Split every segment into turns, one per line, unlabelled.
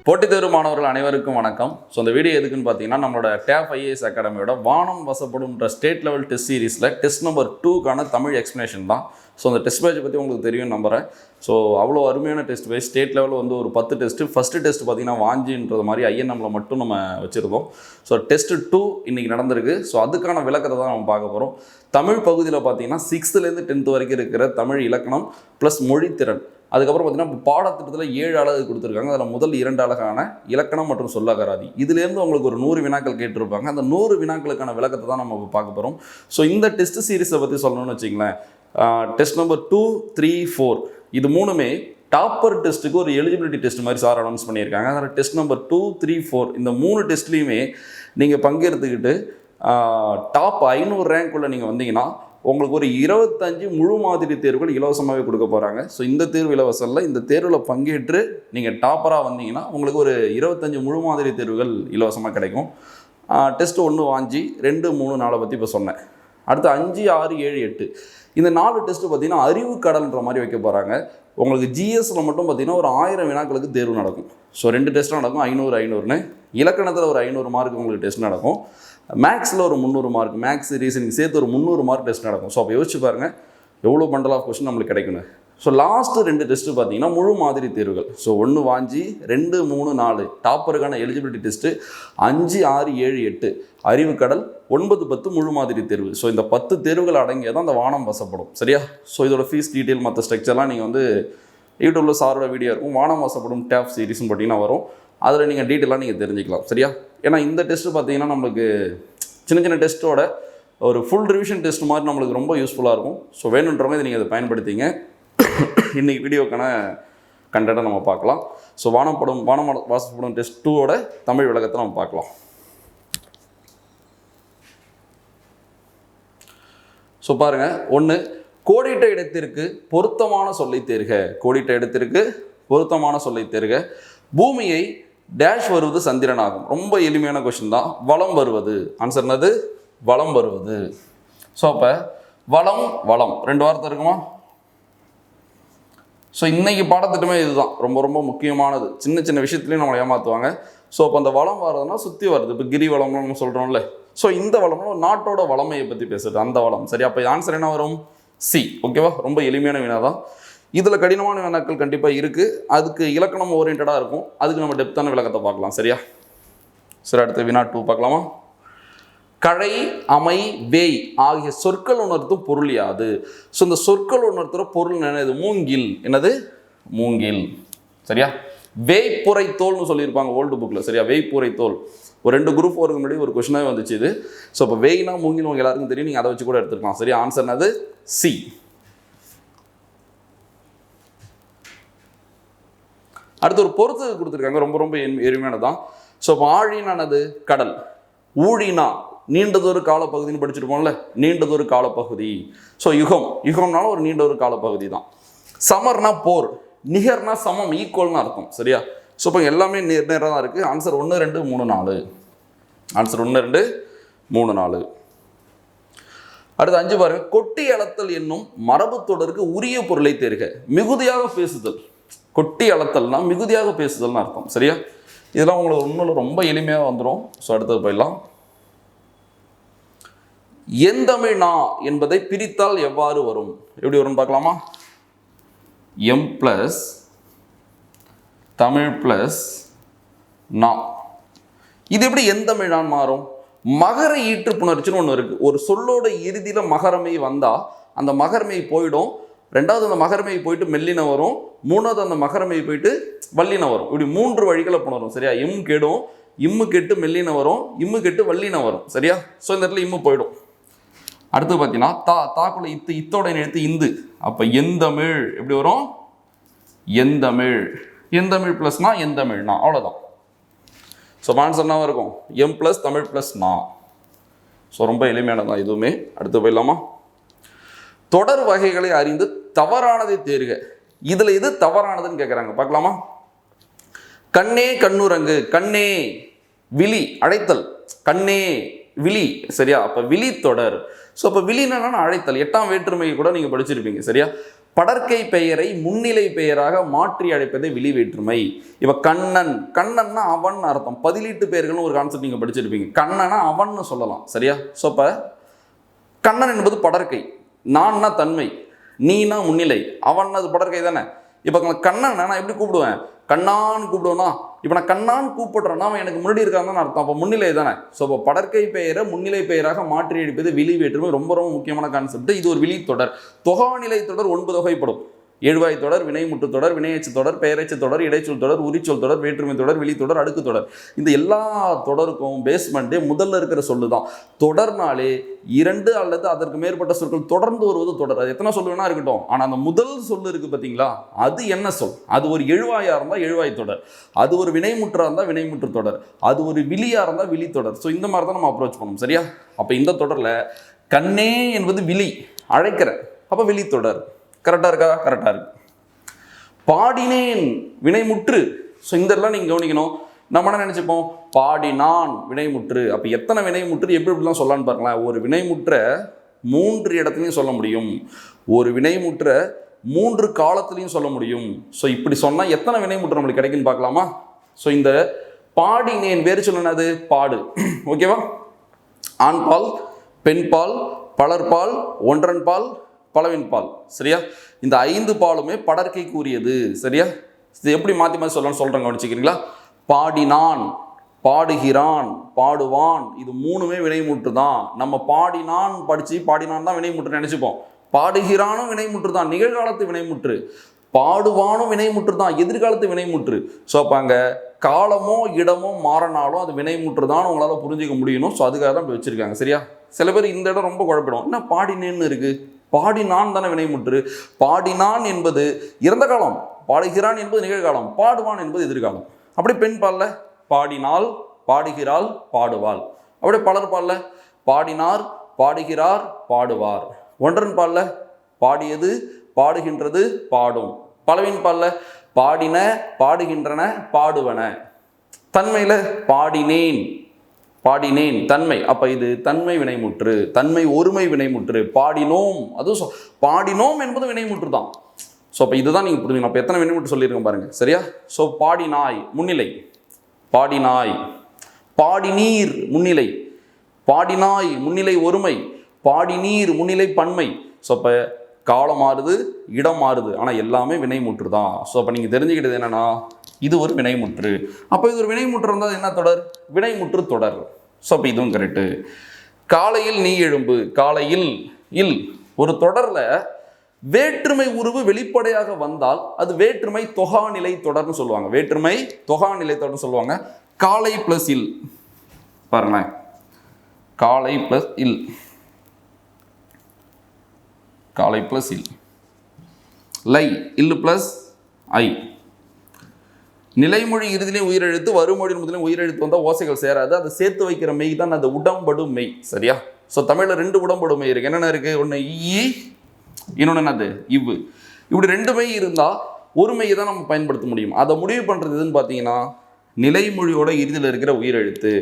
போட்டித் தேர்வு மாணவர்கள் அனைவருக்கும் வணக்கம். ஸோ இந்த வீடியோ எதுக்குன்னு பார்த்தீங்கன்னா, நம்மளோட டேப் ஐஏஎஸ் அகாடமியோட வானம் வசப்படும்ன்ற ஸ்டேட் லெவல் டெஸ்ட் சீரீஸில் டெஸ்ட் நம்பர் 2க்கான தமிழ் எக்ஸ்ப்ளனேஷன் தான். ஸோ அந்த டெஸ்ட் பேஜ் பற்றி உங்களுக்கு தெரியும் நம்புறேன். ஸோ அவ்வளோ அருமையான டெஸ்ட் பேஜ். ஸ்டேட் லெவலில் வந்து ஒரு 10 டெஸ்ட்டு. ஃபஸ்ட்டு டெஸ்ட் பார்த்தீங்கன்னா வாஞ்சின்றது மாதிரி ஐஎன்எம்மில் மட்டும் நம்ம வச்சுருக்கோம். ஸோ டெஸ்ட்டு 2 இன்றைக்கி நடந்திருக்கு. ஸோ அதுக்கான விளக்கத்தை தான் நம்ம பார்க்க போகிறோம். தமிழ் பகுதியில் பார்த்தீங்கன்னா 6th-லேருந்து 10th வரைக்கும் இருக்கிற தமிழ் இலக்கணம் ப்ளஸ் மொழித்திறன். அதுக்கப்புறம் பார்த்தீங்கன்னா பாடத்திட்டத்தில் 7 அலகு கொடுத்துருக்காங்க. அதில் முதல் 2 அலகான இலக்கணம் மற்றும் சொல்லகராதி. இதுலேருந்து உங்களுக்கு ஒரு 100 வினாக்கள் கேட்டிருப்பாங்க. அந்த 100 வினாக்களுக்கான விளக்கத்தை தான் நம்ம பார்க்க போகிறோம். ஸோ இந்த டெஸ்ட் சீரீஸை பற்றி சொல்லணும்னு வச்சிங்களேன், டெஸ்ட் நம்பர் 2, 3, 4 இது மூணுமே டாப்பர் டெஸ்ட்டுக்கு ஒரு எலிஜிபிலிட்டி டெஸ்ட் மாதிரி சார் அனௌன்ஸ் பண்ணியிருக்காங்க. அதில் டெஸ்ட் நம்பர் 2, 3, 4 இந்த 3 டெஸ்ட்லேயுமே நீங்கள் பங்கெடுத்துக்கிட்டு டாப் 500 ரேங்க்குள்ளே நீங்கள் வந்தீங்கன்னா உங்களுக்கு ஒரு 25 முழு மாதிரி தேர்வுகள் இலவசமாகவே கொடுக்க போகிறாங்க. ஸோ இந்த தேர்வு இலவசம் இல்லை. இந்த தேர்வில் பங்கேற்று நீங்கள் டாப்பராக வந்தீங்கன்னா உங்களுக்கு ஒரு 25 முழு மாதிரி தேர்வுகள் இலவசமாக கிடைக்கும். டெஸ்ட் 1 வாஞ்சி, 2, 3, 4 பற்றி இப்போ சொன்னேன். அடுத்து 5, 6, 7, 8 இந்த 4 டெஸ்ட்டு பார்த்திங்கன்னா அறிவு கடல்ன்ற மாதிரி வைக்க போகிறாங்க. உங்களுக்கு ஜிஎஸ்சில் மட்டும் பார்த்திங்கன்னா ஒரு 1000 வினாக்களுக்கு தேர்வு நடக்கும். ஸோ 2 டெஸ்ட்டும் நடக்கும், 500, 500ன்னு. இலக்கணத்தில் ஒரு 500 மார்க் உங்களுக்கு டெஸ்ட் நடக்கும். மேக்ஸில் ஒரு 300 மார்க், மேக்ஸ் ரீசனிங் சேர்த்து ஒரு 300 மார்க் டெஸ்ட் நடக்கும். ஸோ அப்போ யோசிச்சு பாருங்கள் எவ்வளோ பண்டல் ஆஃப் கொஸ்டின் நம்மளுக்கு கிடைக்கணும். ஸோ லாஸ்ட்டு 2 டெஸ்ட்டு பார்த்தீங்கன்னா முழு மாதிரி தேர்வுகள். ஸோ 1 வாஞ்சி, 2, 3, 4 டாப்பருக்கான எலிஜிபிலிட்டி டெஸ்ட்டு, 5, 6, 7, 8 அறிவு கடல், 9, 10 முழு மாதிரி தேர்வு. ஸோ இந்த 10 தேர்வுகள் அடங்கியதான் அந்த வானம் வசப்படும். சரியா? ஸோ இதோட ஃபீஸ் டீட்டெயில் மற்ற ஸ்ட்ரக்சர்லாம் நீங்கள் வந்து யூடியூப்பில் சாரோட வீடியோ இருக்கும். வானம் வசப்படும் டேப் சீரிஸ்னு போட்டிங்கன்னா வரும். அதில் நீங்கள் டீட்டெயிலாக நீங்கள் தெரிஞ்சுக்கலாம். சரியா? ஏன்னா இந்த டெஸ்ட்டு பார்த்தீங்கன்னா நம்மளுக்கு சின்ன சின்ன டெஸ்ட்டோட ஒரு ஃபுல் ரிவிஷன் டெஸ்ட் மாதிரி நம்மளுக்கு ரொம்ப யூஸ்ஃபுல்லாக இருக்கும். ஸோ வேணுன்றவங்க இதை நீங்கள் அதை பயன்படுத்திங்க. இன்றைக்கி வீடியோக்கான கண்டென்ட்டை நம்ம பார்க்கலாம். ஸோ வானம் வாசப்படும் டெஸ்ட் 2ஓட தமிழ் விளக்கத்தை நம்ம பார்க்கலாம். ஸோ பாருங்கள், 1 கோடிட்ட இடத்திற்கு பொருத்தமான சொல்லை தேர்க. கோடிட்ட இடத்திற்கு பொருத்தமான சொல்லை தேர்க. பூமியை டேஷ் வருவது சந்திரனாகும். ரொம்ப எளிமையான கொஸ்டின் தான். வளம் வருவது. ஆன்சர் என்னது? வளம் வருவது. ஸோ அப்போ வளம் வளம் 2 வார்த்தை இருக்குமா? ஸோ இன்றைக்கி பாடத்திட்டமே இதுதான் ரொம்ப ரொம்ப முக்கியமானது. சின்ன சின்ன விஷயத்துலையும் நம்மளை ஏமாற்றுவாங்க. ஸோ அப்போ அந்த வளம் வர்றதுனா சுற்றி வருது. இப்போ கிரி வளம்னு நம்ம சொல்கிறோம்ல. ஸோ இந்த வளம்னா நாட்டோட வளமையை பற்றி பேசுறது, அந்த வளம். சரி, அப்போ ஆன்சர் என்ன வரும்? சி. ஓகேவா? ரொம்ப எளிமையான வினா தான். இதில் கடினமான வினாக்கள் கண்டிப்பாக இருக்குது. அதுக்கு இலக்கணம் ஓரியன்டாக இருக்கும். அதுக்கு நம்ம டெப்த்தான விளக்கத்தை பார்க்கலாம். சரியா? சரி, அடுத்து வினா 2 பார்க்கலாமா? கழை, அமை, வேய் ஆகிய சொற்கள் உணர்த்தும் பொருள் யாது? ஸோ இந்த சொற்கள் உணர்த்துகிற பொருள் என்னது? மூங்கில். என்னது? மூங்கில். சரியா? வேய்ப்புரை தோல்னு சொல்லியிருப்பாங்க ஓல்டு புக்கில். சரியா? வேய்ப்புரை தோல் ஒரு 2 குரூப் 4க்கு முன்னாடி ஒரு கொஸ்டினாக வந்துச்சு இது. ஸோ இப்போ வேய்னா மூங்கில் உங்களுக்கு எல்லாருக்கும் தெரியும். நீங்கள் அதை வச்சு கூட எடுத்துக்கலாம். சரியா? ஆன்சர் என்னது? சி. அடுத்து ஒரு பொறுத்து கொடுத்துருக்காங்க. ரொம்ப ரொம்ப எளிமையானதான். ஸோ இப்போ ஆழினானது கடல், ஊழினா நீண்டதொரு காலப்பகுதின்னு படிச்சிருப்போம்ல, நீண்டதொரு காலப்பகுதி. ஸோ யுகம்னாலும் ஒரு நீண்ட ஒரு காலப்பகுதி தான். சமர்னா போர், நிகர்னா சமம், ஈக்குவல்னு அர்த்தம். சரியா? ஸோ இப்போ எல்லாமே நேராக தான் இருக்குது. ஆன்சர் 1, 2, 3, 4. ஆன்சர் 1, 2, 3, 4. அடுத்து 5 பாருங்க. கொட்டி அளத்தல் என்னும் மரபு தொடருக்கு உரிய பொருளை தேர்க. மிகுதியாக பேசுதல். கொட்டி அளத்தல்னா மிகுதியாக பேசுதல்னு அர்த்தம். சரியா? இதெல்லாம் உங்களுக்கு ஒன்றும் ரொம்ப எளிமையாக வந்துடும். ஸோ அடுத்தது போயிடலாம். எந்தமிழ்னா என்பதை பிரித்தால் எவ்வாறு வரும்? எப்படி வரும்னு பார்க்கலாமா? எம் பிளஸ் தமிழ் பிளஸ் நா. இது எப்படி எந்தமிழ்னான்னு மாறும்? மகர ஈற்று புணர்ச்சின்னு ஒன்று இருக்குது. ஒரு சொல்லோட இறுதியில் மகரமை வந்தால் அந்த மகரமை போயிடும். 2வது அந்த மகரமை போயிட்டு மெல்லின வரும். 3வது அந்த மகரமை போயிட்டு வல்லின வரும். இப்படி 3 வழிகளை புணரும். சரியா? இம் கெடும், இம்மு கெட்டு மெல்லின வரும், இம்மு கெட்டு வல்லின வரும். சரியா? ஸோ இந்த இடத்துல இம்மு போயிடும். அடுத்து பார்த்தீங்கன்னா தாக்குள்ள இத்தோட எழுத்து இந்து. அப்போ எந்தமிழ் எப்படி வரும்? எந்தமிழ். எந்தமிழ் ப்ளஸ்னா எந்தமிழ்னா, அவ்வளோதான். ஸோ ஆன்சர் என்னவா இருக்கும்? எம் ப்ளஸ் தமிழ் ப்ளஸ் நா. ஸோ ரொம்ப எளிமையானதான் இதுவுமே. அடுத்து போயிடலாமா? தொடர் வகைகளை அறிந்து தவறானதை தேர்க. இதில் எது தவறானதுன்னு கேட்குறாங்க. பார்க்கலாமா? கண்ணே கண்ணுரங்கு. கண்ணே விழி, அழைத்தல். கண்ணே விழி. சரியா? அப்போ விழி தொடர். ஸோ அப்போ விழினா அழைத்தல். 8ஆம் வேற்றுமை கூட நீங்கள் படிச்சிருப்பீங்க. சரியா? படர்க்கை பெயரை முன்னிலை பெயராக மாற்றி அழைப்பதை விழி வேற்றுமை. இப்போ கண்ணன், கண்ணன்னா அவன் அர்த்தம். பதிலீட்டு பெயர்கள்னு ஒரு கான்செப்ட் நீங்கள் படிச்சிருப்பீங்க. கண்ணனா அவன்னு சொல்லலாம், சரியா? ஸோ இப்போ கண்ணன் என்பது படர்க்கை, நான்னா தன்மை, நீனா முன்னிலை, அவன் அது படர்க்கை தானே. இப்போ கண்ணன் நான் எப்படி கூப்பிடுவேன்? கண்ணான்னு கூப்பிடுவேனா? இப்போ நான் கண்ணான்னு கூப்பிடுறேன்னா அவன் எனக்கு முன்னாடி இருக்கான்னு அர்த்தம், அப்போ முன்னிலை தானே. ஸோ இப்போ படற்கை பெயரை முன்னிலை பெயராக மாற்றி அடிப்பது விழி வேற்றுமை. ரொம்ப ரொம்ப முக்கியமான கான்செப்ட். இது ஒரு விழி தொடர். தொகாநிலை தொடர் 9 வகைப்படும். எழுவாய் தொடர், வினைமுற்று தொடர், வினையச்சு தொடர், பெயரச்சு தொடர், இடைச்சொல் தொடர், உரிச்சொல் தொடர், வேற்றுமை தொடர், விழி தொடர், அடுக்கு தொடர். இந்த எல்லா தொடருக்கும் பேஸ்மெண்ட்டே முதல்ல இருக்கிற சொல்லு தான். தொடர்னாலே 2 அல்லது அதற்கு மேற்பட்ட சொற்கள் தொடர்ந்து வருவது தொடர். அது எத்தனை சொல் வேணா இருக்கட்டும், ஆனால் அந்த முதல் சொல்லு இருக்கு பார்த்தீங்களா, அது என்ன சொல்? அது ஒரு எழுவாயா இருந்தால் எழுவாய் தொடர், அது ஒரு வினைமுற்றா இருந்தால் வினைமுற்று தொடர், அது ஒரு விழியா இருந்தால் விழி தொடர். ஸோ இந்த மாதிரி தான் நம்ம அப்ரோச் பண்ணணும், சரியா? அப்போ இந்த தொடரில் கண்ணே என்பது விழி, அழைக்கிற, அப்போ விழி தொடர். கரெக்டாக இருக்கா? கரெக்டாக இருக்கு. பாடினேன் வினைமுற்று. ஸோ இந்த எல்லாம் நீங்கள் கவனிக்கணும். நம்ம என்ன நினச்சிப்போம்? பாடினான் வினைமுற்று. அப்போ எத்தனை வினைமுற்று எப்படி எப்படிலாம் சொல்லலான்னு பாருங்களேன். ஒரு வினைமுற்றை 3 இடத்துலையும் சொல்ல முடியும், ஒரு வினைமுற்றை 3 காலத்துலையும் சொல்ல முடியும். ஸோ இப்படி சொன்னால் எத்தனை வினைமுற்று நம்மளுக்கு கிடைக்குன்னு பார்க்கலாமா? ஸோ இந்த பாடினேன் வேறு சொல்லுனது பாடு, ஓகேவா? ஆண்பால், பெண்பால், பலர்பால், ஒன்றன்பால், பலவின்பால், சரியா? இந்த 5 பாலுமே படற்கைக்கு உரியது, சரியா? இது எப்படி மாற்றி மாற்றி சொல்லலாம்னு சொல்கிறேன், கவனிச்சுக்கிறீங்களா? பாடினான், பாடுகிறான், பாடுவான், இது 3மே வினைமுற்று தான். நம்ம பாடினான் படித்து பாடினான் தான் வினைமுற்று நினச்சிப்போம். பாடுகிறானும் வினைமுற்று தான், நிகழ்காலத்து வினைமுற்று. பாடுவானும் வினைமுற்று தான், எதிர்காலத்து வினைமுற்று. ஸோ அப்போ அங்கே காலமோ இடமோ மாறினாலும் அது வினைமுற்று தான் உங்களால் புரிஞ்சிக்க முடியணும். ஸோ அதுக்காக தான் இப்படி வச்சுருக்காங்க, சரியா? சில பேர் இந்த இடம் ரொம்ப குழப்பிடும். என்ன பாடினேன்னு இருக்குது? பாடினான் தானே வினைமுற்று. பாடினான் என்பது இறந்த காலம், பாடுகிறான் என்பது நிகழ்காலம், பாடுவான் என்பது எதிர்காலம். அப்படி பெண் பால்ல பாடினாள், பாடுகிறாள், பாடுவாள். அப்படியே பலர் பால்ல பாடினார், பாடுகிறார், பாடுவார். ஒன்றன் பால்ல பாடியது, பாடுகின்றது, பாடும். பலவின் பால்ல பாடின, பாடுகின்றன, பாடுவன. தன்மையில் பாடினேன், பாடினேன் தன்மை, அப்போ இது தன்மை வினைமுற்று, தன்மை ஒருமை வினைமுற்று. பாடினோம், அதுவும் பாடினோம் என்பது வினைமுற்று தான். ஸோ அப்போ இதுதான் நீங்கள் புரிஞ்சுக்கணும். அப்போ எத்தனை வினைமுற்று சொல்லியிருக்கோம் பாருங்கள், சரியா? ஸோ பாடினாய் முன்னிலை, பாடினாய். பாடிநீர் முன்னிலை, பாடினாய் முன்னிலை ஒருமை, பாடிநீர் முன்னிலை பன்மை. ஸோ அப்போ காலம் மாறுது, இடம் மாறுது, ஆனால் எல்லாமே வினைமுற்று தான். ஸோ அப்போ நீங்கள் தெரிஞ்சுக்கிட்டது என்னென்னா இது ஒரு வினைமுற்று. அப்போ இது ஒரு வினைமுற்று இருந்தால் என்ன தொடர்? வினைமுற்று தொடர். ஸோ அப்போ இதுவும் கரெக்டு. காலையில் நீ எழும்பு, காலையில் இல் ஒரு தொடரில் வேற்றுமை உருவு வெளிப்படையாக வந்தால் அது வேற்றுமை தொகாநிலை தொடர்னு சொல்லுவாங்க. வேற்றுமை தொகாநிலை தொடர்னு சொல்லுவாங்க. காலை பிளஸ் இல் பாருங்களேன், காலை பிளஸ் இல், காலை பிளஸ் இல், லை இல்லு பிளஸ் ஐ. நிலைமொழி இறுதியிலே உயிரெழுத்து, வருமொழி முதலில் உயிரெழுத்து வந்தால் ஓசைகள் சேராது. அதை சேர்த்து வைக்கிற மெய் தான் அது உடம்படும் மெய், சரியா? ஸோ தமிழில் 2 உடம்படும் மெய் இருக்குது. என்னென்ன இருக்குது? ஒன்று ஈ, இன்னொன்று என்னது இவ்வு. இப்படி 2 மெய் இருந்தால் ஒரு மெய்யை தான் நம்ம பயன்படுத்த முடியும். அதை முடிவு பண்ணுறது எதுன்னு பார்த்தீங்கன்னா நிலைமொழியோட இறுதியில் இருக்கிற உயிரெழுத்து.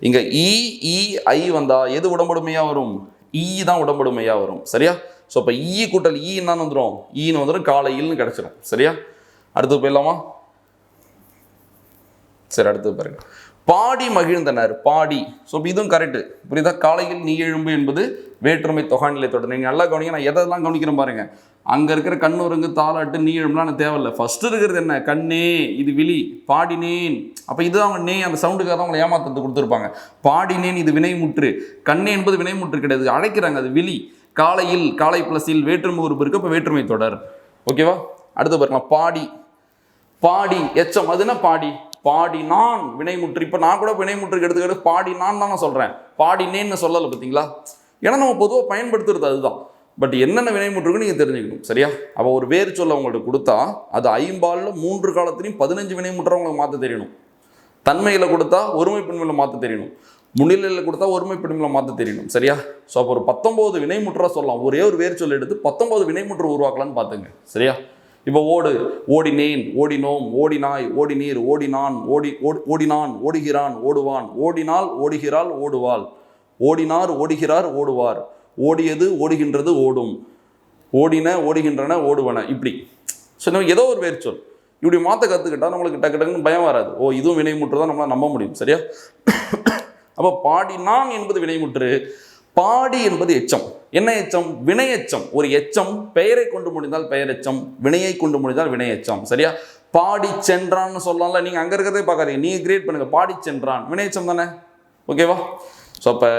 இங்கே இ இ ஐ வந்தால் எது உடம்படுமையாக வரும்? ஈ தான் உடம்படுமையாக வரும், சரியா? ஸோ அப்போ ஈ கூட்டல் ஈ என்னன்னு வந்துடும்? ஈன்னு வந்துடும், காலையில்னு கிடச்சிடும், சரியா? அடுத்து போயிடலாமா? சரி, அடுத்து பாருங்க. பாடி மகிழ்ந்தனர், பாடி. ஸோ இதுவும் கரெக்டு, புரியுதா? காலையில் நீ எழும்பு என்பது வேற்றுமை தொகாநிலை தொடர். நீங்கள் நல்லா கவனிங்க, நான் எதெல்லாம் கவனிக்கிறேன் பாருங்க. அங்கே இருக்கிற கண்ணுரங்கு, தாளாட்டு, நீ எழும்புலாம் எனக்கு தேவையில்லை. ஃபர்ஸ்ட் இருக்கிறது என்ன? கண்ணே, இது விழி. பாடினேன், அப்போ இதுதான் அவங்க நே, அந்த சவுண்டுக்காக தான் அவங்களை ஏமாத்தத்தை கொடுத்துருப்பாங்க. பாடினேன் இது வினைமுற்று, கண்ணே என்பது வினைமுற்று கிடையாது, அழைக்கிறாங்க, அது விழி. காலையில், காலை பிளஸில் வேற்றுமை உறுப்பு இருக்கு, இப்போ வேற்றுமை தொடர், ஓகேவா? அடுத்து பாருங்க, பாடி, பாடி எச்சம், அதுனா பாடி. பாடினான் வினைமுற்று. இப்போ நான் கூட வினைமுற்றுக்கு எடுத்துக்கிட்டு பாடினான் தான் நான் சொல்கிறேன், பாடினேன்னு சொல்லலை, பார்த்தீங்களா? ஏன்னா நம்ம பொதுவாக பயன்படுத்துறது அதுதான். பட் என்னென்ன வினைமுற்றுக்கு நீங்கள் தெரிஞ்சுக்கணும், சரியா? அப்போ ஒரு வேறு சொல்ல அவங்கள்ட்ட கொடுத்தா அது 5 3 காலத்துலையும் 15 வினைமுற்றை அவங்களுக்கு மாற்ற தெரியணும். தன்மையில் கொடுத்தா ஒருமை பெண்மையில் மாற்ற தெரியணும், முன்னிலையில் கொடுத்தா ஒருமை பெண்மையில் மாற்ற தெரியணும், சரியா? ஸோ அப்போ ஒரு 19 வினைமுற்றாக சொல்லலாம். ஒரே ஒரு வேறு சொல்ல எடுத்து 19 வினைமுற்று உருவாக்கலான்னு பார்த்துங்க, சரியா? இப்போ ஓடு, ஓடினேன், ஓடினோம், ஓடினாய், ஓடினீர், ஓடினான், ஓடினான், ஓடுகிறான், ஓடுவான், ஓடினாள், ஓடுகிறாள், ஓடுவாள், ஓடினார், ஓடுகிறார், ஓடுவார், ஓடியது, ஓடுகின்றது, ஓடும், ஓடின, ஓடுகின்றன, ஓடுவன, இப்படி. ஸோ நம்ம ஏதோ ஒரு வேர்ச்சொல் இப்படி மாற்ற கற்றுக்கிட்டால் நம்மளுக்கு டக்கு டக்குன்னு பயம் வராது. ஓ இதுவும் வினைமுற்று தான் நம்மளால் நம்ப முடியும். சரியா? அப்போ பாடினான் என்பது வினைமுற்று, பாடி என்பது எச்சம். என்ன எச்சம்? வினை எச்சம். ஒரு எச்சம் பெயரை கொண்டு முடிந்தால் பெயர் எச்சம், வினையை கொண்டு முடிந்தால் வினை எச்சம். சரியா? பாடி சென்றான்னு சொல்லலாம்ல. நீங்கள் அங்கே இருக்கிறதே பார்க்காதீங்க, நீங்கள் கிரியேட் பண்ணுங்க. பாடி சென்றான் வினை எச்சம் தானே? ஓகேவா? ஸோ அப்போ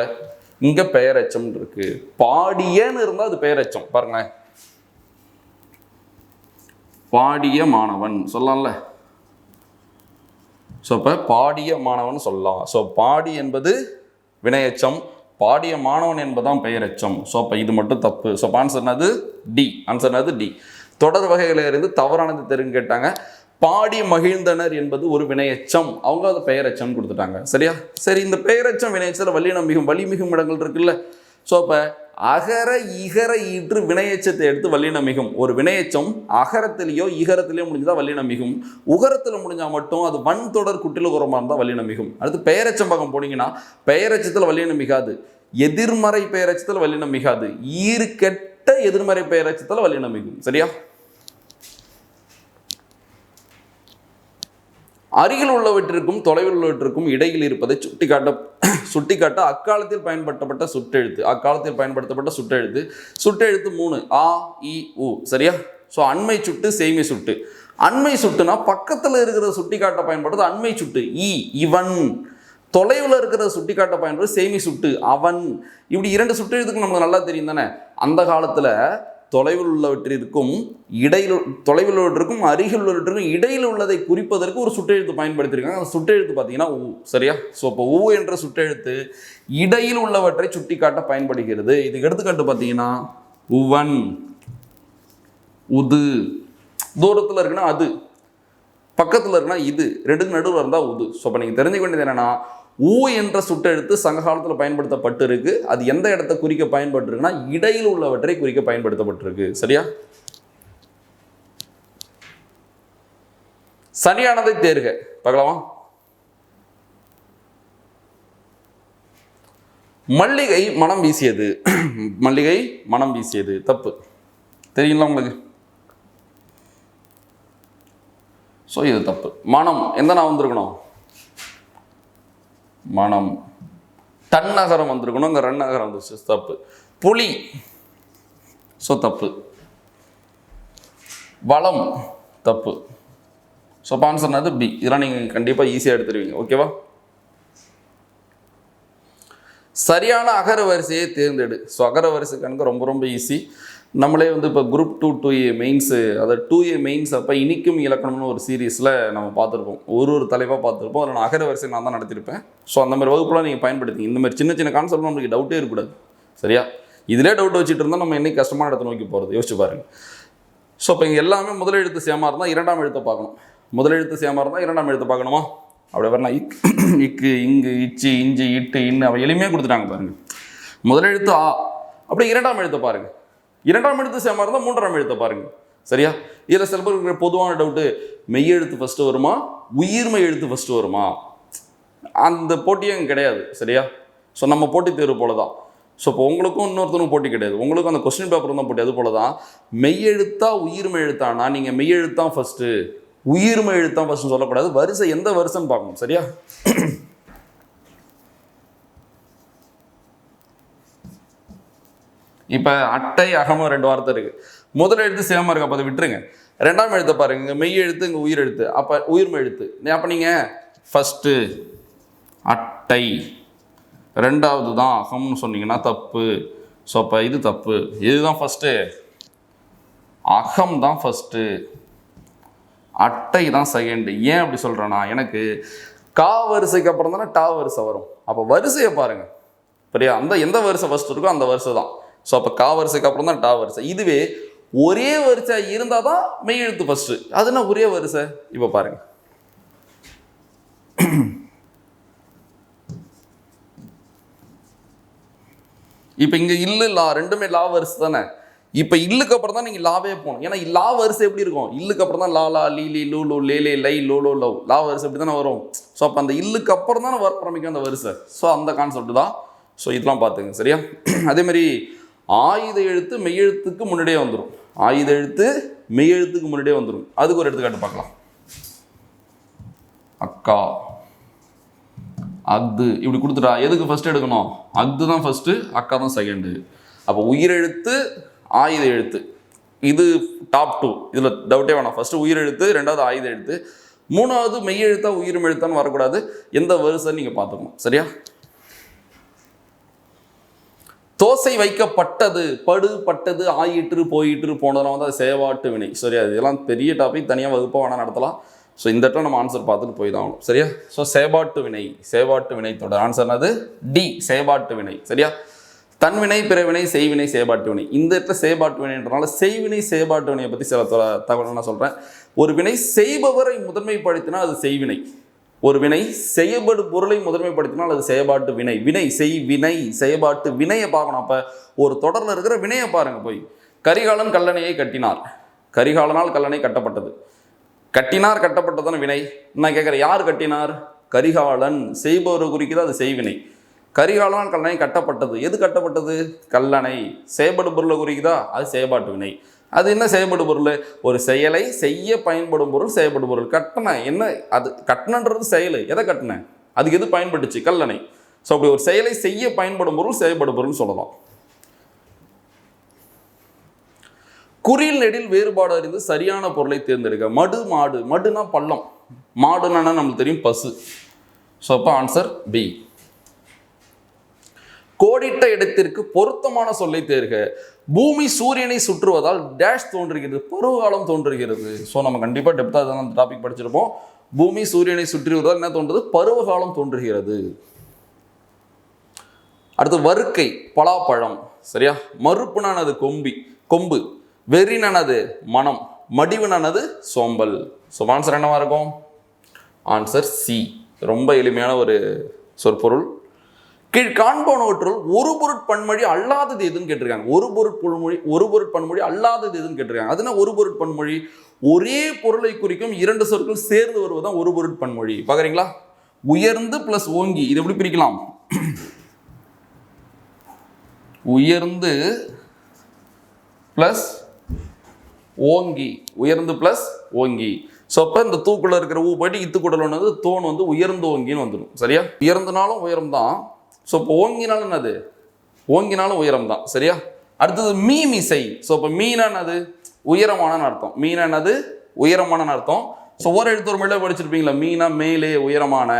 இங்கே பெயர் எச்சம் இருக்கு. பாடியன்னு இருந்தால் அது பெயர் எச்சம். பாருங்களேன், பாடிய மாணவன் சொல்லலாம்ல. ஸோ இப்போ பாடிய மாணவன் சொல்லலாம். ஸோ பாடி என்பது வினையச்சம், பாடிய மாணவன் என்பதுதான் பெயரெச்சம். ஸோ அப்போ இது மட்டும் தப்பு. ஸோ ஆன்சர்னது டி. ஆன்சர்னது டி. தொடர் வகைகளில் இருந்து தவறானது தெரிஞ்சு கேட்டாங்க. பாடி மகிழ்ந்தனர் என்பது ஒரு வினையச்சம், அவங்க அது பெயரெச்சம் கொடுத்துட்டாங்க. சரியா? சரி, இந்த பெயரெச்சம் வினையச்சத்தில் வல்லினம் மிகும் வலிமிகும் இடங்கள் இருக்குல்ல. ஸோ அப்போ அகர இகர ஈற்று வினையச்சத்தை எடுத்து வல்லினம் மிகும். ஒரு வினையச்சம் அகரத்திலேயோ இகரத்திலேயோ முடிஞ்சுதான் வல்லினம் மிகும். உகரத்தில் முடிஞ்சால் மட்டும் அது வன் தொடர் குட்டில் உரமாக இருந்தால் வல்லினம் மிகும். அடுத்து பெயரெச்சம் பக்கம் போனீங்கன்னா பெயரெச்சத்தில் வல்லினம் மிகாது, எதிர்மறை பெயரெச்சத்தில் வல்லினம் மிகாது, ஈறுகெட்ட எதிர்மறை பெயரெச்சத்தில் வல்லினம் மிகும். சரியா? அருகில் உள்ளவற்றிற்கும் தொலைவில் உள்ளவற்றிற்கும் இடையில் இருப்பதை சுட்டிக்காட்ட அக்காலத்தில் பயன்படுத்தப்பட்ட சுட்டெழுத்து. அக்காலத்தில் பயன்படுத்தப்பட்ட சுட்டெழுத்து. சுட்டெழுத்து 3 ஆ இ உ. சரியா? ஸோ அண்மை சுட்டு, செய்மை சுட்டு. அண்மை சுட்டுனா பக்கத்தில் இருக்கிற சுட்டிக்காட்ட பயன்படுறது அண்மை சுட்டு, ஈ இவன். தொலைவில் இருக்கிற சுட்டிக்காட்ட பயன்படுறது செய்மை சுட்டு, அவன். இப்படி 2 சுட்டெழுத்துக்கு நம்மளுக்கு நல்லா தெரியும் தானே. அந்த காலத்தில் தொலைவில் உள்ளவற்றிற்கும் தொலைவில் உள்ளவற்றிற்கும் அருகில் உள்ளவற்றிற்கும் இடையில் உள்ளதை குறிப்பதற்கு ஒரு சுட்டெழுத்து பயன்படுத்தியிருக்காங்க. அந்த சுட்டெழுத்து பார்த்தீங்கன்னா ஊ. சரியா? ஸோ இப்போ ஊ என்ற சுட்டெழுத்து இடையில் உள்ளவற்றை சுட்டிக்காட்ட பயன்படுகிறது. இதுக்கு எடுத்துக்காட்டு பார்த்தீங்கன்னா உவன், உது. தூரத்தில் இருக்குன்னா அது, பக்கத்தில் இருக்குன்னா இது, ரெண்டுக்கு நடுவில் இருந்தால் உது. ஸோ இப்போ நீங்கள் தெரிஞ்சுக்க வேண்டியது என்னன்னா, ஊ என்ற சுட்டெழுத்து சங்க காலத்தில் பயன்படுத்தப்பட்டிருக்கு. அது எந்த இடத்தை குறிக்க பயன்பட்டுருக்குன்னா இடையில் உள்ளவற்றை குறிக்க பயன்படுத்தப்பட்டிருக்கு. சரியா? சரியானதை தேர்க. பார்க்கலாமா? மல்லிகை மனம் வீசியது. மல்லிகை மனம் வீசியது தப்பு. தெரியுங்களா உங்களுக்கு? ஸோ இது தப்பு. மனம் எந்த நான் வந்திருக்கணும்? மனம் தன்னகரம் வந்திருக்கணும், இங்கே ரன்னகரம் வந்துச்சு. தப்பு. புலி. ஸோ தப்பு. வளம் தப்பு. ஸோ ஆன்சர்னது பி. இதெல்லாம் நீங்கள் கண்டிப்பாக ஈஸியாக எடுத்துருவீங்க. ஓகேவா? சரியான அகர வரிசையை தேர்ந்தெடு. ஸோ அகர வரிசை கணக்கு ரொம்ப ரொம்ப ஈஸி. நம்மளே வந்து இப்போ குரூப் 2 2A மெயின்ஸு, அதாவது 2A மெயின்ஸ் அப்போ இனிக்கும் இலக்கணம்னு ஒரு சீரீஸில் நம்ம பார்த்துருப்போம். ஒரு தலைவாக பார்த்துருப்போம். அதில் நான் அகர வரிசை நான் தான் நடத்திருப்பேன். ஸோ அந்த மாதிரி வகுப்புலாம் நீங்கள் பயன்படுத்திங்க. இந்த மாதிரி சின்ன சின்ன கான்செப்ட் நம்மளுக்கு டவுட்டே இருக்கக்கூடாது. சரியா? இதிலே டவுட் வச்சுட்டு இருந்தால் நம்ம என்னைக்கு கஷ்டமான இடத்தை நோக்கி போகிறது யோசிச்சு பாருங்கள். ஸோ இப்போ இங்கே எல்லாமே முதல் எழுத்து சேமாக இருந்தால் இரண்டாம் எழுத்தை பார்க்கணும். முதல் எழுத்து சேமாக இருந்தால் இரண்டாம் எழுத்தை பார்க்கணுமா? அப்படி வரலாம். இக்கு, இங்கு, இச்சு, இஞ்சி, இட்டு, இன்னு அவள் எளிமையாக கொடுத்துட்டாங்க பாருங்கள். முதல் எழுத்து ஆ. அப்படியே இரண்டாம் எழுத்தை பாருங்கள். இரண்டாம் எழுத்து சேமாக இருந்தால் மூன்றாம் எழுத்தை பாருங்கள். சரியா? இதில் சில பேருக்கு பொதுவான டவுட்டு, மெய்யெழுத்து ஃபஸ்ட்டு வருமா, உயிர்மை எழுத்து ஃபஸ்ட்டு வருமா? அந்த போட்டியும் கிடையாது. சரியா? ஸோ நம்ம போட்டித் தேர்வு போல தான். ஸோ இப்போ உங்களுக்கும் இன்னொருத்தனுக்கும் போட்டி கிடையாது. உங்களுக்கும் அந்த கொஸ்டின் பேப்பர் தான் போட்டி. அது போல தான் மெய்யெழுத்தா உயிர்மை எழுத்தானா நீங்கள் மெய்யெழுத்தான் ஃபஸ்ட்டு, உயிர்மை எழுத்தான் ஃபஸ்ட்டு சொல்லக்கூடாது. வரிசை எந்த வருஷம்னு பார்க்கணும். சரியா? இப்போ அட்டை அகமம் 2 வார்த்தை இருக்குது. முதல் எழுத்து சேமாக இருக்குது, அப்போ அதை விட்டுருங்க. ரெண்டாம் எழுத்தை பாருங்க. இங்கே மெய் எழுத்து, இங்கே உயிர் எழுத்து, அப்போ உயிர்மை எழுத்து. அப்போ நீங்கள் ஃபஸ்ட்டு அட்டை, ரெண்டாவது தான் அகம்னு சொன்னீங்கன்னா தப்பு. ஸோ அப்போ இது தப்பு. இதுதான் ஃபஸ்ட்டு, அகம் தான் ஃபஸ்ட்டு, அட்டை தான் செகண்டு. ஏன் அப்படி சொல்கிறேன்னா, எனக்கு கா வரிசைக்கு அப்புறம் தானே டா வரிசை வரும். அப்போ வரிசையை பாருங்கள். சரியா? அந்த எந்த வரிசை ஃபஸ்ட்டு இருக்கோ அந்த வரிசை தான். ஸோ அப்போ கா வரிசைக்கு அப்புறம் தான் டா வரிசை. இதுவே ஒரே வரிசை இருந்தால் தான் மெய் எழுத்து ஃபஸ்ட்டு. அதுனா ஒரே வரிசை. இப்போ பாருங்கள், இப்போ இங்கே இல்லு லா ரெண்டுமே லா வரிசை தானே. இப்போ இல்லுக்கு அப்புறம் தான் நீங்கள் லாவே போகணும். ஏன்னா லா வரிசை எப்படி இருக்கும்? இல்லுக்கு அப்புறம் தான் லா லா லீ லீ லூ லூ லே லே லை லோ லோ லவ், லா வரிசை எப்படி தானே வரும். ஸோ அப்போ அந்த இல்லுக்கு அப்புறம் தானே வர ஆரம்பிக்கும் அந்த வரிசை. ஸோ அந்த கான்செப்ட் தான். ஸோ இதெல்லாம் பார்த்துங்க. சரியா? அதேமாதிரி ஆயுத எழுத்து மெய்யெழுத்துக்கு முன்னாடியே வந்துடும். ஆயுத எழுத்து மெய்யெழுத்துக்கு முன்னாடியே வந்துடும். அதுக்கு ஒரு எடுத்துக்காட்டு பார்க்கலாம். அக்கா, அஃது இப்படி கொடுத்துட்டா எதுக்கு ஃபர்ஸ்ட் எடுக்கணும்? அஃது தான் ஃபர்ஸ்ட், அக்கா தான் செகண்டு. அப்போ உயிரெழுத்து ஆயுத எழுத்து இது டாப் 2. இதில் டவுட்டே வேணாம். ஃபர்ஸ்ட் உயிரெழுத்து, ரெண்டாவது ஆயுத எழுத்து, மூணாவது மெய்யெழுத்தா உயிர் எழுத்தான்னு வரக்கூடாது. எந்த வரிசைன்னு நீங்கள் பார்த்துக்கணும். சரியா? தோசை வைக்கப்பட்டது, படு பட்டது ஆயிற்று போயிற்று போனதெல்லாம் வந்து அது செயல்பாட்டு வினை. சரியா? இதெல்லாம் பெரிய டாபிக், தனியாக வகுப்பாக வேணால் நடத்தலாம். ஸோ இந்த இடத்துல நம்ம ஆன்சர் பார்த்துட்டு போய் தான் ஆகணும். சரியா? ஸோ செயல்பாட்டு வினை, செயல்பாட்டு வினை தொடர் ஆன்சர் என்னது? டி, செயல்பாட்டு வினை. சரியா? தன்வினை, பிறவினை, செய்வினை, செயல்பாட்டு வினை. இந்த இடத்துல செயல்பாட்டு வினைன்றனால செய்வினை செயல்பாட்டு வினையை பற்றி சில தகவல் நான் சொல்கிறேன். ஒரு வினை செய்பவரை முதன்மைப்படுத்தினால் அது செய்வினை. ஒரு வினை செய்யப்படு பொருளை முதன்மைப்படுத்தினால் அது செயல்பாட்டு வினை. வினை செய்வினை செயல்பாட்டு வினையை பார்க்கணும். அப்போ ஒரு தொடரில் இருக்கிற வினையை பாருங்கள். போய் கரிகாலன் கல்லணையை கட்டினார். கரிகாலனால் கல்லணை கட்டப்பட்டது. கட்டினார் கட்டப்பட்டதான வினை. நான் கேட்குறேன், யார் கட்டினார்? கரிகாலன். செய்பவர் குறிக்கிறது, அது செய்வினை. கரிகாலனால் கல்லணை கட்டப்பட்டது. எது கட்டப்பட்டது? கல்லணை. செயல்படு பொருளை குறிக்குதா? அது செயல்பாட்டு வினை. அது என்ன செயல்படு பொருள்? ஒரு செயலை செய்ய பயன்படும் பொருள் செயல்படு பொருள். கட்டண என்ன? அது கட்டணன்றது செயல். எதை கட்டின? அதுக்கு எது பயன்பட்டுச்சு? கல்லணை. ஸோ அப்படி ஒரு செயலை செய்ய பயன்படும் பொருள் செயல்படு பொருள்னு சொல்லலாம். குறில் நெடில் வேறுபாடு அறிந்து சரியான பொருளை தேர்ந்தெடுக்க. மடு மாடு. மடுனா பள்ளம், மாடுனா நம்மளுக்கு தெரியும் பசு. ஸோ அப்போ ஆன்சர் பி. கோடிட்ட இடத்திற்கு பொருத்தமான சொல்லை தேர்க. பூமி சூரியனை சுற்றுவதால் டேஷ் தோன்றுகிறது, பருவகாலம் தோன்றுகிறது. ஸோ நம்ம கண்டிப்பாக டெப்த்தாக தான் அந்த டாபிக் படிச்சிருப்போம். பூமி சூரியனை சுற்றுவதால் என்ன தோன்றுது? பருவகாலம் தோன்றுகிறது. அடுத்து வறுக்கை, பலாப்பழம். சரியா? மறுப்புனானது கொம்பு, வெறினானது மனம், மடிவுனானது சோம்பல். ஸோ ஆன்சர் என்னவா இருக்கும்? Answer C. ரொம்ப எளிமையான ஒரு சொற்பொருள். கீழ் காண்பனவற்றுள் ஒரு பொருட்பன்மொழி அல்லாதது எதுன்னு கேட்டிருக்காங்க. ஒரு பொருட்பன்மொழி அல்லாதது எதுன்னு கேட்டிருக்காங்க. அதுனா ஒரு பொருட்பன்மொழி ஒரே பொருளை குறிக்கும் இரண்டு சொற்கள் சேர்ந்து வருவதுதான் ஒரு பொருட்பன்மொழி. பார்க்குறீங்களா? உயர்ந்து பிளஸ் ஓங்கி. இது எப்படி பிரிக்கலாம்? உயர்ந்து பிளஸ் ஓங்கி, உயர்ந்து பிளஸ் ஓங்கி. ஸோ அப்போ இந்த தூக்குள்ள இருக்கிற ஊ போயிட்டு இத்துக்குடல் ஒன்று தோன் வந்து உயர்ந்து ஓங்கின்னு வந்துடும். சரியா? உயர்ந்தனாலும் உயரம் தான். ஸோ இப்போ ஓங்கினாலும் என்னது? ஓங்கினாலும் உயரம் தான். சரியா? அடுத்தது மீமிசை. ஸோ இப்போ மீனா என்னது? உயரமான அர்த்தம். மீனா என்னது? உயரமான அர்த்தம். ஸோ ஒரு எழுத்து ஒரு மேலே படிச்சிருப்பீங்களா? மீனா மேலே உயரமான,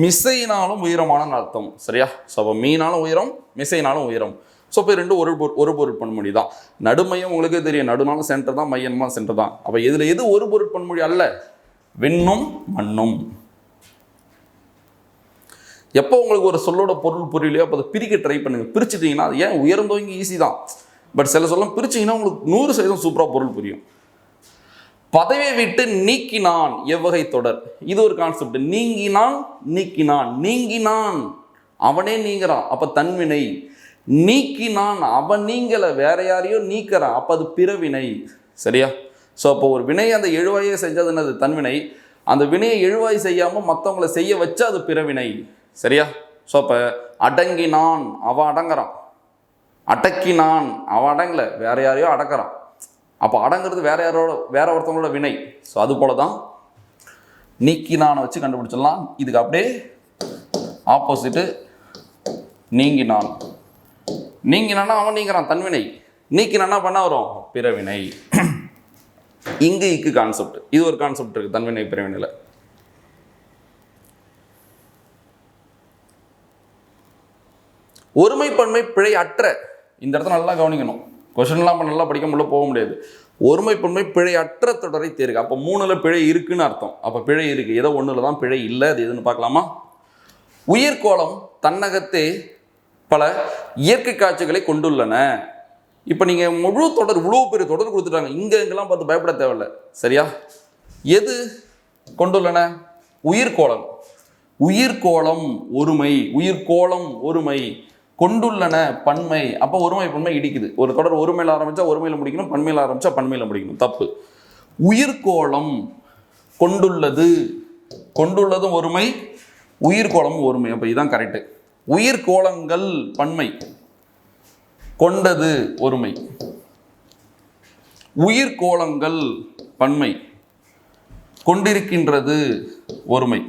மிசைனாலும் உயரமான அர்த்தம். சரியா? ஸோ அப்போ மீனாலும் உயரம், மிசைனாலும் உயரம். ஸோ இப்போ ரெண்டு ஒரு பொருட்பன்மொழி தான். நடுமையம் உங்களுக்கே தெரியும், நடுனாலும் சென்டர் தான், மையமாக சென்டர் தான். அப்போ இதில் எது ஒரு பொருட்பன்மொழி அல்ல? விண்ணும் மண்ணும். எப்போ உங்களுக்கு ஒரு சொல்லோட பொருள் புரியலையோ அப்போ அதை பிரிக்க ட்ரை பண்ணுங்க. பிரிச்சுட்டிங்கன்னா அது ஏன் உயர்ந்தவங்க ஈஸி தான், பட் சில சொல்லம் பிரிச்சிங்கன்னா உங்களுக்கு 100% சூப்பராக பொருள் புரியும். பதவியை விட்டு நீக்கினான் எவ்வகை தொடர். இது ஒரு கான்செப்ட். நீங்கினான், நீக்கினான், நீங்கினான் அவனே நீங்கிறான், அப்போ தன்வினை. நீக்கினான் அவன் நீங்கலை, வேற யாரையோ நீக்கிறான், அப்போ அது பிறவினை. சரியா? ஸோ அப்போ ஒரு வினை அந்த எழுவாயை செஞ்சது என்னது? தன்வினை. அந்த வினையை எழுவாய் செய்யாமல் மற்றவங்களை செய்ய வச்சா அது பிறவினை. சரியா? ஸோ அப்போ அடங்கினான் அவன் அடங்குறான், அடக்கினான் அவன் அடங்கலை, வேற யாரையோ அடக்கிறான், அப்போ அடங்கிறது வேற ஒருத்தவங்களோட வினை. ஸோ அது போல தான் நீக்கினானை வச்சு கண்டுபிடிச்சிடலாம். இதுக்கு அப்படியே ஆப்போசிட்டு நீங்கினான். நீங்கினான்னா அவன் நீங்கிறான், தன்வினை. நீக்கினான்னா பண்ண வரும், பிறவினை. இங்கு இக்கு கான்செப்ட், இது ஒரு கான்செப்ட் இருக்கு தன்வினை பிறவினையில். ஒருமைப்பன்மை பிழை அற்ற. இந்த இடத்துல நல்லா கவனிக்கணும். கொஸ்டின்லாம் நல்லா படிக்க முடியல, போக முடியாது. ஒருமைப்பன்மை பிழை அற்ற தொடரை தேர்க. அப்போ 3ல் பிழை இருக்குன்னு அர்த்தம். அப்போ பிழை இருக்குது, ஏதோ 1ல் தான் பிழை இல்லை. அது எதுன்னு பார்க்கலாமா? உயிர்கோளம் தன்னகத்தே பல இயற்கை காட்சிகளை கொண்டுள்ளன. இப்போ நீங்கள் முழு தொடர், இவ்வளோ பெரிய தொடர் கொடுத்துட்டாங்க, இங்கெல்லாம் பார்த்து பயப்பட தேவையில்லை. சரியா? எது கொண்டுள்ளன? உயிர்கோளம். உயிர்கோளம் ஒருமை, உயிர்கோளம் ஒருமை, கொண்டுள்ளன பன்மை. அப்போ ஒருமை பன்மை இடிக்குது. ஒரு தொடர் ஒருமையில் ஆரம்பித்தா ஒருமையில் முடிக்கணும், பன்மையில் ஆரம்பித்தா பன்மையில் முடிக்கணும். தப்பு. உயிர்கோளம் கொண்டுள்ளது, கொண்டுள்ளதும் ஒருமை, உயிர்கோளமும் ஒருமை. அப்போ இதுதான் கரெக்டு. உயிர்கோளங்கள் பன்மை, கொண்டது ஒருமை. உயிர்கோளங்கள் பன்மை. கொண்டிருக்கின்றது ஒருமை.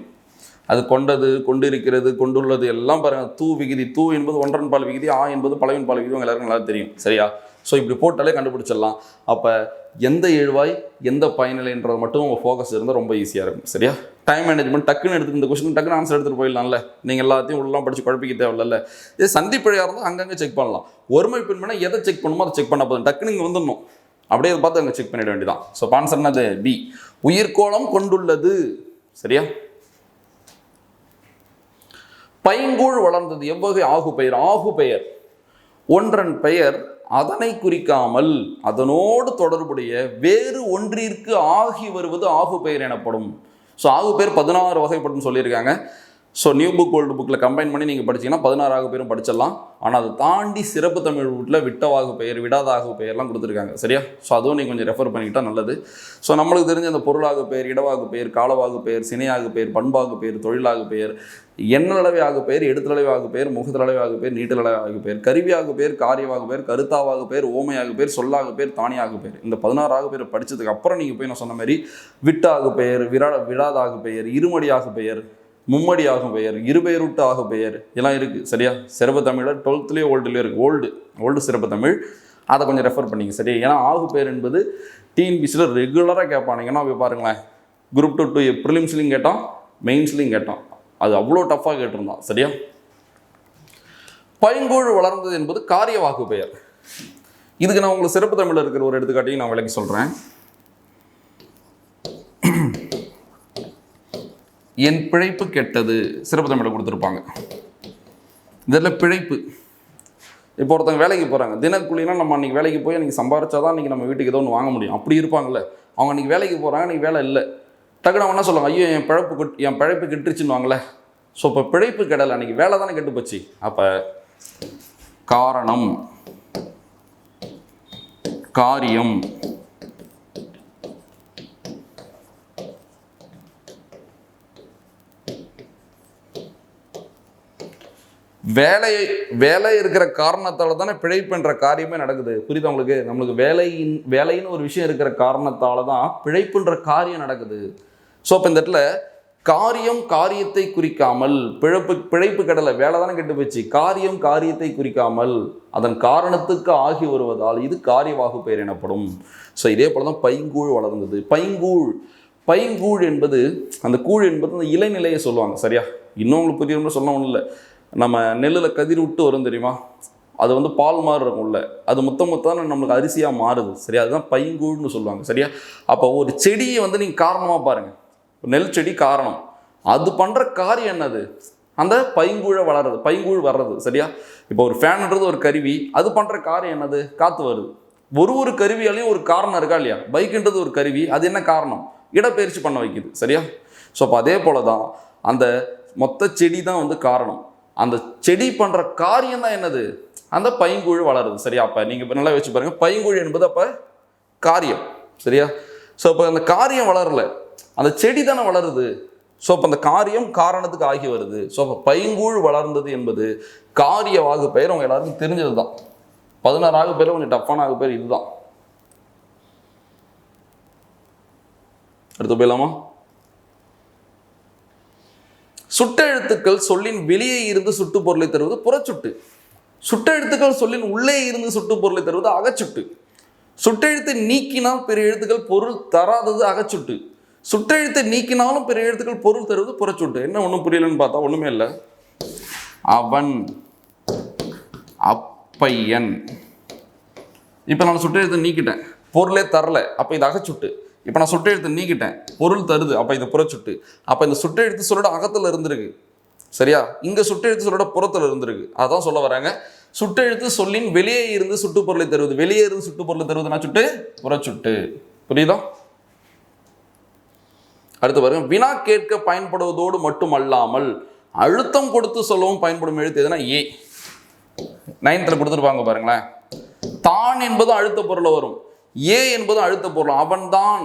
அது கொண்டது, கொண்டிருக்கிறது, கொண்டுள்ளது எல்லாம் பாருங்க. தூ விகுதி, தூ என்பது ஒன்றன் பால் விகுதி, ஆ என்பது பலவின் பால் விகுதி எல்லாருக்கும் நல்லா தெரியும். சரியா? ஸோ இப்படி போட்டாலே கண்டுபிடிச்சிடலாம். அப்போ எந்த எழுவாய் எந்த பயனிலைன்றது மட்டும் உங்கள் ஃபோக்கஸ் இருந்தால் ரொம்ப ஈஸியாக இருக்கும். சரியா? டைம் மேனேஜ்மெண்ட் டக்குன்னு எடுத்து இந்த கொஸ்டின் டக்குன்னு ஆன்சர் எடுத்துகிட்டு போயிடலாம்ல. நீங்கள் எல்லாத்தையும் உள்ளலாம் படித்து குழப்பிக்க தேவையில்ல. இது சந்திப்பிழையாக இருந்தால் அங்கங்கே செக் பண்ணலாம். ஒருமை பெண்மைனா எதை செக் பண்ணுமோ அதை செக் பண்ண போதும். டக்குன்னு இங்கே வந்துடணும். அப்படியே அதை பார்த்து அங்கே செக் பண்ணிட வேண்டியதான். ஸோ ஆன்சர்னா அது பி, உயிர்கோளம் கொண்டுள்ளது. சரியா? பைங்கூழ் வளர்ந்தது எவ்வகை ஆகு பெயர்? ஆகு பெயர் ஒன்றன் பெயர் அதனை குறிக்காமல் அதனோடு தொடர்புடைய வேறு ஒன்றிற்கு ஆகி வருவது ஆகு பெயர் எனப்படும். ஸோ ஆகு பெயர் 16 வகைப்படும் சொல்லியிருக்காங்க. ஸோ நியூ புக் ஓல்டு புக்கில் கம்பைன் பண்ணி நீங்கள் படிச்சிங்கன்னா 16 ஆகு பெயரும் படிச்சிடலாம். ஆனால் அதை தாண்டி சிறப்பு தமிழ் வீட்டில் விட்டவாகு பெயர், விடாதாகு பெயர்லாம் கொடுத்துருக்காங்க. சரியா? ஸோ அதுவும் நீங்கள் கொஞ்சம் ரெஃபர் பண்ணிக்கிட்டால் நல்லது. ஸோ நம்மளுக்கு தெரிஞ்ச அந்த பொருளாகு பெயர், இடவாகு பெயர், காலவாகு பெயர், சினையாகு பெயர், பண்பாகு பெயர், தொழிலாகு பெயர், எண்ணளவை ஆகு பெயர், எடுத்தளவை ஆகு பெயர், முகத்தளவை ஆகு பெயர், நீட்டளவை ஆகு பெயர், கருவியாகு பெயர், காரியவாகு பெயர், கருத்தாவாகு பெயர், ஓமையாகு பெயர், சொல்லாகு பெயர், தானியாகு பெயர். இந்த 16 ஆகு பெயர் படித்ததுக்கு அப்புறம் நீங்கள் போய் நான் சொன்ன மாதிரி விட்டாகு பெயர், விடாதாகு பெயர், இருமடியாகு பெயர், மும்மடியாகும் பெயர், இருபெயருட்டு ஆகு பெயர் எல்லாம் இருக்குது. சரியா? சிறப்பு தமிழில் 12லேயே ஓல்டுலேயே இருக்குது. ஓல்டு சிறப்பு தமிழ். அதை கொஞ்சம் ரெஃபர் பண்ணிங்க. சரியா? ஏன்னா ஆகு பெயர் என்பது டிஎன்பிசியில் ரெகுலராக கேட்பானிங்கன்னா போய் பாருங்களேன். குரூப் 2 ப்ரிலிம்ஸ்லையும் கேட்டோம், மெயின்ஸ்லையும் கேட்டோம். அது அவ்வளோ டஃப்பாக கேட்டிருந்தான். சரியா? பைங்கூழ் வளர்ந்தது என்பது காரியவாகு பெயர். இதுக்கு நான் உங்களுக்கு சிறப்பு தமிழில் இருக்கிற ஒரு எடுத்துக்காட்டையும் நான் விளக்கி சொல்கிறேன். என் பிழைப்பு கெட்டது சிறப்பு தமிழில் கொடுத்துருப்பாங்க. இதில் பிழைப்பு. இப்போ ஒருத்தவங்க வேலைக்கு போகிறாங்க. தினக்கூலினா நம்ம அன்றைக்கி வேலைக்கு போய் அன்றைக்கி சம்பாரிச்சாதான் அன்றைக்கி நம்ம வீட்டுக்கு ஏதோ ஒன்று வாங்க முடியும். அப்படி இருப்பாங்கள்ல. அவங்க அன்றைக்கி வேலைக்கு போகிறாங்க, அன்றைக்கி வேலை இல்லை. டக்குனு அவங்க என்ன சொல்லுவாங்க? ஐயோ என் பிழைப்பு கெட்டுருச்சுன்னு வாங்களே. ஸோ இப்போ பிழைப்பு கெடலை, அன்றைக்கி வேலை தானே கெட்டு போச்சு. அப்போ காரணம், காரியம், வேலை இருக்கிற காரணத்தால் தானே பிழைப்புன்ற காரியமே நடக்குது. புரியுதா உங்களுக்கு? நம்மளுக்கு வேலைன்னு ஒரு விஷயம் இருக்கிற காரணத்தால் தான் பிழைப்புன்ற காரியம் நடக்குது. ஸோ அப்போ இந்த இடத்துல காரியம் காரியத்தை குறிக்காமல், பிழைப்பு கடலை வேலை தானே கெட்டு போச்சு, காரியம் காரியத்தை குறிக்காமல் அதன் காரணத்துக்கு ஆகி வருவதால் இது காரியவாகு பெயர் எனப்படும். ஸோ இதே போல தான் பைங்கூழ் வளர்ந்தது. பைங்கூழ் என்பது அந்த கூழ் என்பது அந்த இலைநிலையை சொல்லுவாங்க. சரியா? இன்னும் உங்களுக்கு புரியும்னு சொல்ல ஒன்றும் இல்லை. நம்ம நெல்லில் கதிர் விட்டு வரும் தெரியுமா? அது வந்து பால் மாதிரி இருக்கும்ல, அது முத்தான் நம்மளுக்கு அரிசியாக மாறுது. சரியா? அதுதான் பைங்கூழ்னு சொல்லுவாங்க. சரியா? அப்போ ஒரு செடியை வந்து நீங்கள் காரணமாக பாருங்கள். நெல் செடி காரணம், அது பண்ணுற காரியம் என்னது? அந்த பைங்கூழை வளருது, பைங்கூழ் வர்றது. சரியா? இப்போ ஒரு ஃபேன்ன்றது ஒரு கருவி, அது பண்ணுற காரியம் என்னது? காற்று வருது. ஒரு கருவியாலையும் ஒரு காரணம் இருக்கா இல்லையா? பைக்குன்றது ஒரு கருவி, அது என்ன காரணம்? இடப்பெயர்ச்சி பண்ண வைக்குது. சரியா? ஸோ அப்போ அதே போல தான் அந்த மொத்த செடி தான் வந்து காரணம். அந்த செடி பண்ணுற காரியம் தான் என்னது? அந்த பைங்கூழ் வளருது. சரியா? அப்போ நீங்கள் இப்போ நல்லா வச்சு பாருங்கள். பைங்கூழ் என்பது அப்போ காரியம். சரியா? ஸோ இப்போ அந்த காரியம் வளரல, அந்த செடி தானே வளருது. ஸோ அப்போ அந்த காரியம் காரணத்துக்கு ஆகி வருது. ஸோ அப்போ பைங்கூழ் வளர்ந்தது என்பது காரியவாகு பெயர். அவங்க எல்லாருக்கும் தெரிஞ்சது தான். 16 ஆகு பெயர் கொஞ்சம் டஃப்பான ஆகு பெயர் இதுதான். அடுத்து போயிடலாமா? சுட்டெழுத்துக்கள் சொல்லின் வெளியே இருந்து சுட்டு பொருளை தருவது புறச்சுட்டு. சுட்டெழுத்துக்கள் சொல்லின் உள்ளே இருந்து சுட்டு பொருளை தருவது அகச்சுட்டு. சுட்டெழுத்தை நீக்கினால் பிற எழுத்துக்கள் பொருள் தராதது அகச்சுட்டு. சுட்டெழுத்தை நீக்கினாலும் பிற எழுத்துக்கள் பொருள் தருவது புறச்சுட்டு. என்ன ஒன்றும் புரியலன்னு பார்த்தா ஒன்றுமே இல்லை. அவன், அப்பையன். இப்போ நான் சுட்டெழுத்தை நீக்கிட்டேன், பொருளே தரல, அப்போ இது அகச்சுட்டு. இப்போ நான் சுட்டெழுத்து நீக்கிட்டேன், பொருள் தருது, அப்போ இது புறச்சுட்டு. அப்போ இந்த சுட்டெழுத்து சொல்லோட அகத்தில் இருந்திருக்கு. சரியா? இங்கே சுட்டெழுத்து சொல்லோட புறத்தில் இருந்திருக்கு. அதான் சொல்ல வராங்க. சுட்டெழுத்து சொல்லின் வெளியே இருந்து சுட்டு பொருளை தருவது. வெளியே இருந்து சுட்டு பொருளை தருவதுனா சுட்டு, புறச்சுட்டு. புரியுதா? அடுத்து பாருங்க. வினா கேட்க பயன்படுவதோடு மட்டுமல்லாமல் அழுத்தம் கொடுத்து சொல்லவும் பயன்படும் எழுத்து எதுனா ஏ. 9th கொடுத்துருப்பாங்க பாருங்களேன். தான் என்பது அழுத்த பொருளை வரும், ஏ என்பது அழுத்த பொருள். அவன் தான்,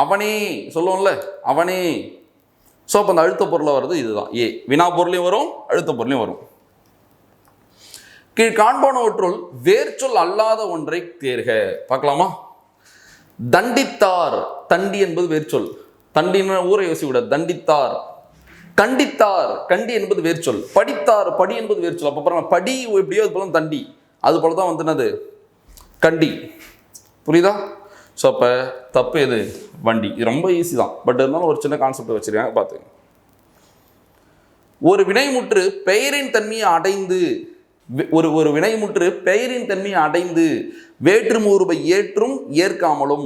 அவனே சொல்லுவோம்ல, அவனே. ஸோ அப்போ அந்த அழுத்த பொருளை வருது இதுதான் ஏ. வினா பொருளையும் வரும், அழுத்த பொருளையும் வரும். கீழ் காண்பானவற்றுள் வேர்ச்சொல் அல்லாத ஒன்றை தேர்க. பார்க்கலாமா? தண்டித்தார், தண்டி என்பது வேர்ச்சொல். தண்டின்னு ஊரை யோசி விட. தண்டித்தார், கண்டித்தார், கண்டி என்பது வேர்ச்சொல். படித்தார், படி என்பது வேர்ச்சொல். அப்போ பாருங்க, படி எப்படியோ அது போல தண்டி, அது போல தான் என்னது கண்டி. புரியுதா? ஸோ அப்போ தப்பு எது? வண்டி. இது ரொம்ப ஈஸி தான், பட் இருந்தாலும் ஒரு சின்ன கான்செப்ட் வச்சிருக்காங்க, பார்த்துங்க. ஒரு வினைமுற்று பெயரின் தன்மையை அடைந்து ஒரு வினைமுற்று பெயரின் தன்மையை அடைந்து வேற்றும் உருவை ஏற்றும் ஏற்காமலும்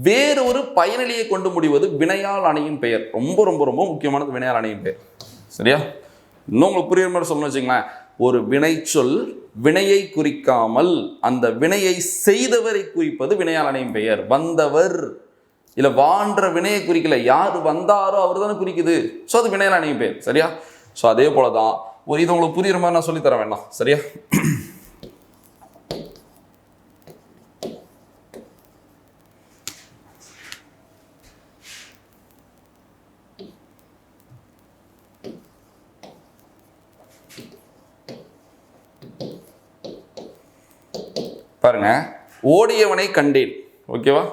வேறொரு பயனிலையை கொண்டு முடிவது வினையால் அணையும் பெயர். ரொம்ப ரொம்ப ரொம்ப முக்கியமானது வினையால் அணையும் பெயர். சரியா? இன்னும் உங்களுக்கு புரியுற மாதிரி சொல்லணும்னு வச்சுங்களேன். ஒரு வினை சொல் வினையை குறிக்காமல் அந்த வினையை செய்தவரை குறிப்பது வினையால் அணையும் பெயர். வந்தவர் இல்லை வான்ற வினையை குறிக்கல, யார் வந்தாரோ அவர் தானே குறிக்குது. ஸோ அது வினையால் அணையும் பெயர். சரியா? ஸோ அதே போல தான் இது உங்களுக்கு புரியுற மாதிரி நான் சொல்லித்தர வேண்டாம். சரியா? பாருங்க, ஓடியவனை கண்டேன். ஓகேவா?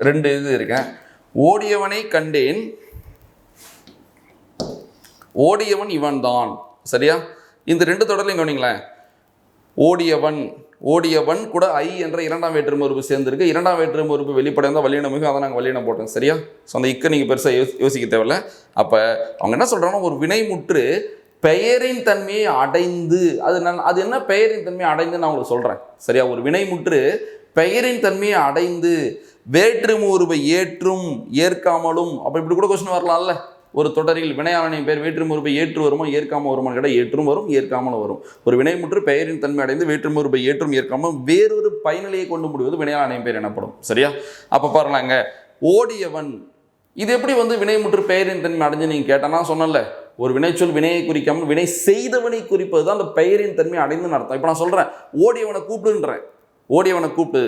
ரெண்டு இது இருக்கேன். ஓடியவனை கண்டேன், ஓடியவன் இவன் தான். சரியா? இந்த ரெண்டு தொடர்லையும் கவனிங்களேன். ஓடியவன், ஓடியவன் கூட ஐ என்ற இரண்டாம் வேற்றுமை உறுப்பு சேர்ந்துருக்கு. இரண்டாம் வேற்றுமை உறுப்பு வெளிப்படையாக வல்லினம் மிகும், அதை நாங்கள் வல்லினம் போட்டோம். சரியா? ஸோ அந்த இக்க நீங்கள் பெருசாக யோசிக்க தேவையில்ல. அப்போ அவங்க என்ன சொல்கிறாங்கன்னா, ஒரு வினைமுற்று பெயரின் தன்மையை அடைந்து, அது என்ன பெயரின் தன்மையை அடைந்து நான் உங்களுக்கு சொல்கிறேன். சரியா? ஒரு வினைமுற்று பெயரின் தன்மையை அடைந்து வேற்றுமை உருவை ஏற்றும் ஏற்காமலும், அப்போ இப்படி கூட கொஸ்டின் வரலாம்ல. ஒரு தொடரில் வினையாளனின் பெயர் வேற்றுமை உருவை ஏற்று வருமோ ஏற்காமல் வருமானு கேட்டால் ஏற்றும் வரும், ஏற்காமலும் வரும். ஒரு வினைமுற்று பெயரின் தன்மை அடைந்து வேற்றுமை உருவை ஏற்றும் ஏற்காமல் வேறொரு பயனிலையை கொண்டு முடிவது வினையாளனின் பெயர் எனப்படும். சரியா? அப்போ பாருங்களாங்க, ஓடியவன் இது எப்படி வினைமுற்று பெயரின் தன்மை அடைஞ்சு நீங்கள் கேட்டால் நான் சொன்னல, ஒரு வினைச்சொல் வினையை குறிக்காமல் வினை செய்தவனை குறிப்பது தான் அந்த பெயரின் தன்மை அடைந்துன்னு அர்த்தம். இப்போ நான் சொல்கிறேன், ஓடியவனை கூப்பிடுன்றேன், ஓடியவனை கூப்பிடு.